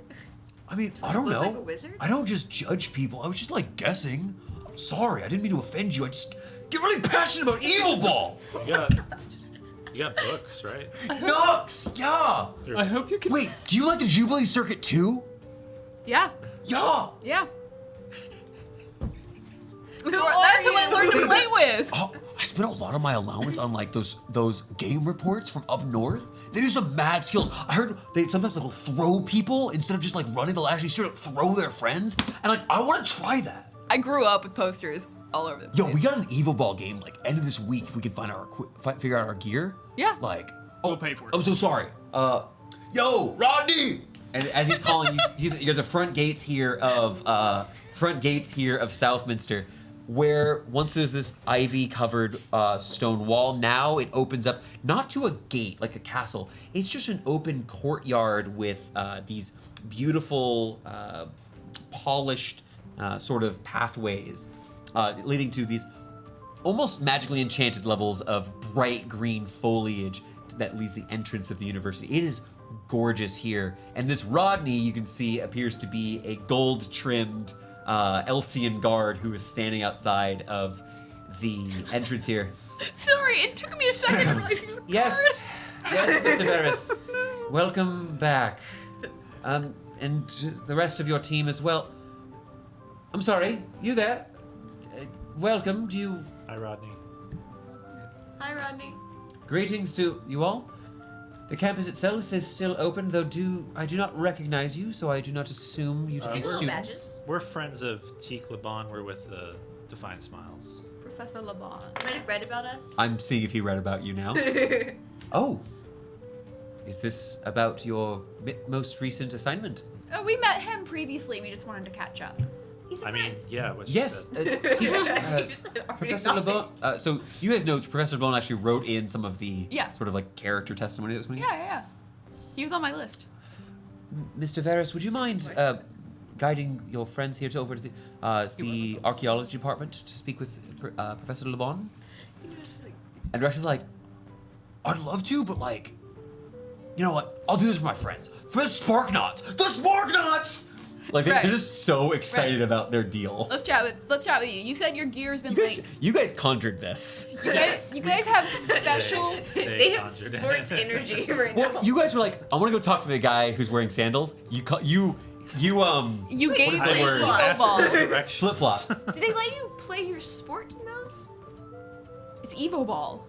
I mean, I don't look know. like a wizard? I don't just judge people. I was just like guessing. I'm sorry, I didn't mean to offend you. I just get really passionate about Evil Ball. You got books, right? Nux, yeah. I hope you can. Wait, do you like the Jubilee Circuit too? Yeah, Yeah. yeah. Who That's are who I you? learned to play with. Oh, I spent a lot of my allowance on like those game reports from up north. They do some mad skills. I heard they sometimes like will throw people instead of just like running. They'll actually straight up throw their friends. And like I want to try that. I grew up with posters all over the place. Yo, we got an Evil Ball game like end of this week if we can find our figure out our gear. Yeah. Like We'll pay for it. I'm so sorry. Yo, Rodney. And as he's calling, you see that you're the front gates here of Southminster, where once there's this ivy-covered stone wall, now it opens up not to a gate like a castle. It's just an open courtyard with these beautiful, polished sort of pathways leading to these almost magically enchanted levels of bright green foliage that leads the entrance of the university. It is gorgeous here. And this Rodney, you can see, appears to be a gold-trimmed Elsian guard who is standing outside of the entrance here. Sorry, it took me a second to realize he was a Yes, guard. yes, Mr. Varys. Welcome back. And the rest of your team as well. I'm sorry, you there? Welcome, do you... Hi, Rodney. Hi, Rodney. Greetings to you all. The campus itself is still open, though I do not recognize you, so I do not assume you to be We're- students. Badges? We're friends of Teak Laban. We're with the Defiant Smiles. Professor Laban. Might have read about us. I'm seeing if he read about you now. Oh, is this about your most recent assignment? Oh, we met him previously. We just wanted to catch up. He's a I mean, friend. yeah. What she Yes, said. You just said already Professor nothing. LeBon. So you guys know Professor LeBon actually wrote in some of the Yeah. sort of like character testimony that was made. Yeah. He was on my list. Mr. Varys, would you mind guiding your friends here to over to the archaeology department to speak with Professor Le Bon? And Rex is like, I'd love to, but like, you know what? I'll do this for my friends. For the Sparknauts! The Sparknauts! Like they're Right. just so excited Right. about their deal. Let's chat with you. You said your gear's been You guys conjured this. you guys have special. They have conjured it. sports energy right now. Well, you guys were like, I want to go talk to the guy who's wearing sandals. You You gave is the me word? Evo Ball. flip flops. Do they let you play your sport in those? It's Evo Ball.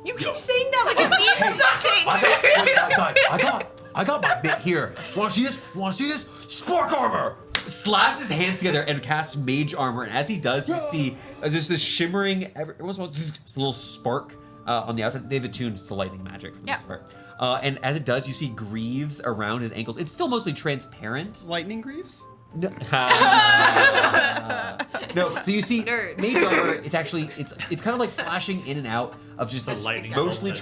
You keep saying that like it means something. I got my bit here. Want to see this? Want to see this? Spark armor. Slaps his hands together and casts mage armor, and as he does, you see there's this shimmering, every once in a while, this little spark on the outside. They've attuned to lightning magic for the most part. And as it does, you see greaves around his ankles. It's still mostly transparent. Lightning Greaves? No. No, so you see Nerd. mage armor, it's actually it's kind of like flashing in and out of just The this lightning mostly bolt.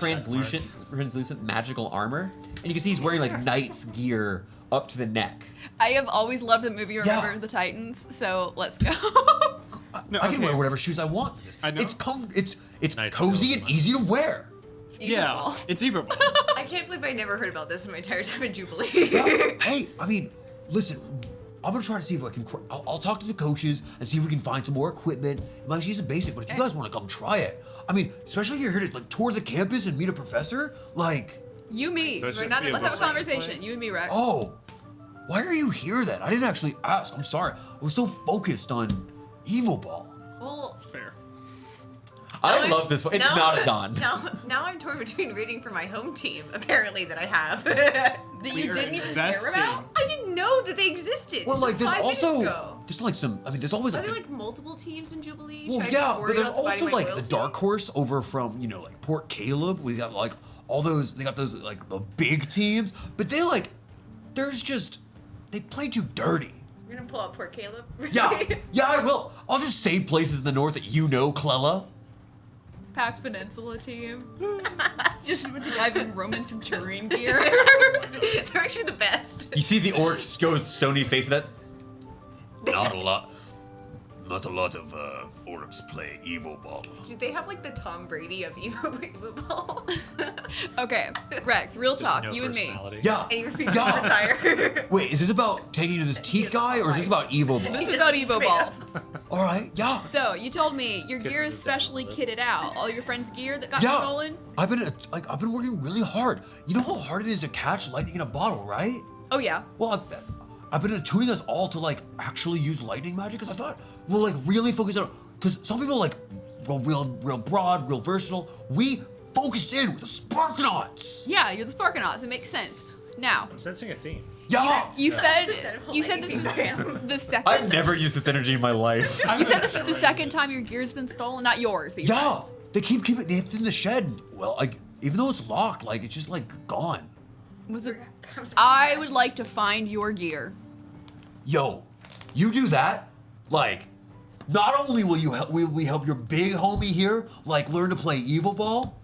translucent magical armor. And you can see he's wearing like knight's gear up to the neck. I have always loved the movie Remember Yeah. the Titans, so let's go. No, I can okay. wear whatever shoes I want. I know. It's Nice cozy to know. and easy to wear. It's Evo Yeah, Ball. it's Evo Ball. I can't believe I never heard about this in my entire time in Jubilee. Hey, I mean, listen, I'm gonna try to see if I can. I'll talk to the coaches and see if we can find some more equipment. It might use a basic, but if you guys want to come try it, I mean, especially if you're here to like tour the campus and meet a professor, like, You, me. There's We're just not be in- Let's have a book conversation. play. You and me, Rex. oh, why are you here then? I didn't actually ask. I'm sorry. I was so focused on Evil Ball. Well, It's fair. I love this one. It's not a Don. Now I'm torn between rooting for my home team, apparently, that I have. That We you are didn't even investing. care about? I didn't know that they existed. Well, like, there's 5 minutes also ago. there's like some. I mean, there's always Are like. there like multiple teams in Jubilee? Well, Should I yeah, be but worried there's about dividing also my like the loyalty? Dark Horse over from like Port Caleb. We got like all those. They got those like the big teams, but they play too dirty. You're gonna pull out Port Caleb? Yeah, yeah, I will. I'll just say places in the north that you know, Clella. Pax Peninsula team. Just a bunch of guys in Roman Centurion gear. They're actually the best. You see the orc goes stony face with that. Not a lot of orcs play Evil Ball. Do they have like the Tom Brady of Evo Ball? Okay, Rex, real talk, No you and me. personality. Yeah. And you refuse Yeah. to retire. Wait, is this about taking to this teeth guy, or is this about Evil Ball? This is about Evo Ball. All right, yeah. So, you told me your Guess gear it's is a specially Gauntlet. kitted out. All your friends' gear that got Yeah. stolen? I've been working really hard. You know how hard it is to catch lightning in a bottle, right? Oh, yeah. Well, I've been attuning us all to like actually use lightning magic because I thought we'll like really focus on, because some people like real broad, real versatile. We focus in with the Sparknauts. Yeah, you're the Sparkanauts. It makes sense. Now, I'm sensing a theme. Yeah. you said Just said how this lightning is I am. the second. I've never used this energy in my life. You said this is the second time your gear's been stolen. Not yours, but your Yeah. friends. They keep it. They have it in the shed. Well, like even though it's locked, like it's just like gone. Was it? I would like to find your gear. Yo, you do that, like, not only will we help your big homie here, like, learn to play Evil Ball,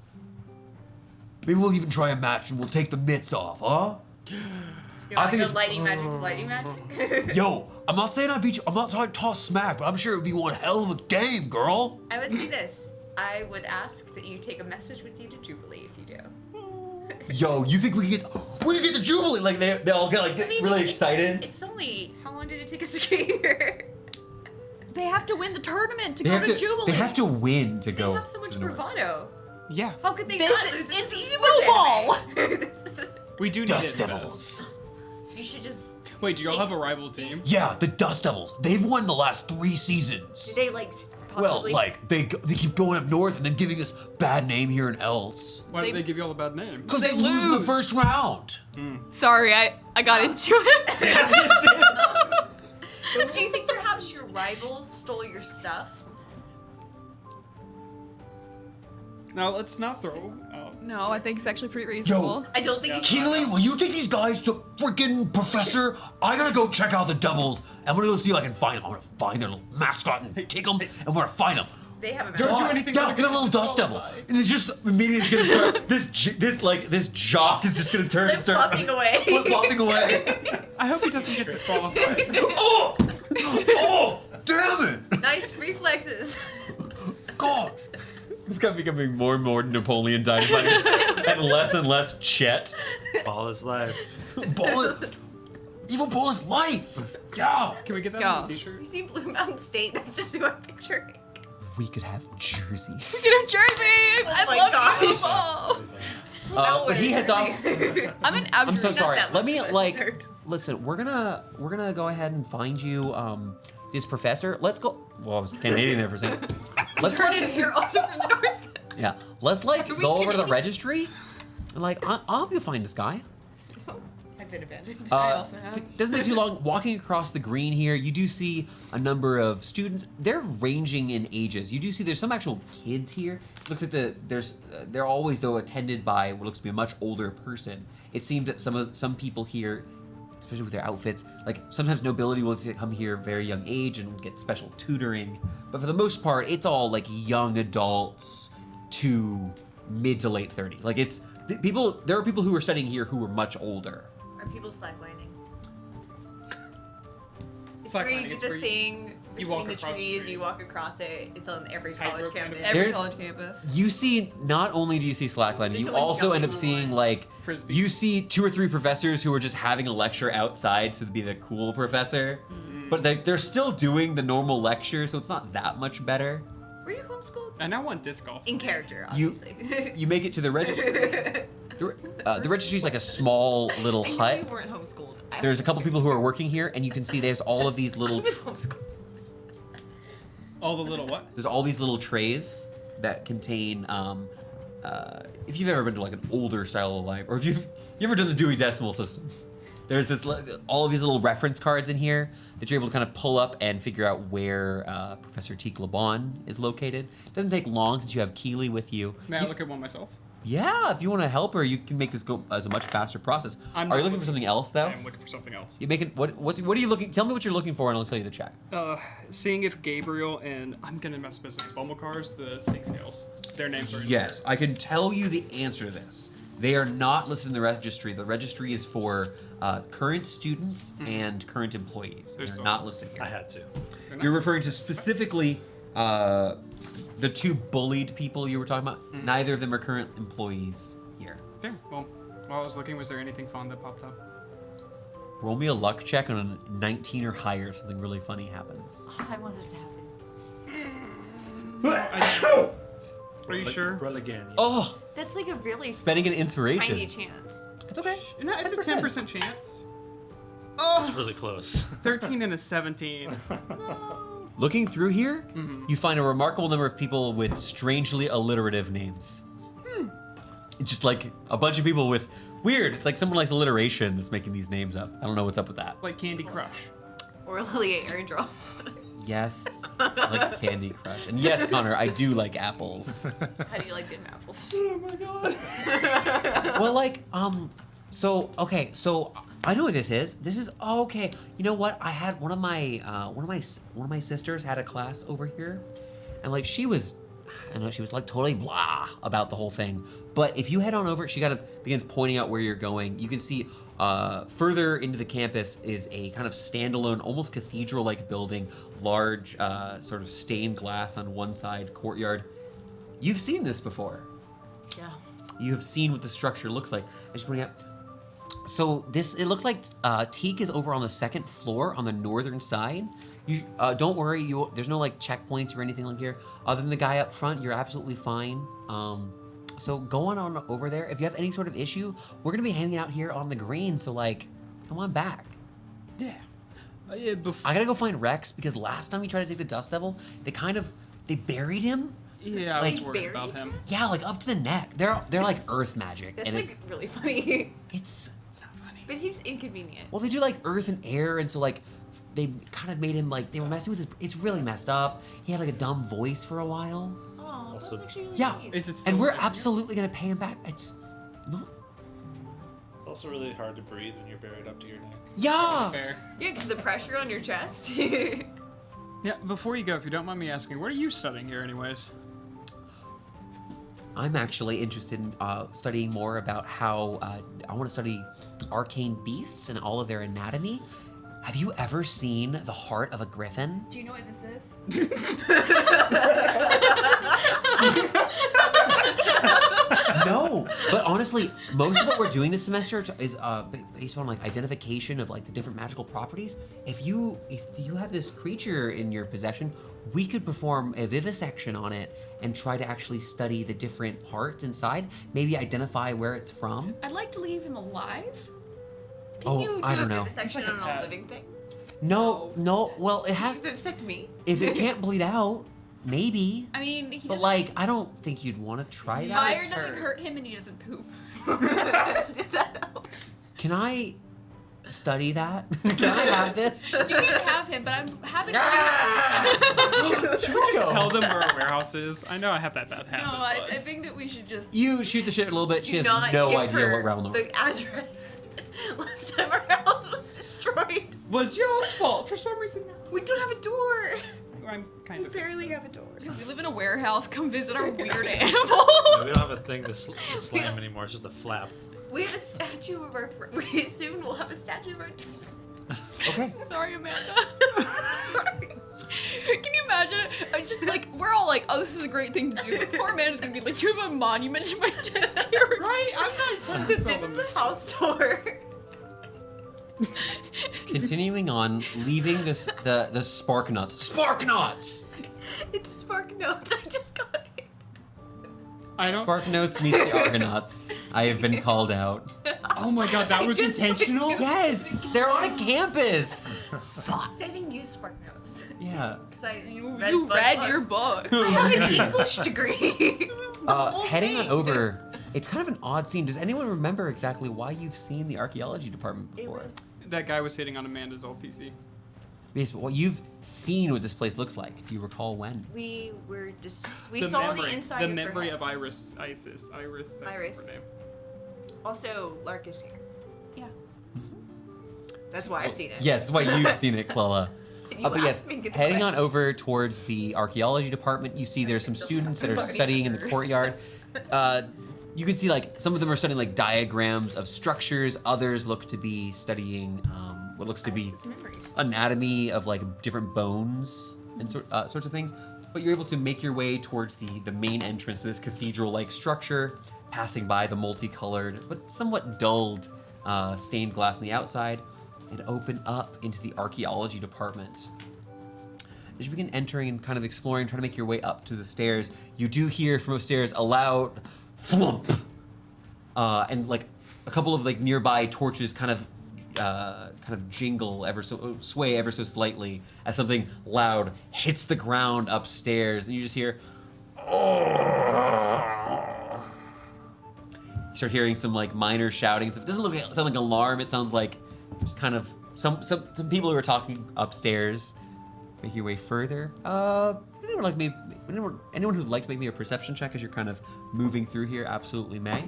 maybe we'll even try a match and we'll take the mitts off, huh? You're I like think a it's- lightning magic to lightning magic. Yo, I'm not saying I beat you, I'm not trying to toss smack, but I'm sure it would be one hell of a game, girl. I would say this. I would ask that you take a message with you to Jubilee if you do. Yo, you think we can get the Jubilee? Like, they all get, like, I mean, really it's- excited? It's only, how long did it take us to get here? They have to win the tournament to They go have to to. Jubilee. They have to win to They go. have so much to the north. bravado. Yeah. How could they This not is- lose? This it's is a Evo sports Ball. anime. This is- We do need Dust it. Devils. You should just. Wait, do y'all have a rival team? Yeah, the Dust Devils. They've won the last 3 seasons. Did they like Well, possibly? like, they keep going up north and then giving us bad name here in Else. Why They- did they give y'all a bad name? Because They they lose in the lose. first round. Sorry, I got into it. Do you think perhaps your rivals stole your stuff? Now let's not throw out. No, I think it's actually pretty reasonable. I don't think. Yeah. You Keely, will you take these guys to freaking Professor? I gotta go check out the Devils. I'm gonna go see if I can find them. I'm gonna find their little mascot and take them, and we're gonna find them. They have a Don't magic. do anything Yeah, to get a little dust devil. And it's just immediately gonna start. This jock is just gonna turn and start Flip-flopping away. Flip-flopping away. I hope he doesn't get disqualified. Oh! Oh! Damn it! Nice reflexes. Gosh! It's kind of becoming more and more Napoleon Dynamite and less Chet. All his life. Evil Ball is life! Yeah! Can we get that Yeah. on a t-shirt? You see Blue Mountain State? That's just who I'm picturing. We could have jerseys. Get a jersey! I my love gosh. Evil Ball. I'll But wear he a heads off. jersey. I'm an I'm absolute. so sorry. that Let much me of a like nerd. listen. We're gonna go ahead and find you this professor. Let's go. Well, I was Canadian there for a second. Let's Turn like, into You're also from the north. yeah. Let's like Are we go over to the kidding? registry and like I'll help you find this guy. I've been abandoned. I also have. Doesn't take too long. Walking across the green here, you do see a number of students. They're ranging in ages. You do see there's some actual kids here. Looks like they're always though attended by what looks to be a much older person. It seems that some people here, especially with their outfits, like sometimes nobility will come here very young age and get special tutoring. But for the most part, it's all like young adults to mid to late 30s. Like it's people. There are people who are studying here who are much older. Are people slacklining? It's where you Slacklining, do it's the where thing you between walk the across the trees, street. you walk across it. It's on every Tightrope college kind of campus. thing. Every There's- college campus. You see, not only do you see slacklining, There's you someone also end up jumping seeing on. like Frisbee. you see 2 or 3 professors who are just having a lecture outside to be the cool professor, but they're still doing the normal lecture, so it's not that much better. Were you homeschooled? And I want disc golf. In character, You obviously. you make it to the registry. The registry is like a small little I know hut. you weren't homeschooled. There's a couple people who are working here, and you can see there's all of these I little was homeschooled. All the little what? there's all these little trays that contain if you've ever been to like an older style of library, or if you ever done the Dewey Decimal System, there's all of these little reference cards in here that you're able to kind of pull up and figure out where Professor Teak Lebon is located. It doesn't take long since you have Keeley with you. May I look at one myself? Yeah, if you want to help her, you can make this go as a much faster process. I'm Are you not looking for something else though? I'm looking for something else. You making what are you looking? Tell me what you're looking for, and I'll tell you the check. Seeing if Gabriel and I'm gonna mess up his name. Bumblcars, the snake scales. Their names are in Yes, I can tell you the answer to this. They are not listed in the registry. The registry is for current students and current employees. There's They're some. not listed here. I had to. They're not- You're referring to specifically the 2 bullied people you were talking about. Neither of them are current employees here. Fair. Well, while I was looking, was there anything fun that popped up? Roll me a luck check on a 19 or higher. Something really funny happens. Oh, I want this to happen. Are you sure? Roll again. Yeah. Oh, That's like a really spending an inspiration. tiny chance. It's okay. No, it's a 10%. 10% chance. It's really close. 13 and a 17. Looking through here, you find a remarkable number of people with strangely alliterative names. It's just like a bunch of people with weird. It's like someone likes alliteration that's making these names up. I don't know what's up with that. Like Candy Crush. Or Lilia Arendrol. Yes, I like Candy Crush, and yes, Connor, I do like apples. How do you like dim apples? Oh my god. Well, like, so okay, so I know what this is. This is okay. You know what? I had one of my sisters had a class over here, and like she was like totally blah about the whole thing. But if you head on over, she kind of begins pointing out where you're going. You can see further into the campus is a kind of standalone, almost cathedral-like building, large sort of stained glass on one side, courtyard. You've seen this before. Yeah. You have seen what the structure looks like. I just pointing out. So it looks like Teak is over on the 2nd floor on the northern side. You don't worry. There's no like checkpoints or anything like here. Other than the guy up front, you're absolutely fine. So go on over there. If you have any sort of issue, we're gonna be hanging out here on the green. So like, come on back. Yeah. I gotta go find Rex because last time he tried to take the Dust Devil, they buried him. Yeah, I Like, was worried buried about him. Yeah, like up to the neck. They're like earth magic, That's and like really funny. it's It's not funny. But it seems inconvenient. well, they do like earth and air, and so like they kind of made him like they were messing with his. It's really messed up. He had like a dumb voice for a while. Oh, that's Also- actually really Yeah, neat. Is it still and we're right here? absolutely gonna pay him back. It's not. It's also really hard to breathe when you're buried up to your neck. Yeah. Fair. Yeah, because the pressure on your chest. Yeah, before you go, if you don't mind me asking, what are you studying here anyways? I'm actually interested in studying more about how I want to study arcane beasts and all of their anatomy. Have you ever seen the heart of a griffin? Do you know what this is? No, but honestly, most of what we're doing this semester is based on like identification of like the different magical properties. If you have this creature in your possession, we could perform a vivisection on it and try to actually study the different parts inside. Maybe identify where it's from. I'd like to leave him alive. Can you do I don't a know. vivisection It's like a on a pet. living thing? No. Well, it has. You vivisect me. If it can't bleed out, maybe. I mean, he But doesn't. like, I don't think you'd want to try that. Fire it's doesn't hurt. hurt him, and he doesn't poop. Does that help? Can I study that? Can I have this? You can't have him, but I'm having. Should we just tell them where a warehouse is? I know I have that bad habit. No, I but- think that we should just. You shoot the shit a little bit. She Do has not no give idea her what realm the address. Last time our house was destroyed. Was y'all's fault for some reason. We don't have a door. I'm kind We of. barely have a door. We live in a warehouse. Come visit our weird animal. We don't have a thing to slam anymore. It's just a flap. We have a statue of our friend. We soon will have a statue of our dad. Okay. Sorry, Amanda. Sorry. Can you imagine? I just like we're all like, oh, this is a great thing to do. The poor man is gonna be like, you have a monument to my dead character. Right? I'm not. This is the house tour. Continuing on, leaving this the spark nuts. Spark nuts. It's Spark Notes. I just got it. I don't. Spark notes meet the Argonauts. I have been called out. Oh my god, that I was just wanted intentional. to- Yes, they're on a campus. I didn't use Spark Notes. Yeah. Because I You Bud read Bud. your book. I have an English degree. It's the whole Heading on thing. over. It's kind of an odd scene. Does anyone remember exactly why you've seen the archaeology department It before? was. That guy was hitting on Amanda's old PC. Yes, well, you've seen what this place looks like. Do you recall when? We were just. We The saw memory, the inside the of her memory head. of Iris. I forget Iris. her name. Also, Lark is here. Yeah. That's why I've seen it. Yes, that's why you've seen it, Clella. You But yes, asked me to get heading the on over towards the archaeology department, you see there's some students that are studying in the courtyard. You can see like some of them are studying like diagrams of structures. Others look to be studying what looks to be Iris's memories. anatomy of like different bones and sorts of things. But you're able to make your way towards the main entrance to this cathedral-like structure, passing by the multicolored but somewhat dulled stained glass on the outside, and open up into the archaeology department. As you begin entering and kind of exploring, trying to make your way up to the stairs, you do hear from upstairs a loud thwomp, and like a couple of like nearby torches kind of jingle sway ever so slightly as something loud hits the ground upstairs, and you just hear. You start hearing some like minor shouting. It doesn't sound like an alarm. It sounds like just kind of some people who are talking upstairs. Make your way further. Anyone who'd like to make me a perception check as you're kind of moving through here, absolutely may.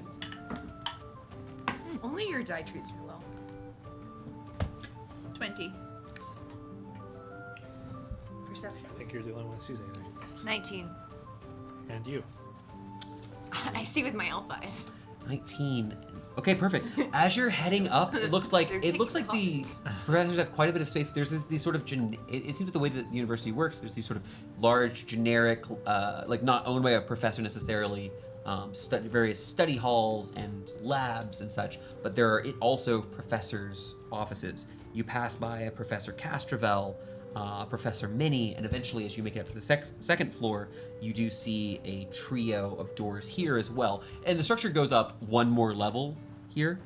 Only your die treats me well. 20. Perception. I think you're the only one that sees anything. 19. And you. I see with my elf eyes. 19. Okay, perfect. As you're heading up, it looks like They're the taking professors have quite a bit of space. There's these sort of it seems like the way that the university works. There's these sort of large, generic, like not owned by a professor necessarily, various study halls and labs and such. But there are also professors' offices. You pass by a Professor Castravel, Professor Minnie, and eventually, as you make it up to the second floor, you do see a trio of doors here as well. And the structure goes up one more level here.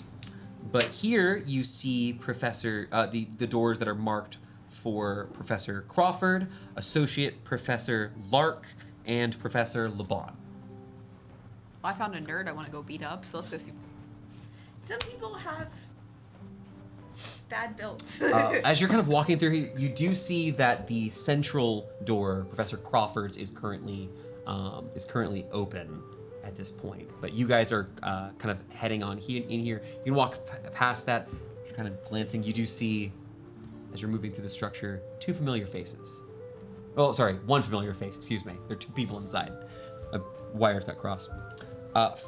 But here you see the doors that are marked for Professor Crawford, Associate Professor Lark, and Professor LeBon. I found a nerd I want to go beat up, so let's go see. Some people have bad builds. As you're kind of walking through here, you do see that the central door, Professor Crawford's, is currently open at this point. But you guys are kind of heading on in here. You can walk past that. You're kind of glancing. You do see, as you're moving through the structure, two familiar faces. Oh, sorry, one familiar face. Excuse me. There are two people inside. Wires got crossed.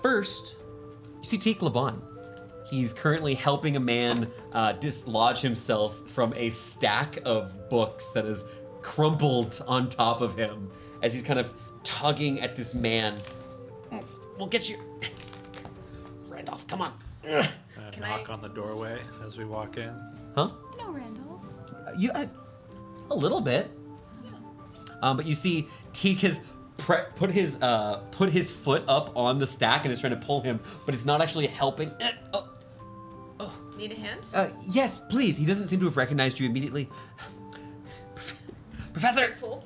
First, you see Teak Laban. He's currently helping a man dislodge himself from a stack of books that is crumpled on top of him as he's kind of tugging at this man. We'll get you. Randolph, come on. And Can knock I- on the doorway as we walk in. Huh? No, Randall. A little bit. But you see, Teak has put his foot up on the stack and is trying to pull him, but it's not actually helping. Need a hand? Yes, please. He doesn't seem to have recognized you immediately. Professor, Pull.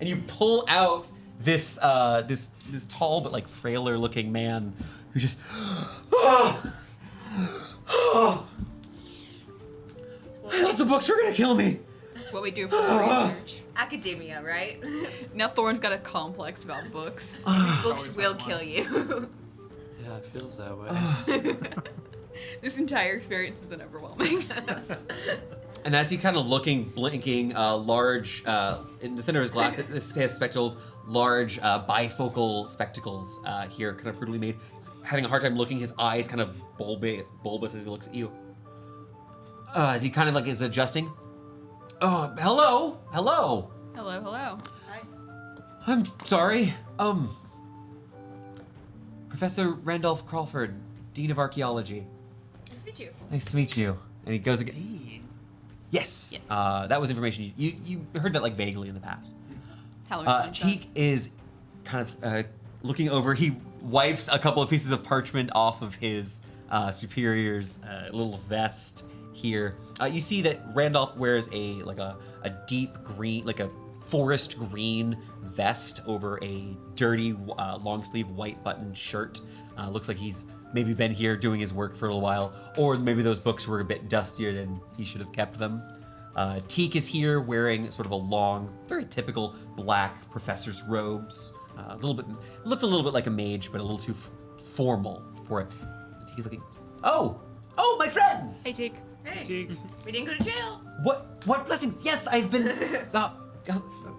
and you pull out this this tall but like frailer looking man who just. I thought the books were gonna kill me. What we do for the research. Academia, right? Now Thorn's got a complex about books. Books always will that kill one. you. Yeah, it feels that way. This entire experience has been overwhelming. And as he kind of looking, blinking, large, in the center of his glass, this has spectacles, large bifocal spectacles here, kind of brutally made. Having a hard time looking, his eyes kind of bulbous as he looks at you. As he kind of like is adjusting. Hello. Hello, hello. Hi. I'm sorry. Professor Randolph Crawford, Dean of Archaeology. Nice to meet you. Nice to meet you. And he goes again. Dean. Yes. Yes. That was information you heard that like vaguely in the past. Hello, Teak is kind of looking over. He wipes a couple of pieces of parchment off of his superior's little vest here. You see that Randolph wears a deep green, like a forest green vest over a dirty long sleeve white button shirt. Looks like he's maybe been here doing his work for a little while, or maybe those books were a bit dustier than he should have kept them. Teak is here wearing sort of a long, very typical black professor's robes. Looked a little bit like a mage, but a little too formal for it. He's looking. Oh, my friends! Hey, Teak. Hey, Teak. we didn't go to jail. What blessings? Yes, I've been.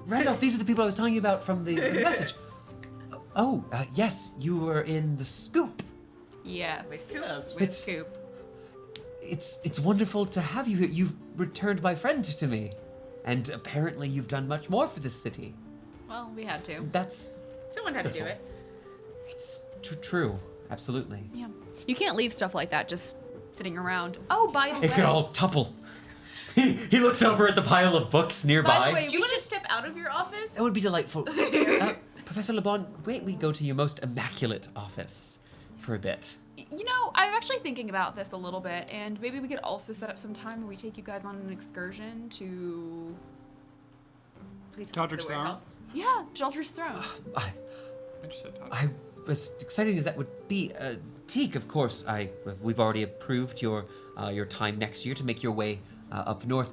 Randolph, these are the people I was telling you about from the message. Yes, you were in the scoop. Yes. With Scoop. With It's- Scoop. It's wonderful to have you here. You've returned my friend to me, and apparently you've done much more for this city. Well, we had to. That's Someone had to do it. it's true. Absolutely. Yeah. You can't leave stuff like that just sitting around. Oh, by the It way. could all topple. He looks over at the pile of books nearby. By the way, Do you want to step out of your office? That would be delightful. Professor LeBon, wait, we go to your most immaculate office for a bit. You know, I'm actually thinking about this a little bit, and maybe we could also set up some time where we take you guys on an excursion to, Please come to the Todrick's Throne. warehouse. yeah, Jaldra's Throne. I, I just said Todd. I as exciting as that would be, Teak, of course, we've already approved your time next year to make your way up north.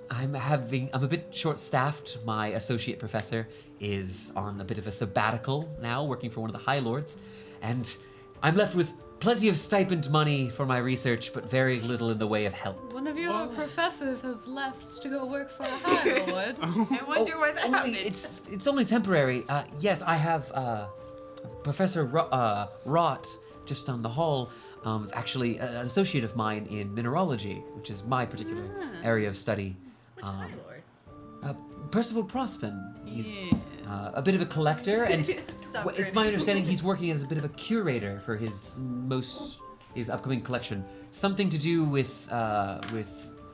I'm a bit short-staffed. My associate professor is on a bit of a sabbatical now, working for one of the High Lords, and I'm left with plenty of stipend money for my research, but very little in the way of help. One of your professors has left to go work for a High Lord. I wonder why that happened. It's only temporary. Yes, I have Professor Rite just down the hall. Is actually an associate of mine in mineralogy, which is my particular area of study. Which High Lord? Percival Prospin. He's a bit of a collector, and Stop it's my grinning. understanding he's working as a bit of a curator for his upcoming collection. Something to do with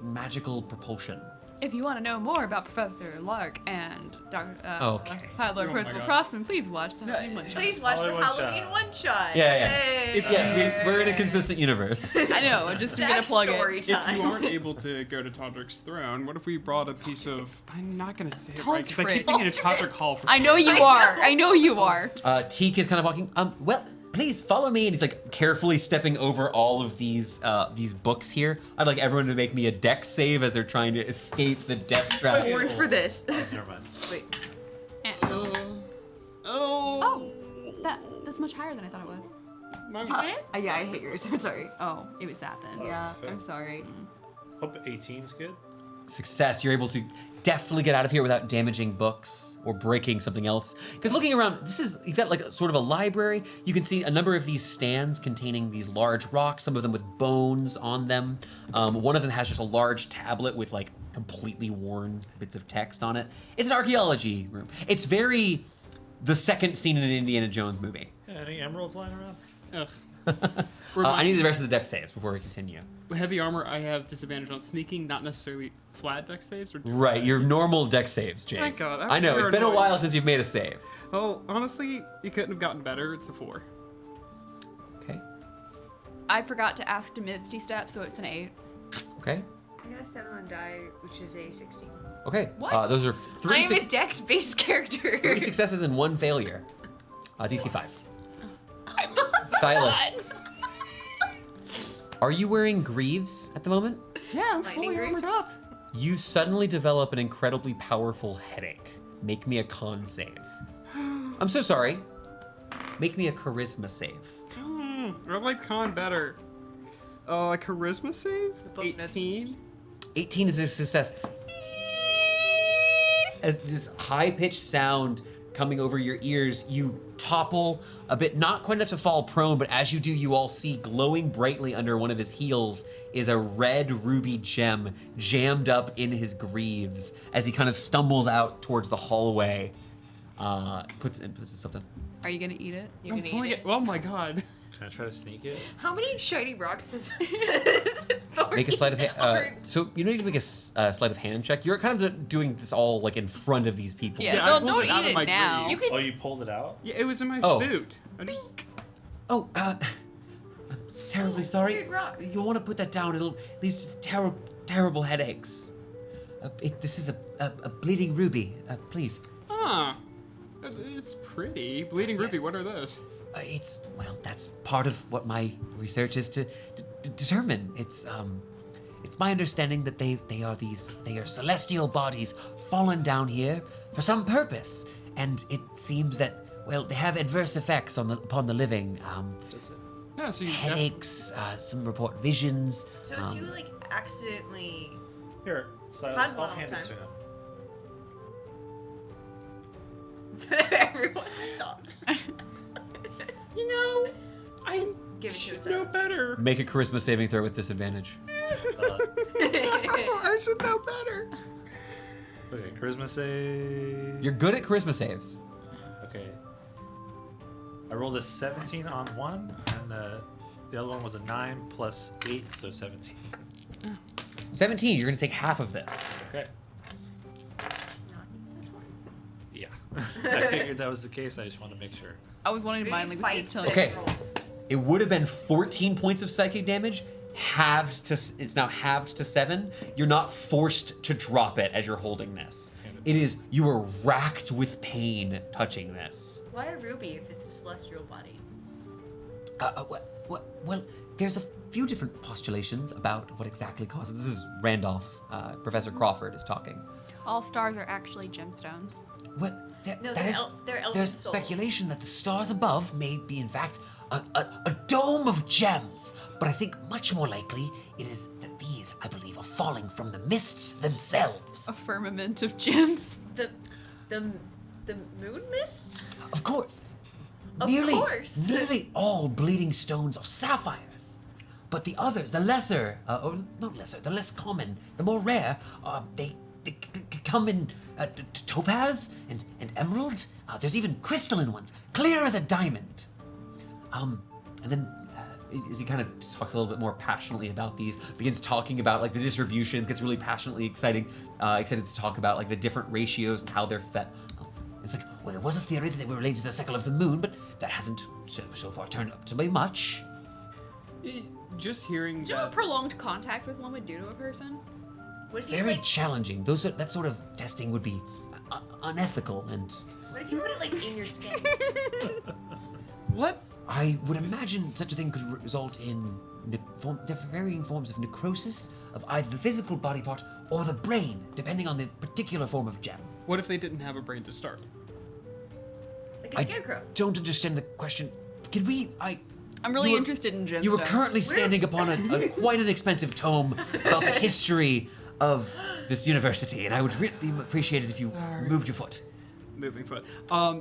magical propulsion. If you want to know more about Professor Lark and Dr. Okay. High Lord Oh my Percival God. Prospin, please watch the Halloween one shot. Please watch Only the one Halloween shot. one shot. Yeah. Yay. Yes, we're in a consistent universe. I know, just to get a plug story it. time. If you aren't able to go to Todrick's Throne, what if we brought a piece of... I'm not going to say it right, because I keep Todrick. thinking of Todrick Hall. For I know you are. I know you are. Teak is kind of walking. Well, please follow me, and he's like carefully stepping over all of these books here. I'd like everyone to make me a dex save as they're trying to escape the death trap. Born for this. Oh, never mind. Wait. Oh, that's much higher than I thought it was. Yeah, I hate yours. I'm sorry. Oh, it was that then. Yeah. I'm sorry. Hope 18's good. success, you're able to definitely get out of here without damaging books or breaking something else. Because looking around, he's got like a sort of a library. You can see a number of these stands containing these large rocks, some of them with bones on them. One of them has just a large tablet with like completely worn bits of text on it. It's an archaeology room. It's very the second scene in an Indiana Jones movie. Yeah, any emeralds lying around? Ugh. I need the rest of the dex saves before we continue. Heavy armor, I have disadvantage on sneaking, not necessarily flat dex saves. Or Right, your normal dex saves, Jake. Thank God, I know, it's been a paranoid. while since you've made a save. Oh, honestly, you couldn't have gotten better. It's a 4. Okay, I forgot to ask to Misty Step, so it's an 8. okay, I got a 7 on die, which is a 16. okay. What? Those are I'm a three dex-based character. successes and 1 failure. DC 5. I'm Silas. Are you wearing greaves at the moment? Yeah, I'm Lightning fully Greaves? armored up. You suddenly develop an incredibly powerful headache. Make me a con save. I'm so sorry. Make me a charisma save. I like con better. A charisma save? book knows- 18? 18 is a success. As this high-pitched sound coming over your ears, you topple a bit, not quite enough to fall prone, but as you do, you all see glowing brightly under one of his heels is a red ruby gem jammed up in his greaves as he kind of stumbles out towards the hallway. Puts something. Are you gonna eat it? You I'm can pulling eat it. it. Oh my god. Can I try to sneak it? How many shiny rocks has Make a sleight of hand. Thorny So you need to make a sleight of hand check. You're kind of doing this all like in front of these people. Yeah, Yeah, I don't, pulled don't it out eat of my it now. greave. You Oh, can. you pulled it out? Yeah, it was in my Oh. boot. I just... Oh, I'm terribly sorry. weird rock. You'll want to put that down. It'll lead to terrible headaches. This is a bleeding ruby. Please. Ah. It's pretty. Bleeding ruby, Yes. what are those? Well, that's part of what my research is to determine. It's my understanding that they are celestial bodies fallen down here for some purpose, and it seems that they have adverse effects upon the living. Yeah, so you Headaches. Some report visions. So if you like accidentally. Here, Silas, Had I'll one all hand the it to him. Everyone talks. You know, I Give it to us. should know better. Make a charisma saving throw with disadvantage. I should know better. Okay, charisma save. You're good at charisma saves. Okay. I rolled a 17 on one, and the other one was a 9 plus 8, so 17. 17. You're gonna take half of this. Okay. That's one. Yeah. I figured that was the case. I just wanted to make sure. I was wanting to Maybe mind like fights until the Okay. rolls. It would have been 14 points of psychic damage, it's now halved to 7. You're not forced to drop it as you're holding this. You are racked with pain touching this. Why a ruby if it's a celestial body? Well, there's a few different postulations about what exactly causes. This is Randolph. Professor Crawford is talking. all stars are actually gemstones. Well, No, that is, they're elemental there's souls. speculation that the stars above may be, in fact, a dome of gems. But I think much more likely it is that these, I believe, are falling from the mists themselves. A firmament of gems. The moon mist? Of course. Of nearly, course. Nearly all bleeding stones are sapphires. But the others, the lesser, or not lesser, the less common, the more rare, they come in topaz and emerald. There's even crystalline ones, clear as a diamond. And then as he kind of talks a little bit more passionately about these, begins talking about like the distributions, gets really passionately excited to talk about like the different ratios and how they're fed. It's like, well, there was a theory that they were related to the cycle of the moon, but that hasn't so far turned up to be much. Just hearing Do you know what that. prolonged contact with one would do to a person? What if you Very like, challenging. That sort of testing would be unethical, and what if you put it like in your skin? What? I would imagine such a thing could result in varying forms of necrosis of either the physical body part or the brain, depending on the particular form of gem. What if they didn't have a brain to start? Like a I scarecrow. don't understand the question. Could we? I'm really You were- interested in gemstones. You were currently standing upon quite an expensive tome about the history of this university, and I would really appreciate it if you moved your foot. Moving foot.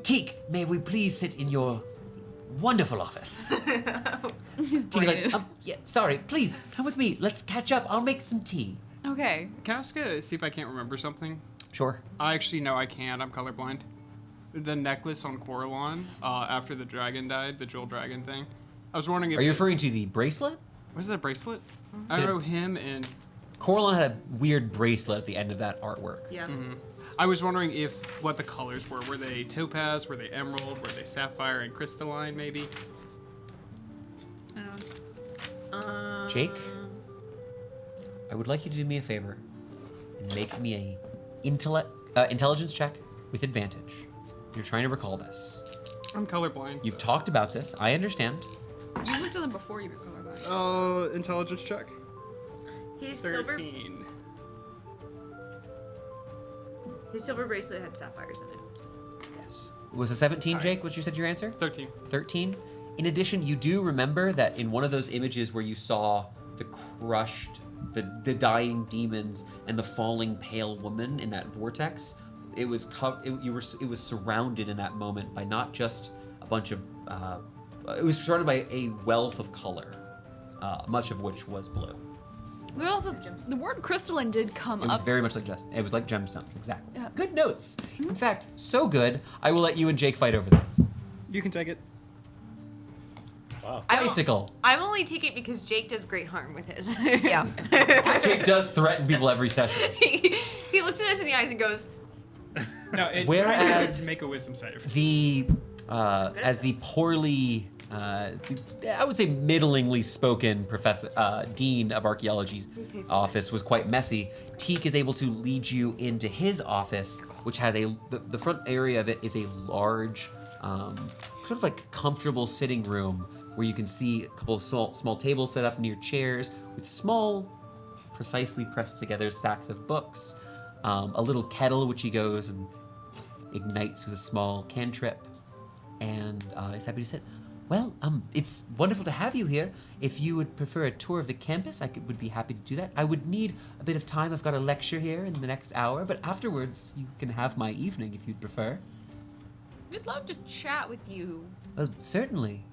Teak, may we please sit in your wonderful office? Teak's like, yeah, sorry, please, come with me. Let's catch up. I'll make some tea. Okay. Can I ask see if I can't remember something? Sure. I actually know I can't. I'm colorblind. The necklace on Coralon, after the dragon died, the jewel dragon thing. I was wondering if Are you referring to the bracelet? was it a bracelet? I know him and Coralon had a weird bracelet at the end of that artwork. Yeah. I was wondering if what the colors were. Were they topaz? Were they emerald? Were they sapphire and crystalline? Maybe. Jake, I would like you to do me a favor and make me a intelligence check with advantage. You're trying to recall this. I'm colorblind. You've talked about this. I understand. You looked at them before you were colorblind. Intelligence check. His silver 13. his silver bracelet had sapphires in it. Yes. Was it 17, Jake, what you said your answer? 13. 13. In addition, you do remember that in one of those images where you saw the crushed, the dying demons and the falling pale woman in that vortex, it was surrounded in that moment by not just a bunch of it was surrounded by a wealth of color, much of which was blue. We also the word crystalline did come It was up. very much like it was like gemstones, exactly. Yeah. Good notes. In fact, so good. I will let you and Jake fight over this. You can take it. Wow. Bicycle. I'm only taking it because Jake does great harm with his. Yeah. Jake does threaten people every session. he looks at us in the eyes and goes, No, it's Whereas make a wisdom save. The as the poorly, I would say middlingly spoken dean of archaeology's office was quite messy. Teak is able to lead you into his office, which has the front area of it is a large, sort of like comfortable sitting room where you can see a couple of small tables set up near chairs with small, precisely pressed together stacks of books, a little kettle which he goes and ignites with a small cantrip, and is happy to sit. Well, it's wonderful to have you here. If you would prefer a tour of the campus, would be happy to do that. I would need a bit of time. I've got a lecture here in the next hour, but afterwards you can have my evening if you'd prefer. We'd love to chat with you. Well, certainly.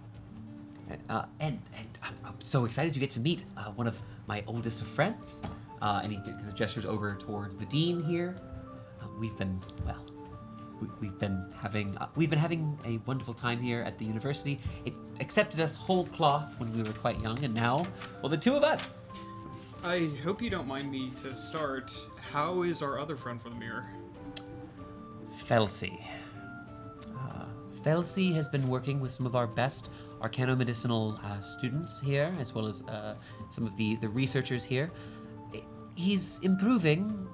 And I'm so excited to get to meet one of my oldest of friends. And he kind of gestures over towards the dean here. We've been having a wonderful time here at the university. It accepted us whole cloth when we were quite young, and now, well, the two of us. I hope you don't mind me to start. How is our other friend from the mirror? Felsi. Felsi has been working with some of our best arcano-medicinal students here, as well as some of the researchers here. He's improving.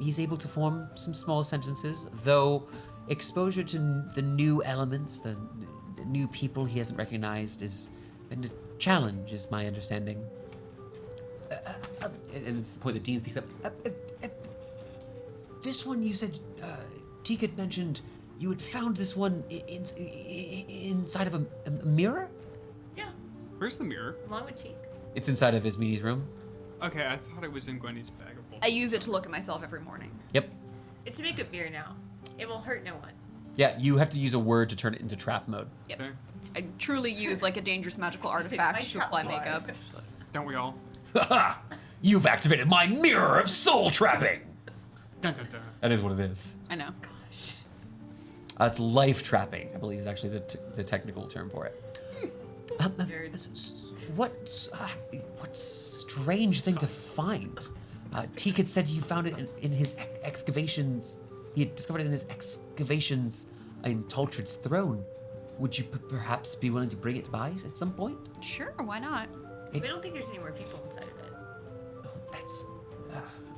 He's able to form some small sentences, though exposure to the new elements, the new people he hasn't recognized, has been a challenge, is my understanding. And it's the point that Dean speaks up. This one, you said, Teak had mentioned you had found this one inside of a mirror? yeah, Where's the mirror? along with Teak. It's inside of Ismini's room. Okay, I thought it was in Gwenny's bag of I use it to look at myself every morning. Yep. It's a makeup mirror now. It will hurt no one. Yeah, you have to use a word to turn it into trap mode. Yep. Okay. I truly use like a dangerous magical artifact to apply makeup. Don't we all? Ha! You've activated my mirror of soul trapping. Dun, dun, dun. That is what it is. I know. Gosh. It's life trapping, I believe, is actually the technical term for it. What's strange thing to find? Teak had said he found it in his excavations. He had discovered it in his excavations in Taltrid's throne. Would you perhaps be willing to bring it by at some point? Sure, why not? We don't think there's any more people inside of it.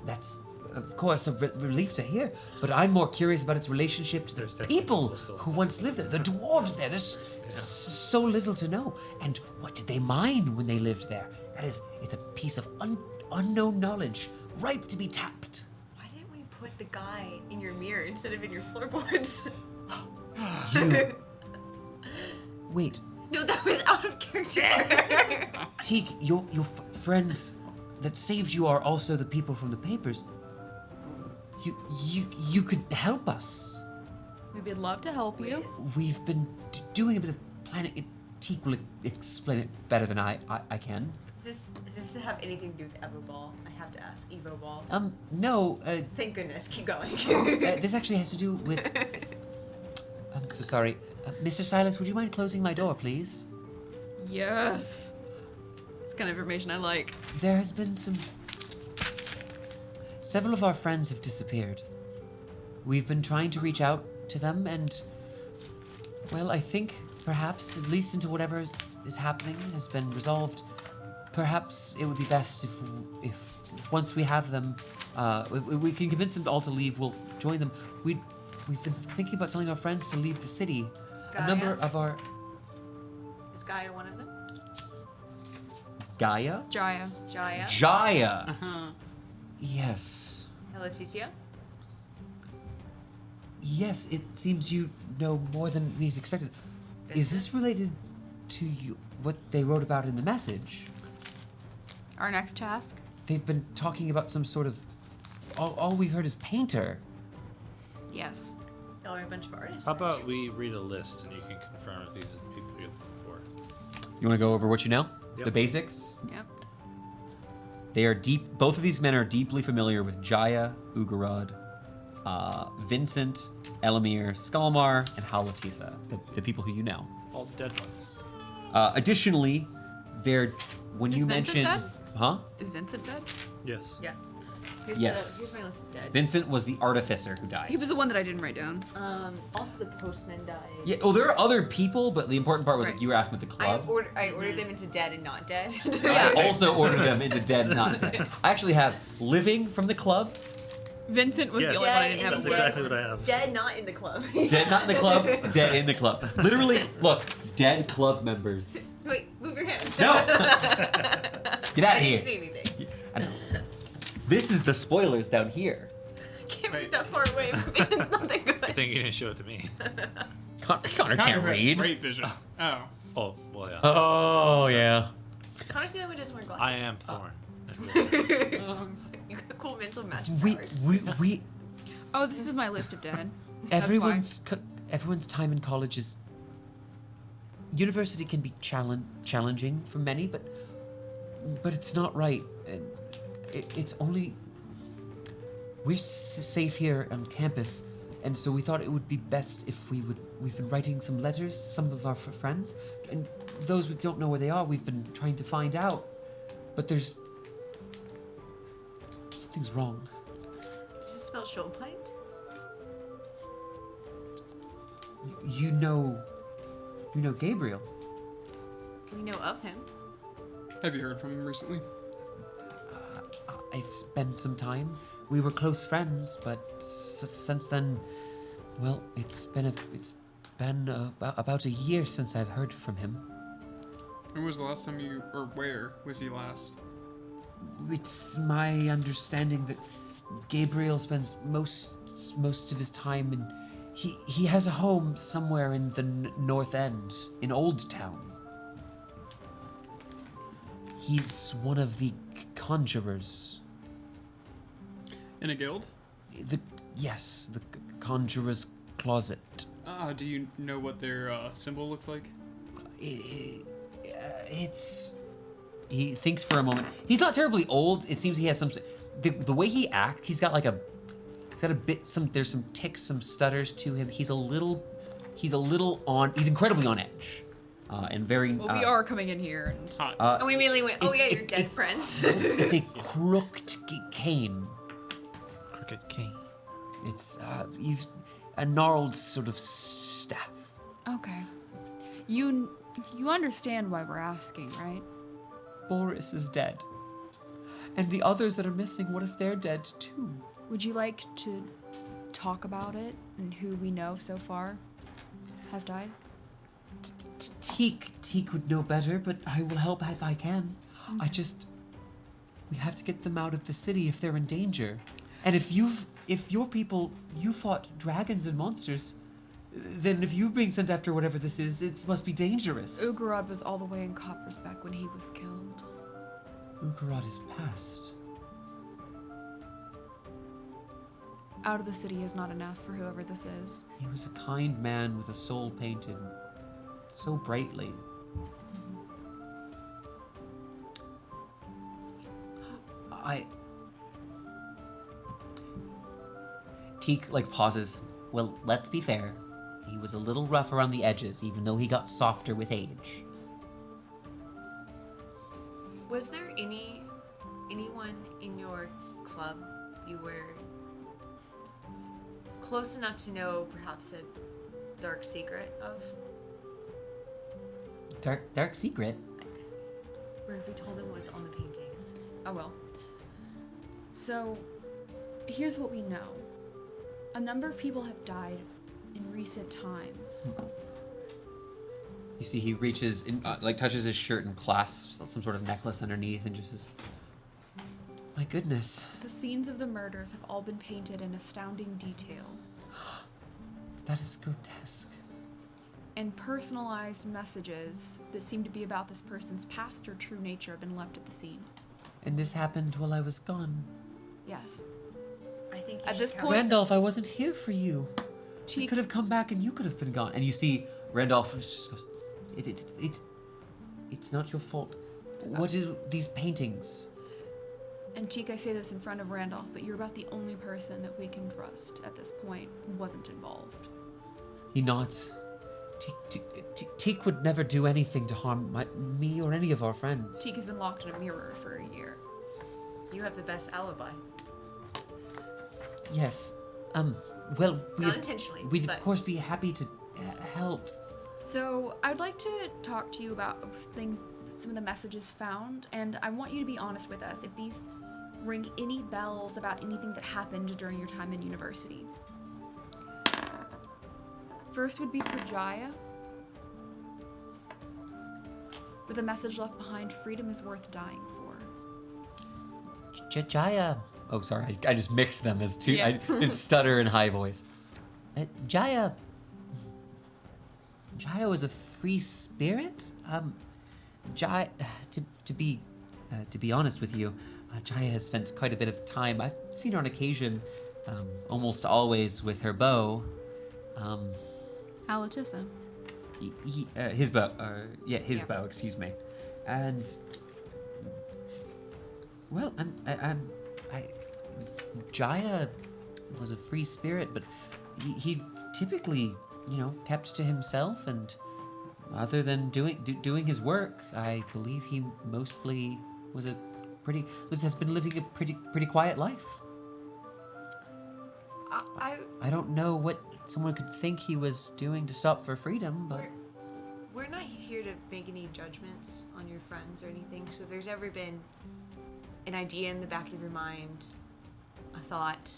That's of course a relief to hear. But I'm more curious about its relationship to the There's definitely people people still who once lived there. The dwarves there. There's so little to know. And what did they mine when they lived there? It's a piece of unknown knowledge, ripe to be tapped. Why didn't we put the guy in your mirror instead of in your floorboards? You wait. No, that was out of character. Teak, your friends that saved you are also the people from the papers, you could help us. We'd love to help you. We've been doing a bit of planning. Teak will explain it better than I can. Does this have anything to do with Evo Ball? I have to ask. Evo Ball. No. Thank goodness. Keep going. This actually has to do with... I'm so sorry. Mr. Silas, would you mind closing my door, please? Yes. It's kind of information I like. There has been several of our friends have disappeared. We've been trying to reach out to them and, well, I think perhaps, at least until whatever is happening has been resolved, perhaps it would be best if once we have them, if we can convince them all to leave, we'll join them. We've been thinking about telling our friends to leave the city. A number of our... Is Gaia one of them? Gaia? Jaya. Jaya? Jaya! Uh-huh. Yes. And Leticia? Yes, it seems you know more than we had expected. Is this related to what they wrote about in the message? Our next task? They've been talking about some sort of... All we've heard is painter. Yes. Y'all are a bunch of artists. How about we read a list and you can confirm if these are the people you're looking for? You want to go over what you know? Yep. The basics? Yep. They are deep. Both of these men are deeply familiar with Jaya, Ugarod, Vincent, Elamir, Skalmar, and Halatisa, the people who you know. All the dead ones. Additionally, they're when Is you Vincent mentioned, dead? huh? Is Vincent dead? Yes. Yeah. Yes. Here's my list of dead. Vincent was the artificer who He died. was the one that I didn't write down. Also the postman died. Yeah. Oh, there are other people, but the important part was Right. that you were asking with the club. I ordered them into dead and not dead. Yeah. I also ordered them into dead, not dead. I actually have living from the club, Vincent was Yes. the only one I Dead didn't in have. That's the before. exactly what I have. Dead not in the club. dead not in the club, dead in the club. Literally, look, dead club members. Wait, move your hand. No! Get out I of here. didn't see anything. I know. This is the spoilers down here. Can't Wait. read that far away. It's not that good. I think you didn't show it to me. Connor can't read. Great vision. Oh. Oh, well, yeah. Oh yeah. Connor's the only one who doesn't wear glasses. I am Thorn. You got cool mental magic We powers. Oh, this is my list of dead. That's everyone's time in college is... University can be challenging for many, but it's not right. And it's only... We're safe here on campus, and so we thought it would be best if we've been writing some letters to some of our friends, and those we don't know where they are, we've been trying to find out. But something's wrong. Does it spell shoal pint? You know Gabriel. We know of him. Have you heard from him recently? It's been some time. We were close friends, but since then, well, it's been about a year since I've heard from him. When was the last time or where was he last? It's my understanding that Gabriel spends most of his time in. He has a home somewhere in the North End, in Old Town. He's one of the conjurers. In a guild? The Conjurer's Closet. Do you know what their symbol looks like? It's... He thinks for a moment. He's not terribly old. It seems he has some. The way he acts, he's got a bit. There's some ticks, some stutters to him. He's incredibly on edge, and very. Well, we are coming in here, and Hot. And we immediately went, oh it's- yeah, you're dead friends. It's a crooked cane. Cricket King. It's a gnarled sort of staff. okay. You understand why we're asking, right? Boris is dead, and the others that are missing. What if they're dead too? Would you like to talk about it and who we know so far has died? Teak would know better, but I will help if I can. We have to get them out of the city if they're in danger. And if your people, you fought dragons and monsters, then if you're being sent after whatever this is, it must be dangerous. Ugarod was all the way in Coppersbeck when he was killed. Ukarad is past. Out of the city is not enough for whoever this is. He was a kind man with a soul painted so brightly. Teak, pauses. Well, let's be fair. He was a little rough around the edges, even though he got softer with age. Was there anyone in your club you were close enough to know perhaps a dark secret of? Dark secret? Or if we told them what's on the paintings? I will. So, here's what we know. A number of people have died in recent times. You see, he reaches, touches his shirt and clasps some sort of necklace underneath and just says, "My goodness." The scenes of the murders have all been painted in astounding detail. That is grotesque. And personalized messages that seem to be about this person's past or true nature have been left at the scene. And this happened while I was gone. Yes. I think you At should this count- point- Randolph, I wasn't here for you. I Teak, could have come back and you could have been gone. And you see Randolph just goes, it's not your fault. What are these paintings? and Teak, I say this in front of Randolph, but you're about the only person that we can trust at this point who wasn't involved. He nods. Teak would never do anything to harm me or any of our friends. Teak has been locked in a mirror for a year. You have the best alibi. Yes. Well, Not intentionally, we'd but- of course be happy to help. So I'd like to talk to you about things, some of the messages found, and I want you to be honest with us if these ring any bells about anything that happened during your time in university. First would be for Jaya. With a message left behind, freedom is worth dying for. Jaya. Oh, sorry. I just mixed them as two. Yeah. I did stutter in high voice. Jaya was a free spirit. Jaya, to be honest with you, Jaya has spent quite a bit of time. I've seen her on occasion, almost always with her bow. Alatissa. His bow. His bow. Excuse me. And well, Jaya was a free spirit, but he typically, kept to himself, and other than doing his work, I believe he mostly was has been living a pretty quiet life. I don't know what someone could think he was doing to stop for freedom, but We're not here to make any judgments on your friends or anything, so if there's ever been an idea in the back of your mind, a thought,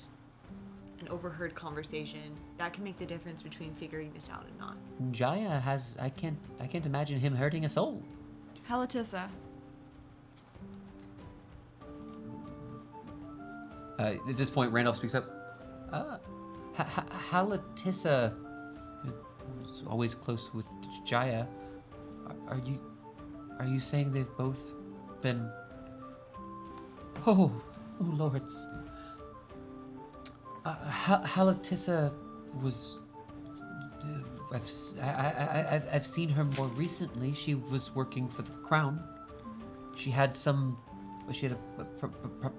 an overheard conversation, that can make the difference between figuring this out and not. Jaya I can't imagine him hurting a soul. Alatissa. At this point, Randolph speaks up. Halatissa was always close with Jaya. Are you saying they've both been? Oh lords. Halatissa was. I've seen her more recently. She was working for the crown. She had a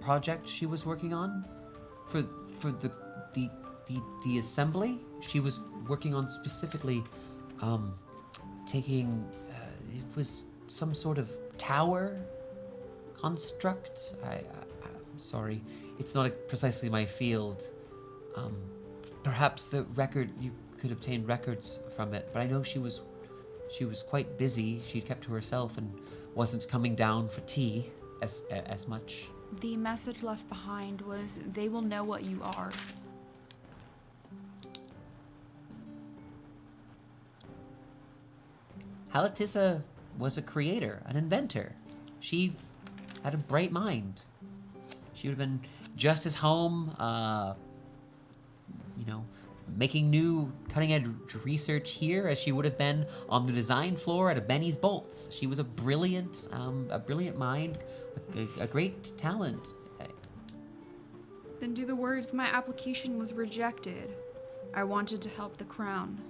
project she was working on for the assembly. She was working on specifically taking it was some sort of tower construct. I'm sorry, it's not precisely my field. Perhaps the record, you could obtain records from it, but I know she was quite busy. She kept to herself and wasn't coming down for tea as much. The message left behind was, they will know what you are. Halatissa was a creator, an inventor. She had a bright mind. She would have been just as home, making new cutting-edge research here as she would have been on the design floor at a Benny's Bolts. She was a brilliant mind, a great talent. Then do the words, my application was rejected. I wanted to help the crown.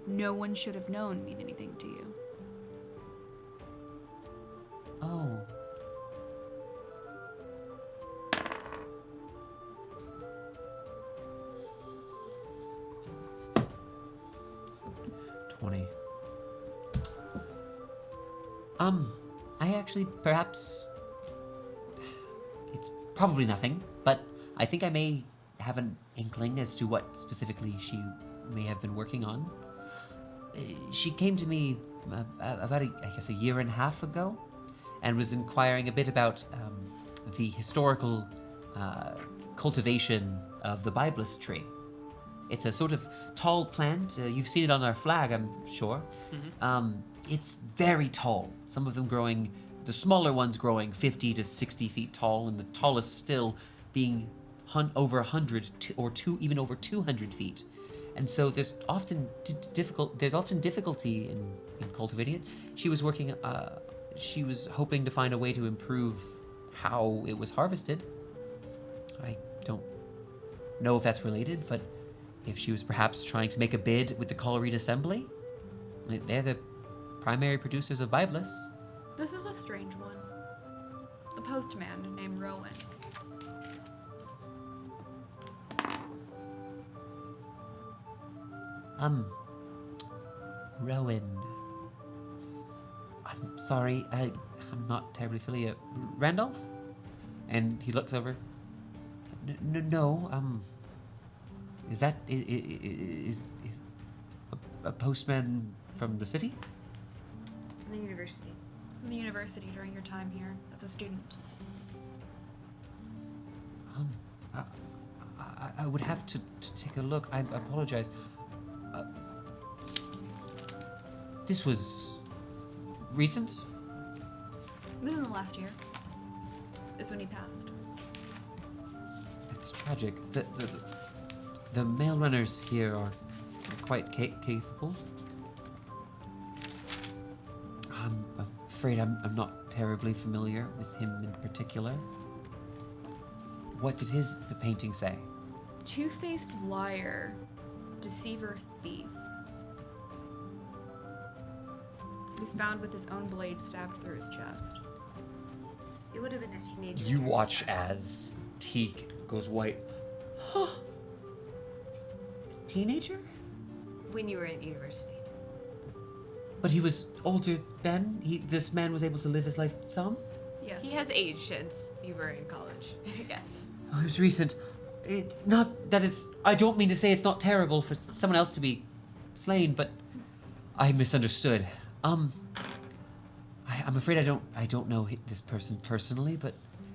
No one should have known mean anything to you. Oh. I actually, perhaps, it's probably nothing, but I think I may have an inkling as to what specifically she may have been working on. She came to me about, a year and a half ago, and was inquiring a bit about the historical cultivation of the Biblis tree. It's a sort of tall plant. You've seen it on our flag, I'm sure. It's very tall. Some of them growing, the smaller ones growing 50 to 60 feet tall, and the tallest still being over 100 or even over 200 feet. And so there's often difficulty in cultivating it. She was working. She was hoping to find a way to improve how it was harvested. I don't know if that's related, but if she was perhaps trying to make a bid with the Colorless Assembly, they're the primary producers of Biblis. This is a strange one. The postman named Rowan. Rowan. I'm sorry, I'm not terribly familiar. Randolph? And he looks over. No, is that is a postman from the city? From the university. From the university during your time here as a student. I would have to take a look. I apologize. This was recent? Within the last year. It's when he passed. It's tragic. The male runners here are quite capable. I'm afraid I'm not terribly familiar with him in particular. What did his painting say? Two-faced liar, deceiver, thief. He was found with his own blade stabbed through his chest. It would have been a teenager. You watch as Teak goes white. Teenager? When you were at university. But he was older then? This man was able to live his life some? Yes. He has aged since you were in college, I guess. Oh, it was recent. Not that it's... I don't mean to say it's not terrible for someone else to be slain, but I misunderstood. I'm afraid I don't know this person personally, but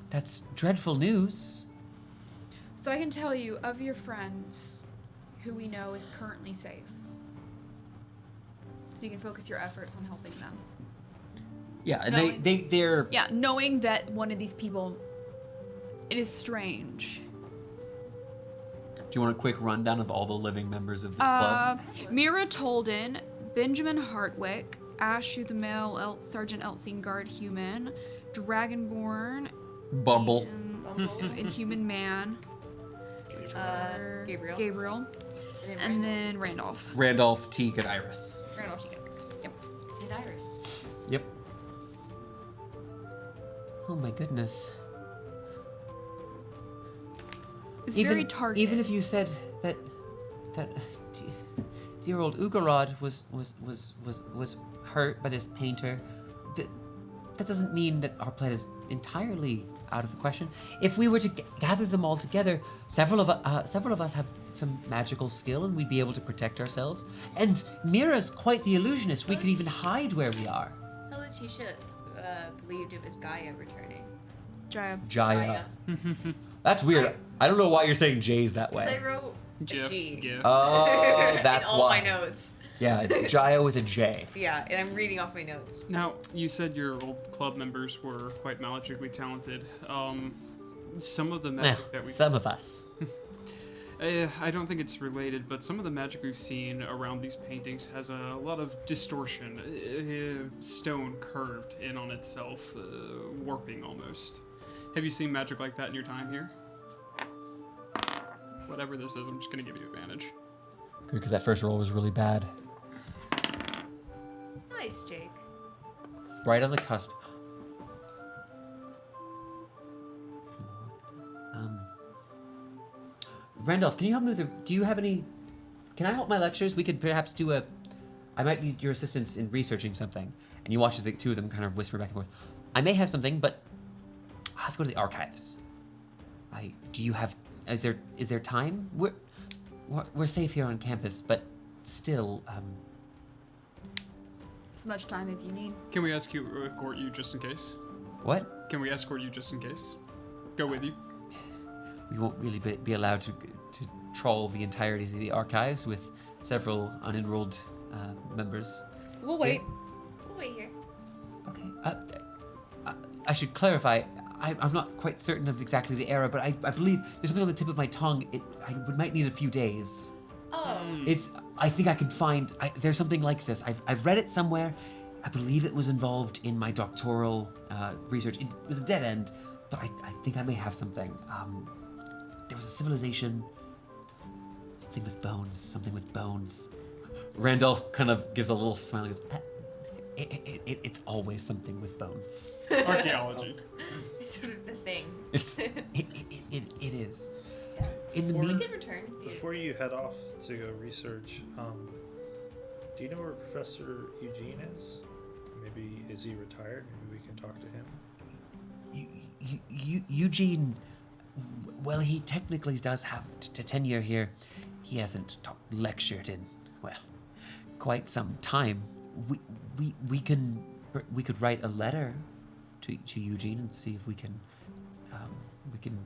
that's dreadful news. So I can tell you, of your friends, who we know is currently safe. So you can focus your efforts on helping them. Yeah, and No, they're... Yeah, knowing that one of these people, it is strange. Do you want a quick rundown of all the living members of the club? Mira Tolden, Benjamin Hartwick, Ash Uthamail, Sergeant Eltsine Guard Human, Dragonborn, Bumble. Inhuman Man, Gabriel. Gabriel, and then Randolph. Randolph, Teak, and Iris. Randolph, you get Iris. Yep. And Iris. Yep. Oh my goodness. It's very targeted. Even if you said that dear old Ugarod was hurt by this painter, that doesn't mean that our plan is entirely out of the question. If we were to gather them all together, several of us have some magical skill, and we'd be able to protect ourselves. And Mira's quite the illusionist. We could even hide where we are. Helatisha believed it was Gaia returning. Jaya. Jaya. That's weird. I don't know why you're saying J's that Because I way. wrote a GIF, G. GIF. Oh, that's in all why. my notes. Yeah, it's Jaya with a J. Yeah, and I'm reading off my notes. Now, you said your old club members were quite magically talented. Some of the magic that we... Some of us. I don't think it's related, but some of the magic we've seen around these paintings has a lot of distortion. Stone curved in on itself, warping almost. Have you seen magic like that in your time here? Whatever this is, I'm just gonna give you advantage. Good, because that first roll was really bad. Nice, Jake. Right on the cusp. Randolph, can you help me with do you have any... Can I help my lectures? We could perhaps do a... I might need your assistance in researching something. And you watch as the two of them kind of whisper back and forth. I may have something, but I have to go to the archives. Do you have... Is there time? We're safe here on campus, but still, As much time as you need. Can we escort you just in case? What? Can we escort you just in case? Go with you. We won't really be allowed to trawl the entireties of the archives with several unenrolled members. We'll wait. We'll wait here. Okay. I should clarify. I'm not quite certain of exactly the era, but I believe there's something on the tip of my tongue. I might need a few days. Oh. I think I can find. There's something like this. I've read it somewhere. I believe it was involved in my doctoral research. It was a dead end, but I think I may have something. There was a civilization. Something with bones. Randolph kind of gives a little smile and goes, it's always something with bones. Archaeology. Sort of the thing. It is. Yeah. In the We mean, could return. Before you head off to go research, do you know where Professor Eugene is? Maybe is he retired? Maybe we can talk to him. Eugene, well, he technically does have tenure here. He hasn't lectured in, well, quite some time. We could write a letter to Eugene and see if we can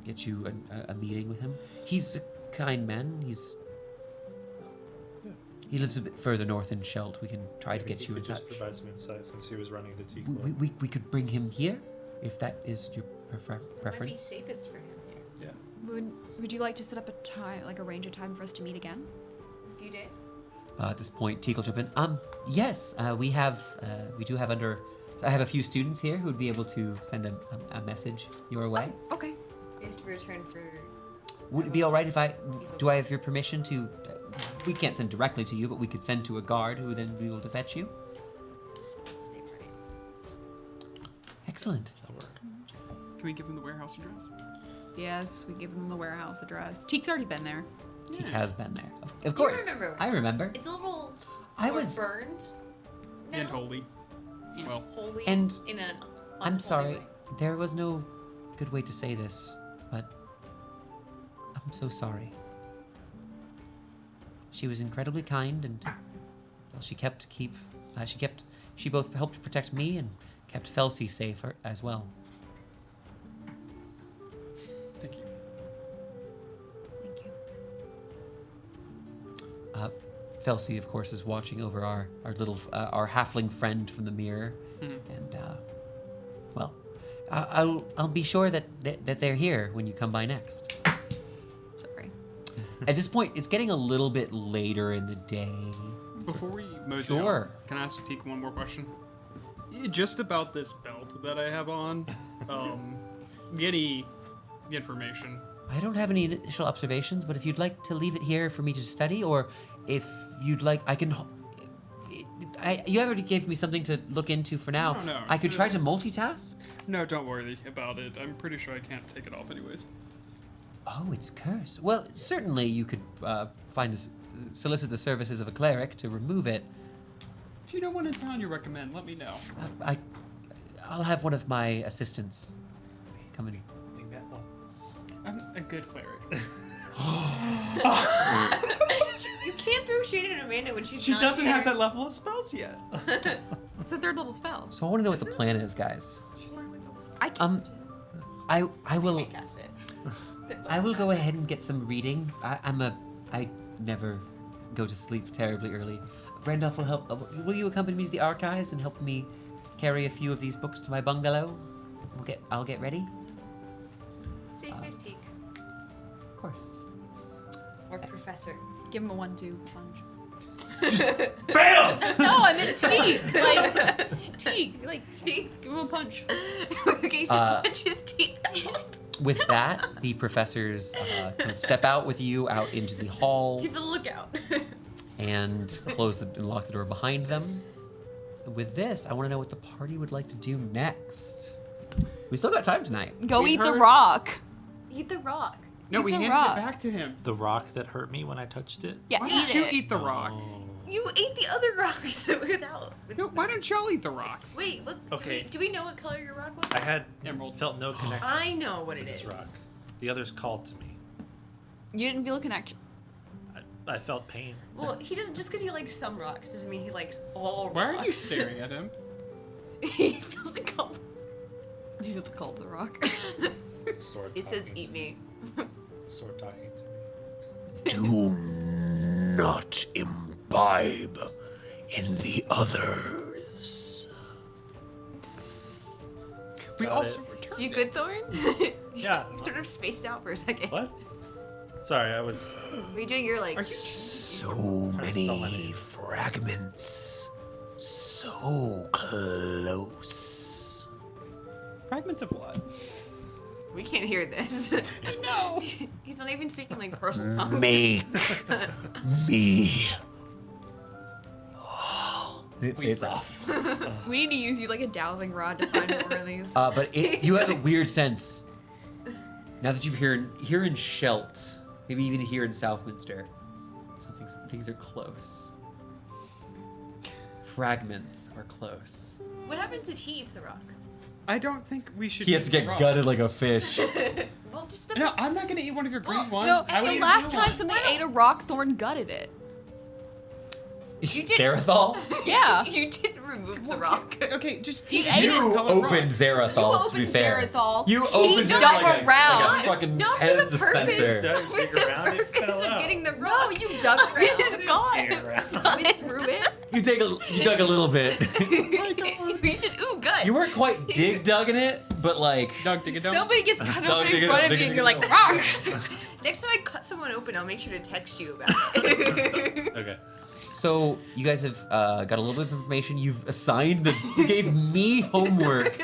get you a meeting with him. He's a kind man. He lives a bit further north in Shelt. We can try to get you in touch. Just provide some insight since he was running the tea. We could bring him here if that is your Might be preference. safest for him here. Yeah. Would you like to set up a time, like arrange a time for us to meet again? A few days. At this point, Teak will jump in. Yes, we do have I have a few students here who would be able to send a message your way. Oh, okay. We have to return for. Would it be all right if do I have your permission to? We can't send directly to you, but we could send to a guard who would then be able to fetch you. Stay right. Excellent. That'll work. Can we give him the warehouse address? Yes, we give them the warehouse address. Teak's already been there. Teak has been there, of course. remember. I remember. It's a little. I more was- burned. And now. holy. Well, Holy. And in an. I'm unholy sorry. way. There was no good way to say this, but I'm so sorry. She was incredibly kind, and well, she both helped protect me and kept Felsi safe as well. thank you. Thank you. Felsi, of course, is watching over our little our halfling friend from the mirror, and well, I'll be sure that they're here when you come by next. Sorry. At this point, it's getting a little bit later in the day. Before we mosey Sure. on, can I ask Teak one more question? Just about this belt that I have on. Any information? I don't have any initial observations, but if you'd like to leave it here for me to study, or if you'd like, I can. You already gave me something to look into for now. No. I could try to multitask. No, don't worry about it. I'm pretty sure I can't take it off anyways. Oh, it's cursed. Well, certainly you could solicit the services of a cleric to remove it. If you know one in town you recommend, let me know. I'll have one of my assistants come in. I think that one. I'm a good cleric. You can't throw shade at Amanda when she's She not doesn't here. have that level of spells yet. It's a third level spell. So I want to know what the plan is, guys. She's learning level. I cast it. I will. Can't cast it. I will go ahead and get some reading. I never go to sleep terribly early. Randolph will help. Will you accompany me to the archives and help me carry a few of these books to my bungalow? I'll get ready. Stay safe, Teak. Of course. Or Professor. Give him a 1-2 punch. Bam! No, I meant teeth. Like teeth. Like teeth. Give him a punch. Okay, so punch his teeth out. With that, the professors kind of step out with you out into the hall Keep a lookout. and and lock the door behind them. With this, I want to know what the party would like to do next. We still got time tonight. Go We eat the heard- rock. Eat the rock. No, Eat we the handed rock. it back to him. The rock that hurt me when I touched it? Yeah, Why eat don't you it. eat the rock? You ate the other rocks without. No, why don't y'all eat the rock? Wait, look. Okay. Do we know what color your rock was? I had Emerald. felt no connection I know what to it this is. rock. The others called to me. You didn't feel a connection. I felt pain. Well, he doesn't. Just because he likes some rocks doesn't mean he likes all rocks. Why are you staring at him? He feels it called. He feels called the rock. It's a sword It says talking "eat to me." It's a sword talking to me. Do not imbibe in the others. We Got also it. returned. You good, Thorn? Yeah. You sort of spaced out for a second. What? Sorry, I was. Were you doing your like? So Trying to spell my many name. fragments. So close. Fragments of what? We can't hear this. No. He's not even speaking like personal tongue. Make me. It's off. We need to use you like a dowsing rod to find more of these. But you have a weird sense. Now that you've here in Shelt, maybe even here in Southminster, things are close. Fragments are close. What happens if he eats the rock? I don't think we should. He has to eat get the rock. gutted like a fish. Well, just No, I'm not gonna eat one of your green ones. No, I would the eat last blue time one. something ate a rock, Thorn gutted it. You did- Zarathal? Yeah. You didn't remove the Well, rock. Okay, just He eat ate your You colored rock. opened Zarathal, You to be opened fair. Zarathal. You He opened it dug like around. like a fucking Not for Pez the purpose. dispenser. Dug With dig the around, it purpose fell of out. getting the No, rock. you dug It's around. gone. Dig around. Through it. You dug a little bit. You said, ooh, gut. You weren't quite dugging it, but like Dug, dig a dug. Somebody gets cut Dug, open dig in it front up, of dig you it, and you're dig like, it rock! Next time I cut someone open, I'll make sure to text you about it. Okay. So you guys have got a little bit of information. You've assigned. You gave me homework.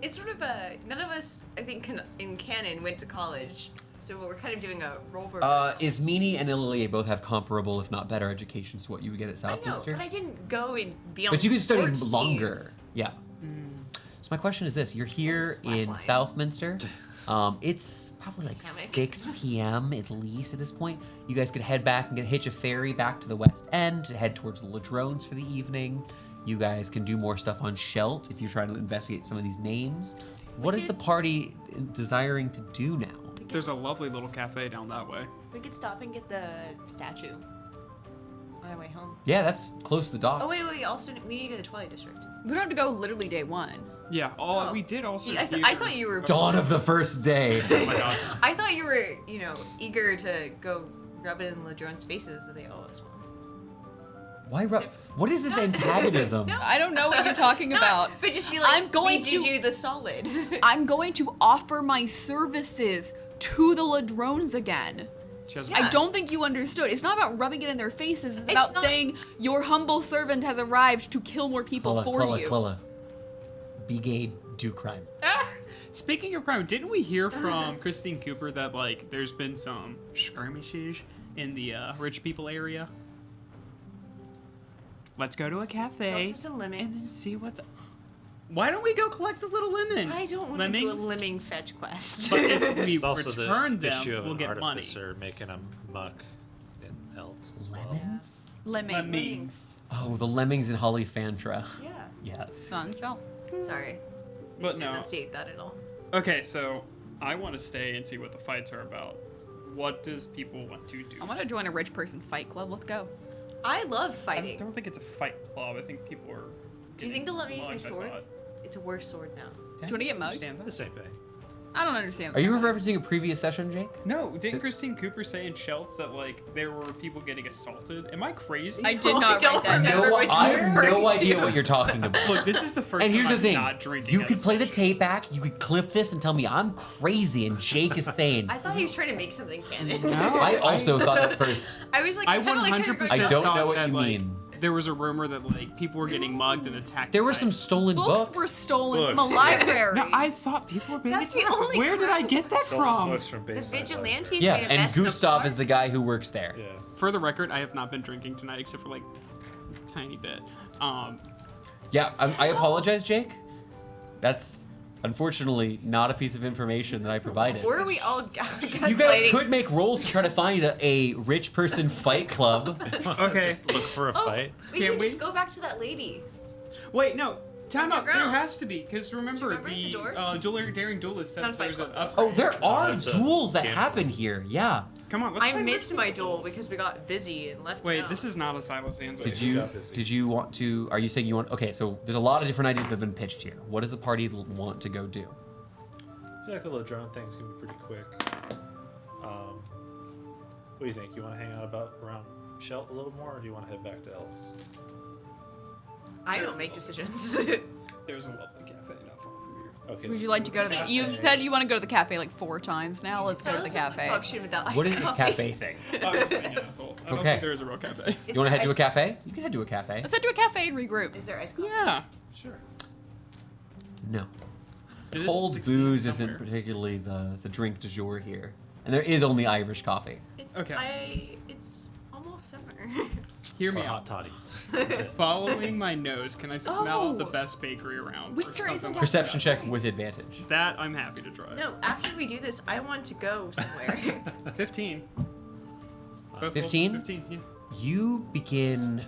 It's sort of a. None of us, I think, in canon went to college, so we're kind of doing a role reversal. Ismini and Ililie both have comparable, if not better, educations to what you would get at I know, Southminster. but I didn't go and be on. But you can study sports longer. teams. Yeah. So my question is this: you're here in Slackline. Southminster. It's probably like Hammock. 6 p.m. at least at this point. You guys could head back and hitch a ferry back to the West End to head towards the Ladrones for the evening. You guys can do more stuff on Shelt if you're trying to investigate some of these names. What is the party desiring to do now? There's a lovely little cafe down that way. We could stop and get the statue on our way home. Yeah, that's close to the dock. Oh wait. Also, we need to go to the Twilight District. We don't have to go literally day one. Yeah, Oh. we did also. I hear- thought you were. Dawn of the first day. Oh my god. I thought you were, eager to go rub it in Ladrone's faces that they always want. Why? What is this antagonism? No. I don't know what you're talking about. But just be like, I'm going we did to- you the solid. I'm going to offer my services to the Ladrones again. She has Yeah. I don't think you understood. It's not about rubbing it in their faces. It's about not- saying your humble servant has arrived to kill more people for you. Clulla. Be gay, do crime. Speaking of crime, didn't we hear from Christine Cooper that like there's been some skirmishes in the rich people area? Let's go to a cafe Also some and then lemmings. see what's. Why don't we go collect the little lemons? I don't want to do a Lemmings? lemming fetch quest. But if we It's also return the them, issue of we'll an get money. artificer making a muck in else as well. Lemons? Lemmings. Lemmings. Oh, the lemmings in Holly Fantra. Yeah. Yes. Sunshell. Sorry. But Didn't no. enunciate that at all. Okay, so I want to stay and see what the fights are about. What does people want to do? I want to join a rich person fight club. Let's go. I love I fighting. don't think it's a fight club. I think people are. Do you think they'll let me use my mugged, I sword? thought. It's a worse sword now. Do you want to get mugged? Stand It's the same thing. I don't understand. Are you referencing a previous session, Jake? No, didn't Christine Cooper say in Shelts that like there were people getting assaulted? Am I crazy? I did not don't write that down. remember what I you were have referring no idea to. what you're talking about. Look, this is the first And here's time the I'm thing: not drinking. you at could a play the session. tape back, you could clip this and tell me I'm crazy and Jake is sane. I thought he was trying to make something canon. No, I also thought that first. I was like, I kinda like, 100% I don't thought know what that, you like, mean. There was a rumor that like people were getting mugged and attacked. There were by- some stolen Books books. were stolen from a Books. library. No, I thought people were being That's the attacked. only Where did I crap. get that Stolen from? books from The Bayside vigilantes Library. Yeah, made a and mess of Gustav the is the guy who works there. Yeah. For the record, I have not been drinking tonight except for like a tiny bit. Yeah, I apologize, Jake. That's unfortunately not a piece of information that I provided. Where are we all You guys could make rolls to try to find a rich person fight club. Okay. Just look for a fight. We Can't can we? just go back to that lady. Wait, no. Time out. There Underground. has to be because remember, remember the door? Daring Duelist said Not a there's fight an club. up. Oh, there are that's a duels that gamble. happen here. Yeah. Come on. Let's I find missed Rich my Duelist. duel because we got busy and left. Wait, town. this is not a Silas answer. Did you got busy. did you want to? Are you saying you want? Okay, so there's a lot of different ideas that have been pitched here. What does the party want to go do? I feel like the little drone thing's gonna be pretty quick. What do you think? You want to hang out around Shelt a little more, or do you want to head back to Ellis? I don't make decisions. There's a lovely cafe not far from here. Okay. Would you like to go to the? You said you want to go to the cafe like 4 times now. Let's go to the cafe. Function without ice What is this coffee. cafe thing? I'm just being an asshole. I don't Okay. think there is a real cafe. Is You want to there head to a ice- cafe? You can head to a cafe. Let's head to a cafe and regroup. Is there ice coffee? Yeah. Sure. No. It is Cold 6 booze p.m. isn't somewhere. particularly the drink du jour here, and there is only Irish coffee. It's, Okay. It's almost summer. Hear Or me hot out. toddies. That's it. Following my nose, can I smell Oh. the best bakery around? Winter or something isn't like Perception that? check with advantage. That I'm happy to try. No, after we do this, I want to go somewhere. 15. Both rolls 15? 15. Yeah. You begin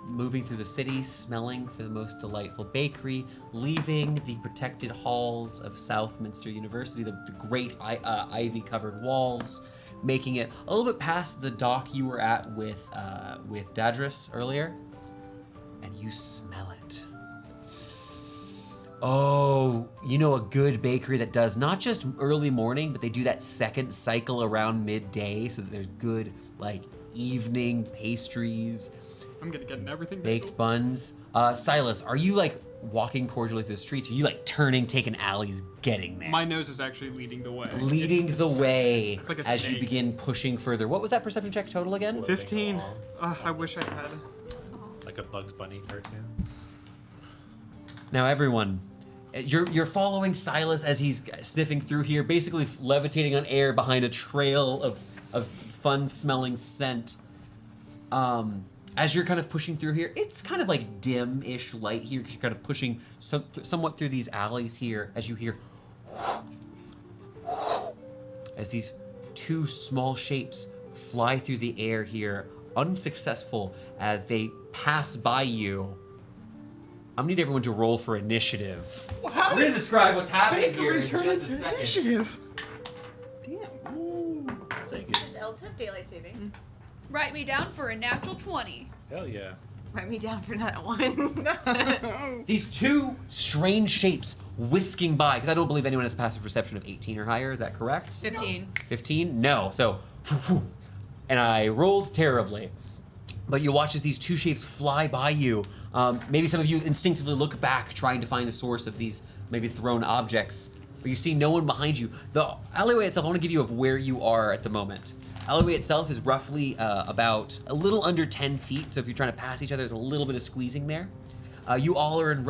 moving through the city, smelling for the most delightful bakery, leaving the protected halls of Southminster University, the great ivy-covered walls, making it a little bit past the dock you were at with Dadris earlier, and you smell it. Oh, you know a good bakery that does not just early morning, but they do that second cycle around midday, so that there's good like evening pastries, I'm gonna get in everything. baked buns. Silas, are you like walking cordially through the streets? Are you like turning, taking alleys, getting there? My nose is actually leading the way. Leading the way like a as you snake. begin pushing further. What was that perception check total again? 15. Along, I wish I had. like a Bugs Bunny cartoon. Now, everyone, you're following Silas as he's sniffing through here, basically levitating on air behind a trail of fun-smelling scent. As you're kind of pushing through here, it's kind of like dim-ish light here because you're kind of pushing somewhat through these alleys here as you hear as these two small shapes fly through the air here, unsuccessful as they pass by you. I'm gonna need everyone to roll for initiative. We're gonna describe what's happening here in just a second. Initiative. Damn. Ooh, take it. Is LTIP daylight savings? Write me down for a natural 20. Hell yeah. Write me down for that one. These two strange shapes whisking by, because I don't believe anyone has a passive perception of 18 or higher, is that correct? 15. 15? No. So, and I rolled terribly. But you watch as these two shapes fly by you. Maybe some of you instinctively look back, trying to find the source of these maybe thrown objects. But you see no one behind you. The alleyway itself, I want to give you of where you are at the moment. Alleyway itself is roughly about a little under 10 feet. So if you're trying to pass each other, there's a little bit of squeezing there. You all are in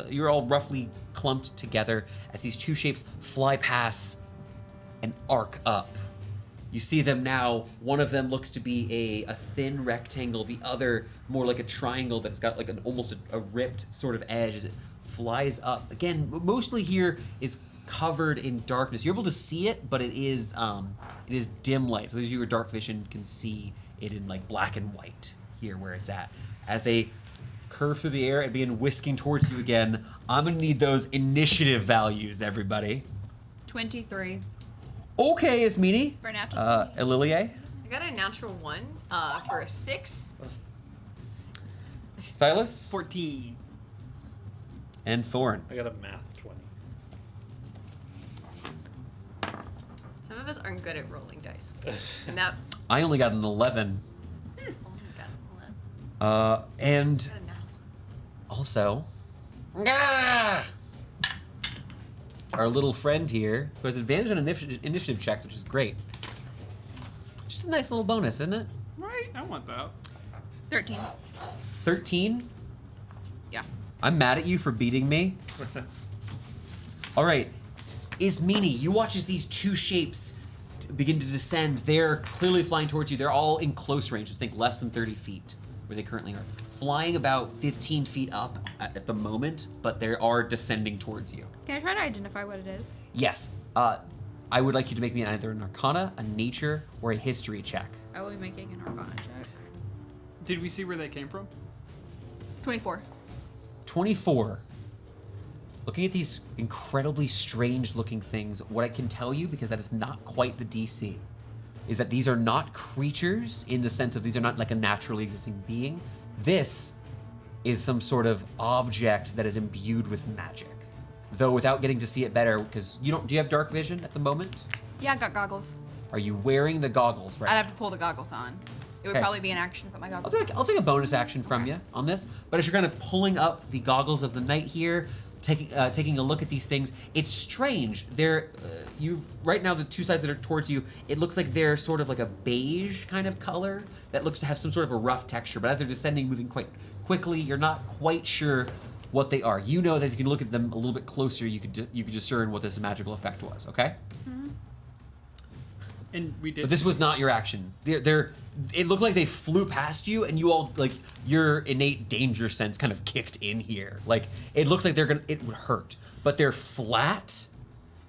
you're all roughly clumped together as these two shapes fly past and arc up. You see them now. One of them looks to be a thin rectangle. The other more like a triangle that's got like almost a ripped sort of edge as it flies up. Again, mostly here is covered in darkness. You're able to see it, but it is dim light. So those of you with dark vision can see it in like black and white here where it's at. As they curve through the air and begin whisking towards you again, I'm gonna need those initiative values, everybody. 23. Okay, Ismini. For a natural 20. Ililie. I got a natural 1 for a 6. Silas. 14. And Thorn. I got a math 20. of us aren't good at rolling dice. And that. I only got an 11. Oh my god. And No. also, our little friend here who has advantage on initiative checks, which is great. Just a nice little bonus, isn't it? Right? I want that. 13. 13. Yeah. I'm mad at you for beating me. All right, Ismini, you watch as these two shapes begin to descend. They're clearly flying towards you. They're all in close range. Just think less than 30 feet where they currently are. Flying about 15 feet up at the moment, but they are descending towards you. Can I try to identify what it is? Yes, I would like you to make me either an Arcana, a Nature, or a History check. I will be making an Arcana check. Did we see where they came from? 24. 24. Looking at these incredibly strange looking things, what I can tell you, because that is not quite the DC, is that these are not creatures in the sense of these are not like a naturally existing being. This is some sort of object that is imbued with magic. Though without getting to see it better, because do you have dark vision at the moment? Yeah, I got goggles. Are you wearing the goggles right I'd have to pull the goggles on. It would Okay. probably be an action to put my goggles I'll take a bonus action from you on this. But as you're kind of pulling up the goggles of the night here, taking a look at these things, it's strange. They're you right now the two sides that are towards you. It looks like they're sort of like a beige kind of color that looks to have some sort of a rough texture. But as they're descending, moving quite quickly, you're not quite sure what they are. You know that if you can look at them a little bit closer, you could discern what this magical effect was. Okay. And we did. But this was not your action. It looked like they flew past you, and you all like your innate danger sense kind of kicked in here. Like it looks like it would hurt, but they're flat.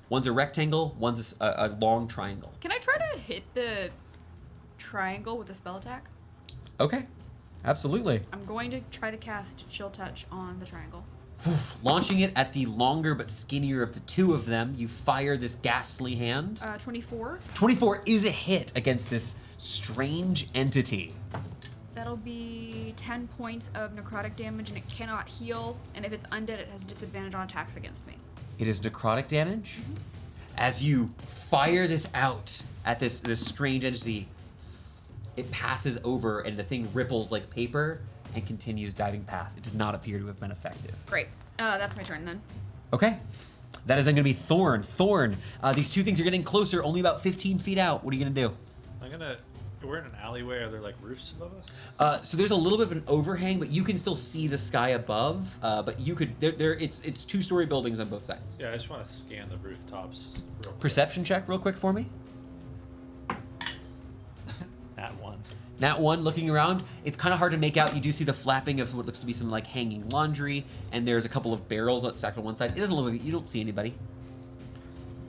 One's a rectangle, one's a long triangle. Can I try to hit the triangle with a spell attack? Okay, absolutely. I'm going to try to cast Chill Touch on the triangle. Launching it at the longer but skinnier of the two of them, you fire this ghastly hand. 24. 24 is a hit against this strange entity. That'll be 10 points of necrotic damage, and it cannot heal. And if it's undead, it has disadvantage on attacks against me. It is necrotic damage. As you fire this out at this strange entity, it passes over and the thing ripples like paper and continues diving past. It does not appear to have been effective. Great. That's my turn then. Okay. That is then going to be Thorn. Thorn, these two things are getting closer, only about 15 feet out. What are you going to do? We're in an alleyway. Are there like roofs above us? So there's a little bit of an overhang, but you can still see the sky above. But you could, it's two-story buildings on both sides. Yeah, I just want to scan the rooftops real quick. Perception check real quick for me. Nat 1. Nat 1, looking around, it's kind of hard to make out. You do see the flapping of what looks to be some like hanging laundry, and there's a couple of barrels stacked on one side. It doesn't look like you don't see anybody.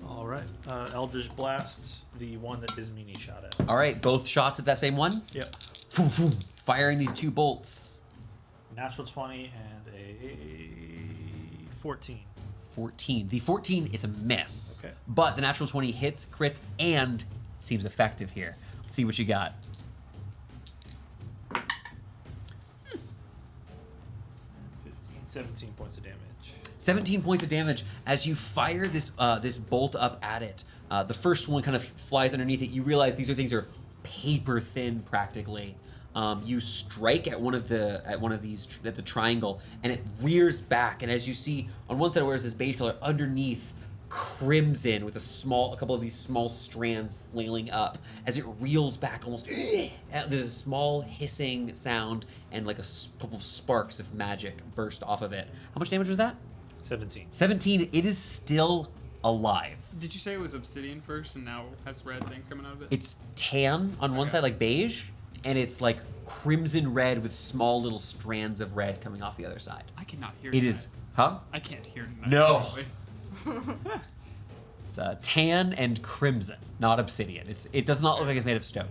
All right. Eldritch Blast, the one that Ismini shot at. All right, both shots at that same one. Yep. Boom, boom, firing these two bolts. Natural 20 and a 14. 14. The 14 is a miss. Okay. But the natural 20 hits, crits, and seems effective here. Let's see what you got. 17 points of damage. 17 points of damage as you fire this this bolt up at it. The first one kind of flies underneath it. You realize these things are paper thin practically. You strike at one of these at the triangle, and it rears back. And as you see on one side where there's this beige color, underneath crimson with a couple of these small strands flailing up as it reels back almost. There's a small hissing sound and like a couple of sparks of magic burst off of it. How much damage was that? 17. 17. It is still alive. Did you say it was obsidian first and now has red things coming out of it? It's tan on one side, like beige, and it's like crimson red with small little strands of red coming off the other side. I cannot hear It tonight. is, huh? I can't hear tonight. No. Probably. It's tan and crimson, not obsidian. It does not look like it's made of stone.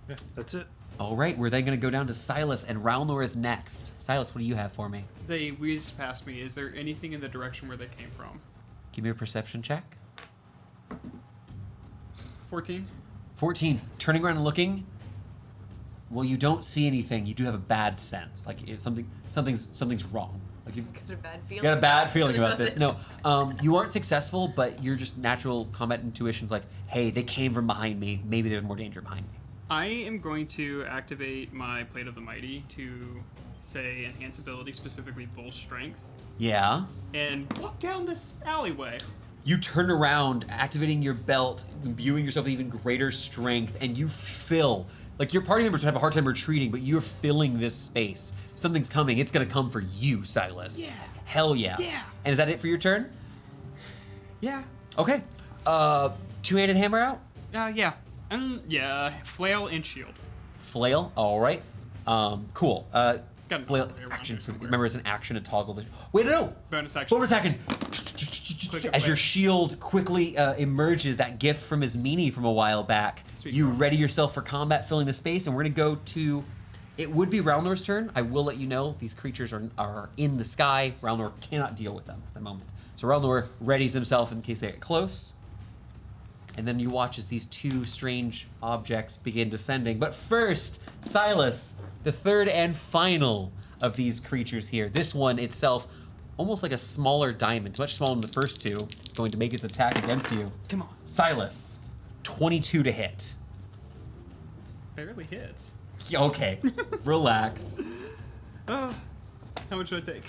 Yeah, that's it. All right, we're then going to go down to Silas, and Ralnor is next. Silas, what do you have for me? They whizzed past me. Is there anything in the direction where they came from? Give me a perception check. 14? 14. Turning around and looking. Well, you don't see anything. You do have a bad sense, like something's wrong. Like you Got a bad feeling. got a bad feeling about this. No, you aren't successful, but your just natural combat intuition's like, hey, they came from behind me. Maybe there's more danger behind me. I am going to activate my Plate of the Mighty to say enhance ability, specifically Bull Strength, Yeah. and walk down this alleyway. You turn around, activating your belt, imbuing yourself with even greater strength, and you fill. Like, your party members would have a hard time retreating, but you're filling this space. Something's coming. It's going to come for you, Silas. Yeah. Hell yeah. Yeah. And is that it for your turn? Yeah. Okay. Two-handed hammer out? Yeah. Yeah, flail and shield. Flail. All right. Cool. Got an Flail arrow action. around here somewhere. Remember, it's an action to toggle the. Wait, no. Bonus action. Bonus action. Click it As your away. shield quickly emerges, that gift from his meanie from a while back, Sweet. you ready yourself for combat, filling the space, and we're gonna go to. It would be Ralnor's turn. I will let you know these creatures are in the sky. Ralnor cannot deal with them at the moment. So Ralnor readies himself in case they get close. And then you watch as these two strange objects begin descending. But first, Silas, the third and final of these creatures here. This one itself, almost like a smaller diamond, much smaller than the first two. It's going to make its attack against you. Come on. Silas, 22 to hit. Barely hits. Yeah, okay, relax. How much should I take?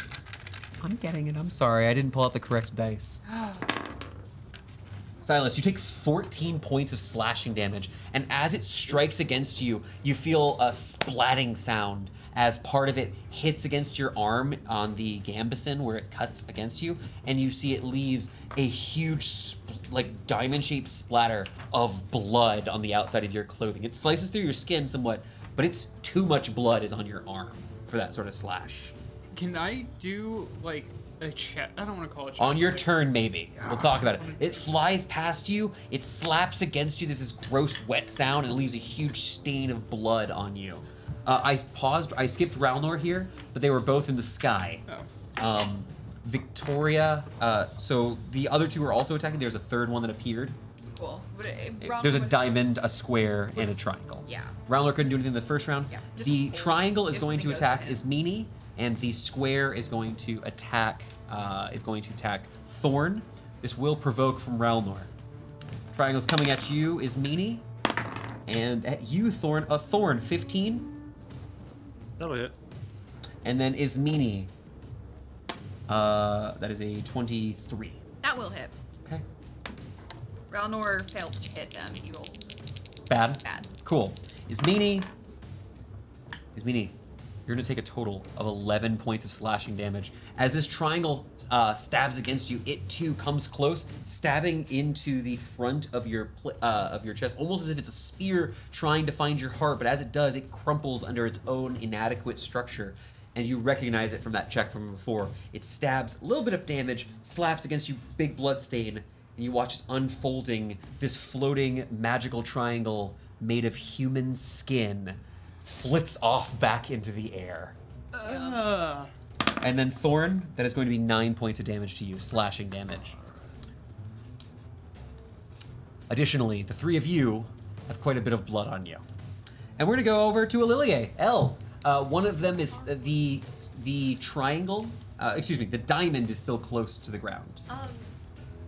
I'm getting it. I'm sorry. I didn't pull out the correct dice. Silas, you take 14 points of slashing damage, and as it strikes against you, you feel a splatting sound as part of it hits against your arm on the gambeson where it cuts against you, and you see it leaves a huge, like, diamond-shaped splatter of blood on the outside of your clothing. It slices through your skin somewhat, but it's too much blood is on your arm for that sort of slash. Can I do, like, a check? I don't want to call it check. On your like- turn, maybe. We'll talk about it. It flies past you, it slaps against you, there's this gross wet sound, and it leaves a huge stain of blood on you. I skipped Ralnor here, but they were both in the sky. Oh. Victoria, so the other two are also attacking. There's a third one that appeared. Cool. But There's a diamond, a square, and a triangle. Yeah. Ralnor couldn't do anything in the first round. Yeah, just The hold triangle is if going to something goes attack in. Ismini, and the square is going to attack Thorn. This will provoke from Ralnor. Triangle's coming at you, Ismini, and at you, Thorn. Thorn, 15, That'll hit. and then Ismini. That is a 23. That will hit. Okay. Ralnor failed to hit them. He rolls Bad. bad. Cool. Ismini, you're going to take a total of 11 points of slashing damage. As this triangle stabs against you, it too comes close, stabbing into the front of your chest, almost as if it's a spear trying to find your heart. But as it does, it crumples under its own inadequate structure. And you recognize it from that check from before. It stabs, a little bit of damage, slaps against you, big blood stain, and you watch as unfolding this floating magical triangle made of human skin flits off back into the air. And then Thorn, that is going to be 9 points of damage to you, slashing damage. Additionally, the three of you have quite a bit of blood on you. And we're going to go over to Alilia. Elle, one of them is the triangle, the diamond is still close to the ground.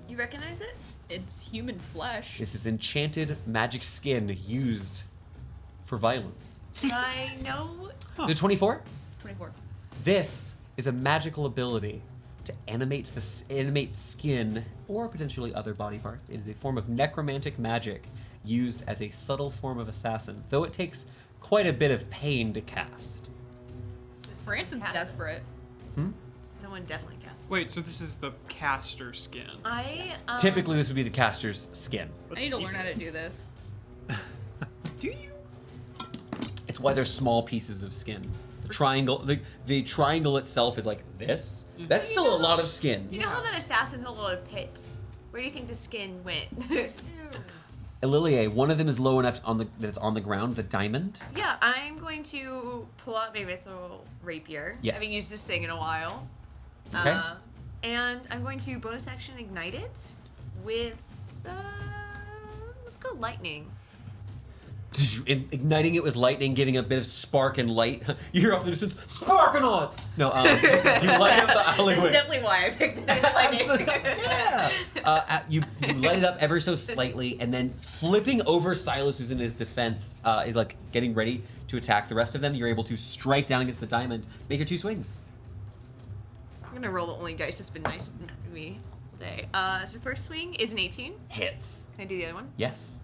You recognize it? It's human flesh. This is enchanted magic skin used for violence. Do I know? The 24? 24. This is a magical ability to animate skin or potentially other body parts. It is a form of necromantic magic used as a subtle form of assassin, though it takes quite a bit of pain to cast. So someone Branson's casts desperate. Someone definitely casts. Wait, so this is the caster skin. I Typically, this would be the caster's skin. I need to learn how to do this. Do you? It's why there's small pieces of skin. The triangle, the triangle itself is like this. That's still a lot of skin. You know how that assassin had a lot of pits? Where do you think the skin went? Lilia, one of them is low enough that it's on the ground, the diamond. Yeah, I'm going to pull out my mithril rapier. Yes. Haven't used this thing in a while. Okay. And I'm going to bonus action ignite it with let's go lightning. igniting it with lightning, giving a bit of spark and light. You hear off in the distance, Sparkanauts! No, you light up the That's alleyway. definitely why I picked it. Yeah. You light it up ever so slightly, and then flipping over Silas, who's in his defense, is like getting ready to attack the rest of them. You're able to strike down against the diamond. Make your 2 swings. I'm gonna roll the only dice that's been nice to me all day. So first swing is an 18. Hits. Can I do the other one? Yes.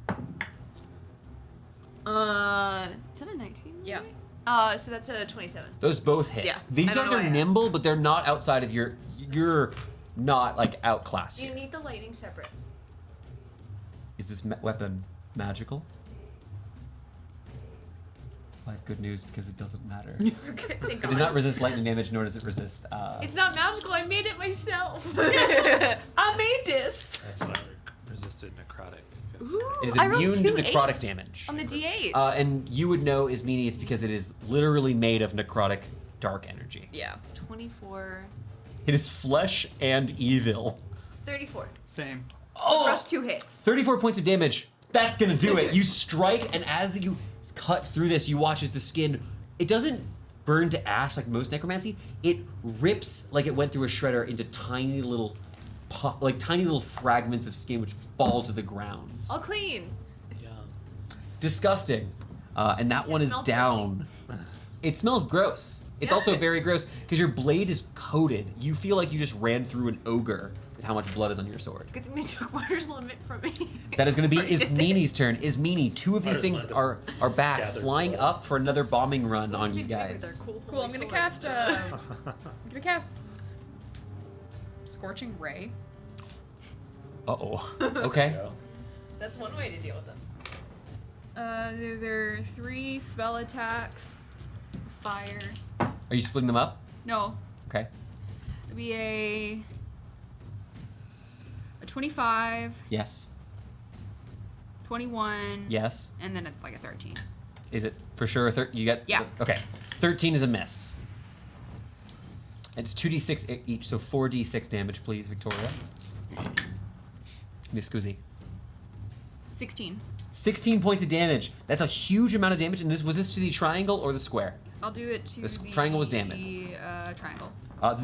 Is that a 19? Yeah. So that's a 27. Those both hit. Yeah, These I don't guys know are why I asked. nimble, but they're not outside of you're not like outclassed. Do you here. need the lightning separate? Is this weapon magical? I have good news because it doesn't matter. It Okay, thank does God. not resist lightning damage, nor does it resist. It's not magical. I made it myself. I made this. That's why I resisted necrotic. 'cause- It is I rolled immune to 2 necrotic eights damage. on the D8. And you would know, Ismini, it's because it is literally made of necrotic dark energy. Yeah. 24, It is flesh and evil. 34. Same. Oh! Rush 2 hits. 34 points of damage. That's gonna do it. You strike, and as you cut through this, you watch as the skin, it doesn't burn to ash like most necromancy. It rips like it went through a shredder into tiny little tiny little fragments of skin which fall to the ground. All clean. Yeah. Disgusting. And that Does it one is smell down. It smells gross. It's also Good. very gross because your blade is coated. You feel like you just ran through an ogre with how much blood is on your sword. Good thing they took Water's Limit from me. That is going to be Or is it- Ismini's turn. Ismini, 2 of these Water's things Limit are back, gathered flying blood. up for another bombing run on you With their guys. cool Cool. I'm holy gonna sword. cast. I'm gonna cast. Scorching Ray. Uh-oh. Okay. Go. That's one way to deal with them. There are 3 spell attacks. Fire. Are you splitting them up? No. Okay. It'd be a 25, Yes. 21, Yes. and then like a 13. Is it for sure you got? Yeah. Okay. 13 is a miss. And it's 2d6 each, so 4d6 damage, please, Victoria. Miss Scusi. 16. 16 points of damage. That's a huge amount of damage. And was this to the triangle or the square? I'll do it to This the triangle was damaged. Triangle.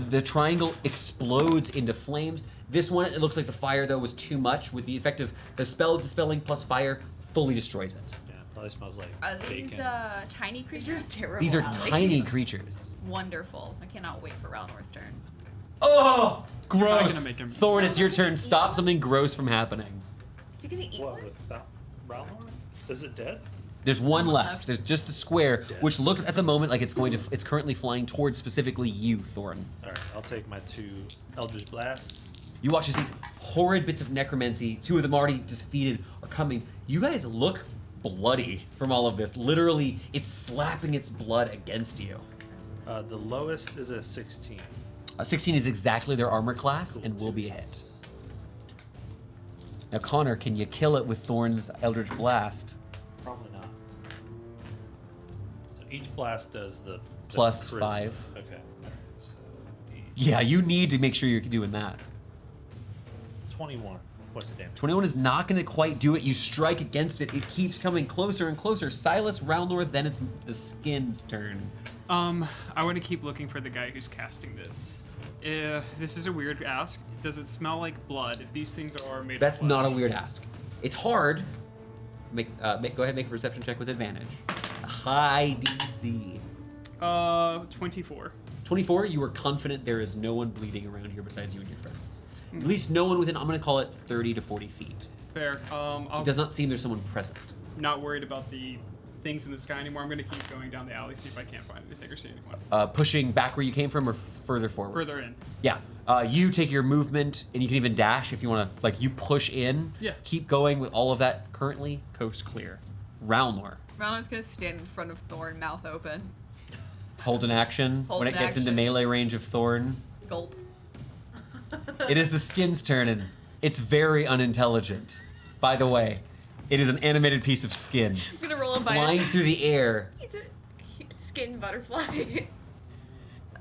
The triangle explodes into flames. This one, it looks like the fire, though, was too much. With the effect of the spell dispelling plus fire, fully destroys it. Yeah, probably smells like Are these bacon. tiny creatures? Terrible. These are Allie. tiny creatures. Wonderful. I cannot wait for Ralnor's turn. Oh, I'm not gross. gonna make him- Thorn, it's your turn. Stop something gross from happening. Is he gonna eat What, one? without Ralnor? Is it dead? There's one One left. left. There's just the square, Yeah. which looks at the moment like it's currently flying towards specifically you, Thorn. Alright, I'll take my 2 Eldritch Blasts. You watch as these horrid bits of necromancy, 2 of them already defeated, are coming. You guys look bloody from all of this. Literally, it's slapping its blood against you. The lowest is a 16. 16 is exactly their armor class Cool. and will be a hit. Now, Connor, can you kill it with Thorn's Eldritch Blast? Probably not. So each blast does the Plus charisma. 5. Okay. Alright, so Yeah, you need to make sure you're doing that. 21 points of damage. 21 is not going to quite do it. You strike against it. It keeps coming closer and closer. Silas, Ralnor, then it's the skin's turn. I want to keep looking for the guy who's casting this. This is a weird ask. Does it smell like blood? If these things are made That's of blood. not a weird ask. It's hard. Go ahead and make a perception check with advantage. High DC. 24. 24, you are confident there is no one bleeding around here besides you and your friends. At least no one within, I'm going to call it 30 to 40 feet. Fair. It does not seem there's someone present. Not worried about the things in the sky anymore. I'm going to keep going down the alley, see if I can't find anything or see anyone. Pushing back where you came from or further forward? Further in. Yeah. You take your movement, and you can even dash if you want to, like, you push in. Yeah. Keep going with all of that currently. Coast clear. Ralnor. Ralnor's gonna stand in front of Thorn, mouth open. Hold an action Hold when it an gets into action. melee range of Thorn. Gulp. It is the skin's turn, and it's very unintelligent. By the way, it is an animated piece of skin. I'm gonna roll a Flying bite. through the air. It's a skin butterfly.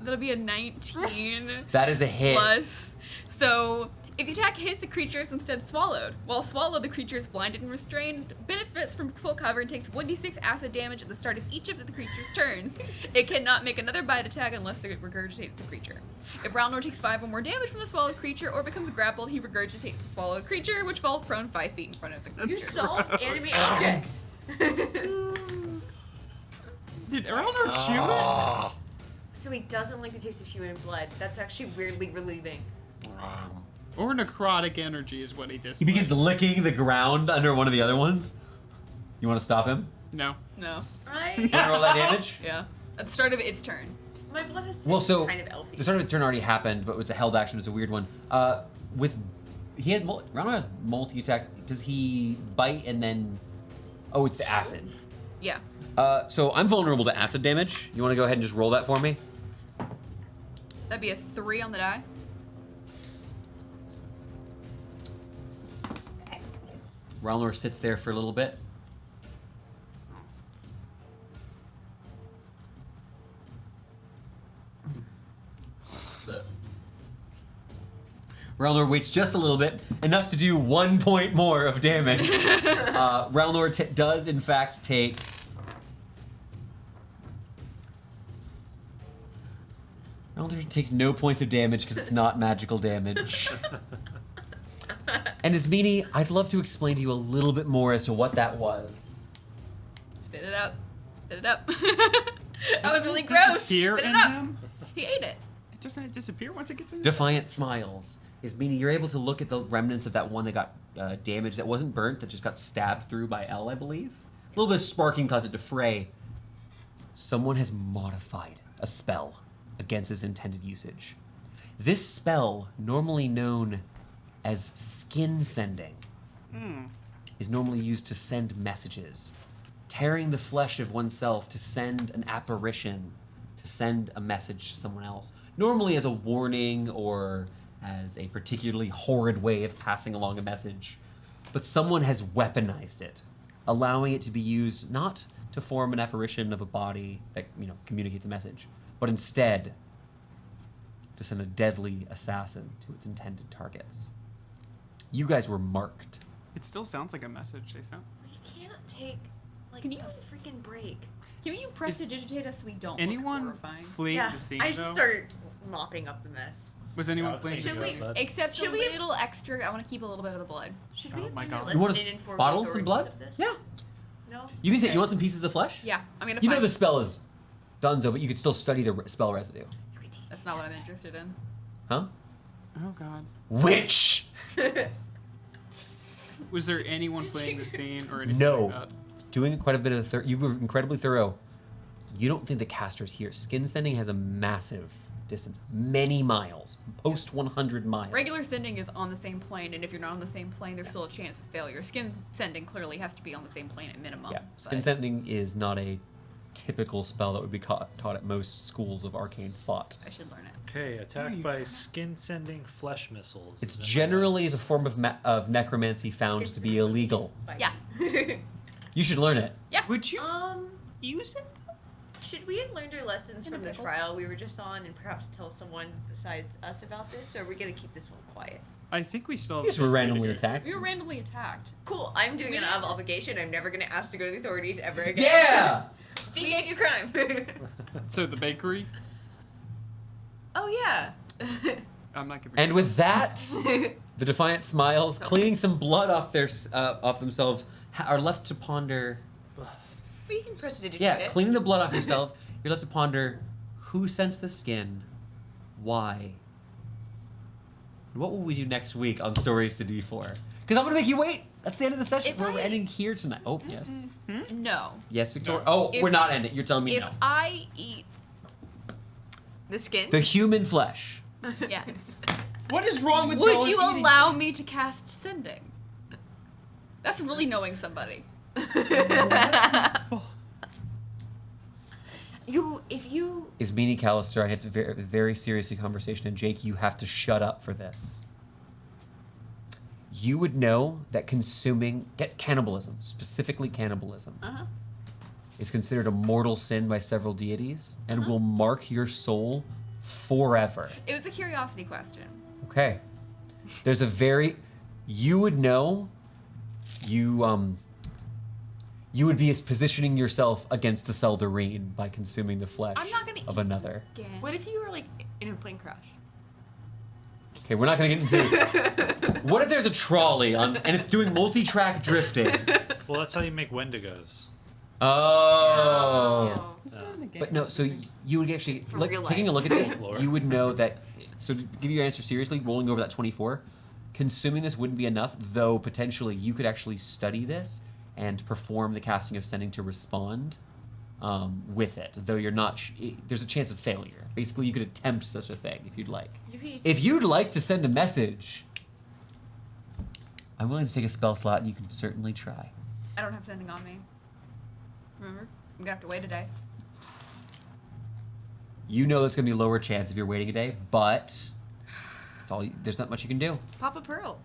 That'll be a 19 That is a hit. plus. So If the attack hits, the creature is instead swallowed. While swallowed, the creature is blinded and restrained, benefits from full cover, and takes 1d6 acid damage at the start of each of the creature's turns. It cannot make another bite attack unless it regurgitates the creature. If Ralnor takes 5 or more damage from the swallowed creature or becomes grappled, he regurgitates the swallowed creature, which falls prone 5 feet in front of the creature. You solved anime objects. Did Ralnor chew it? So he doesn't like the taste of human blood. That's actually weirdly relieving. Or necrotic energy is what he He dislikes. begins licking the ground under one of the other ones. You want to stop him? No. No. Want to roll that damage? Yeah. At the start of its turn. My blood is Well, so kind of elfy. the start of the turn already happened, but with a held action is a weird one. Ralnor has multi attack. Does he bite and then? Oh, it's the acid. Yeah. So I'm vulnerable to acid damage. You want to go ahead and just roll that for me? That'd be a 3 on the die. Ralnor sits there for a little bit. Ralnor waits just a little bit, enough to do 1 point more of damage. Ralnor does, in fact, take... Ralnor takes no points of damage because it's not magical damage. And Ismini, I'd love to explain to you a little bit more as to what that was. Spit it up. Spit it up. That was really gross. Disappear Spit it in up. him? He ate it. Doesn't it disappear once it gets in? Defiant smiles. Ismini, you're able to look at the remnants of that one that got damaged, that wasn't burnt, that just got stabbed through by L, I believe. A little bit of sparking caused it to fray. Someone has modified a spell against its intended usage. This spell, normally known as skin sending, is normally used to send messages, tearing the flesh of oneself to send an apparition, to send a message to someone else, normally as a warning or as a particularly horrid way of passing along a message. But someone has weaponized it, allowing it to be used not to form an apparition of a body that, communicates a message, but instead to send a deadly assassin to its intended targets. You guys were marked. It still sounds like a message, Jason. We can't take Can you- a freaking break. Can you prestidigitate us so we don't Anyone look horrifying? fleeing Yeah, the scene, I just though? start mopping up the mess. Was anyone I'll fleeing clean the it scene? up, bud. Except Should a we- little extra. I want to keep a little bit of the blood. Should we Oh have my learned God. our You want lesson in informed bottles and authorities blood? of this? Yeah. No? You can take. You want some pieces of the flesh? Yeah, I'm gonna. You know find- the spell is donezo, but you could still study the spell residue. You could That's not what I'm interested in. Huh? Oh god. Witch! Was there anyone fleeing the scene or anything No. like that? Doing quite a bit of you were incredibly thorough. You don't think the caster's here. Skin sending has a massive distance, many miles, post 100 miles. Regular sending is on the same plane, and if you're not on the same plane, there's still a chance of failure. Skin sending clearly has to be on the same plane at minimum. Yeah, skin but- sending is not a typical spell that would be taught at most schools of arcane thought. I should learn it. Okay, attacked you by can't. skin-sending flesh missiles. It's is in my generally notes. a form of necromancy found to be illegal. Yeah. You should learn it. Yeah. Would you Um, use it? should we have learned our lessons In a from the pickle. trial we were just on and perhaps tell someone besides us about this, or are we gonna keep this one quiet? I think we still have You just were something to randomly go. attacked. We were randomly attacked. Cool, I'm doing We it didn't- out of obligation. I'm never gonna ask to go to the authorities ever again. Yeah! Think I do crime. So the bakery? Oh yeah. I'm not gonna And with that, the Defiant smiles, cleaning some blood off off themselves, are left to ponder. We can prestidigitate Yeah, it. cleaning the blood off yourselves, you're left to ponder who sent the skin, why. What will we do next week on Stories to D4? Because I'm going to make you wait. That's the end of the session. If We're I- ending here tonight. Oh, yes. No. Yes, Victoria. No. Oh, If- we're not ending. You're telling me If no. I eat, The skin. The human flesh. yes, What is wrong with would you allow me to cast sending? That's really knowing somebody. If you Is Meanie Callister. I have to very, very seriously conversation, and Jake, you have to shut up for this. You would know that cannibalism, specifically cannibalism, Uh-huh. is considered a mortal sin by several deities and will mark your soul forever. It was a curiosity question. Okay. There's a very, you would know, you would be positioning yourself against the Seldarine by consuming the flesh I'm not gonna of eat another. the skin. What if you were like in a plane crash? Okay, we're not gonna get into. What if there's a trolley on and it's doing multi-track drifting? Well, that's how you make Wendigos. Oh. No. But no, so you would actually, For like, real taking a life. look at this, Lore. you would know that, so to give you your answer seriously, rolling over that 24, consuming this wouldn't be enough, though potentially you could actually study this and perform the casting of Sending to respond with it, though you're not, there's a chance of failure. Basically, you could attempt such a thing if you'd like. You could use If you'd like to send a message, I'm willing to take a spell slot and you can certainly try. I don't have sending on me. Remember? I'm gonna have to wait a day. You know it's going to be a lower chance if you're waiting a day, but it's all, there's not much you can do. Pop a pearl.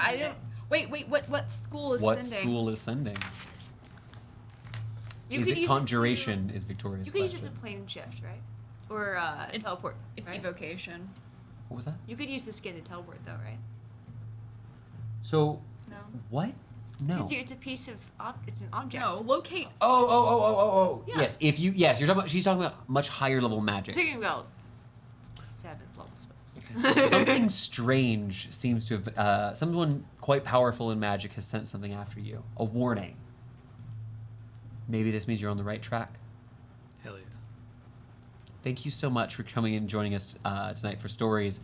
I don't. Wait. What school is What sending? school is sending? You Is could it use conjuration It is Victoria's to, you could use question. it to plane shift, right? Or It's- teleport. It's right? evocation. What was that? You could use the skin to teleport, though, right? So, No. what? No. It's a piece of. It's an object. No. Locate. Oh. Yeah. Yes, if you, yes, you're talking about, she's talking about much higher level magic. Talking about 7th level spells. Something strange seems to have, someone quite powerful in magic has sent something after you. A warning. Maybe this means you're on the right track. Hell yeah. Thank you so much for coming and joining us tonight for stories.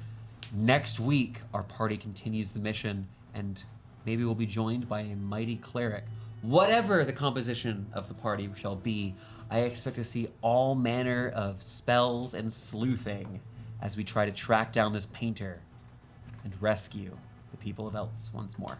Next week, our party continues the mission, and maybe we'll be joined by a mighty cleric. Whatever the composition of the party shall be, I expect to see all manner of spells and sleuthing as we try to track down this painter and rescue the people of Eltz once more.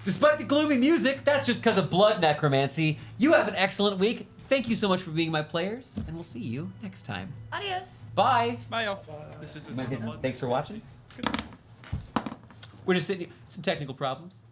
Despite the gloomy music, that's just because of blood necromancy. You have an excellent week. Thank you so much for being my players, and we'll see you next time. Adios. Bye. Bye, y'all. This is the Thanks for watching. We're just sitting here. Some technical problems.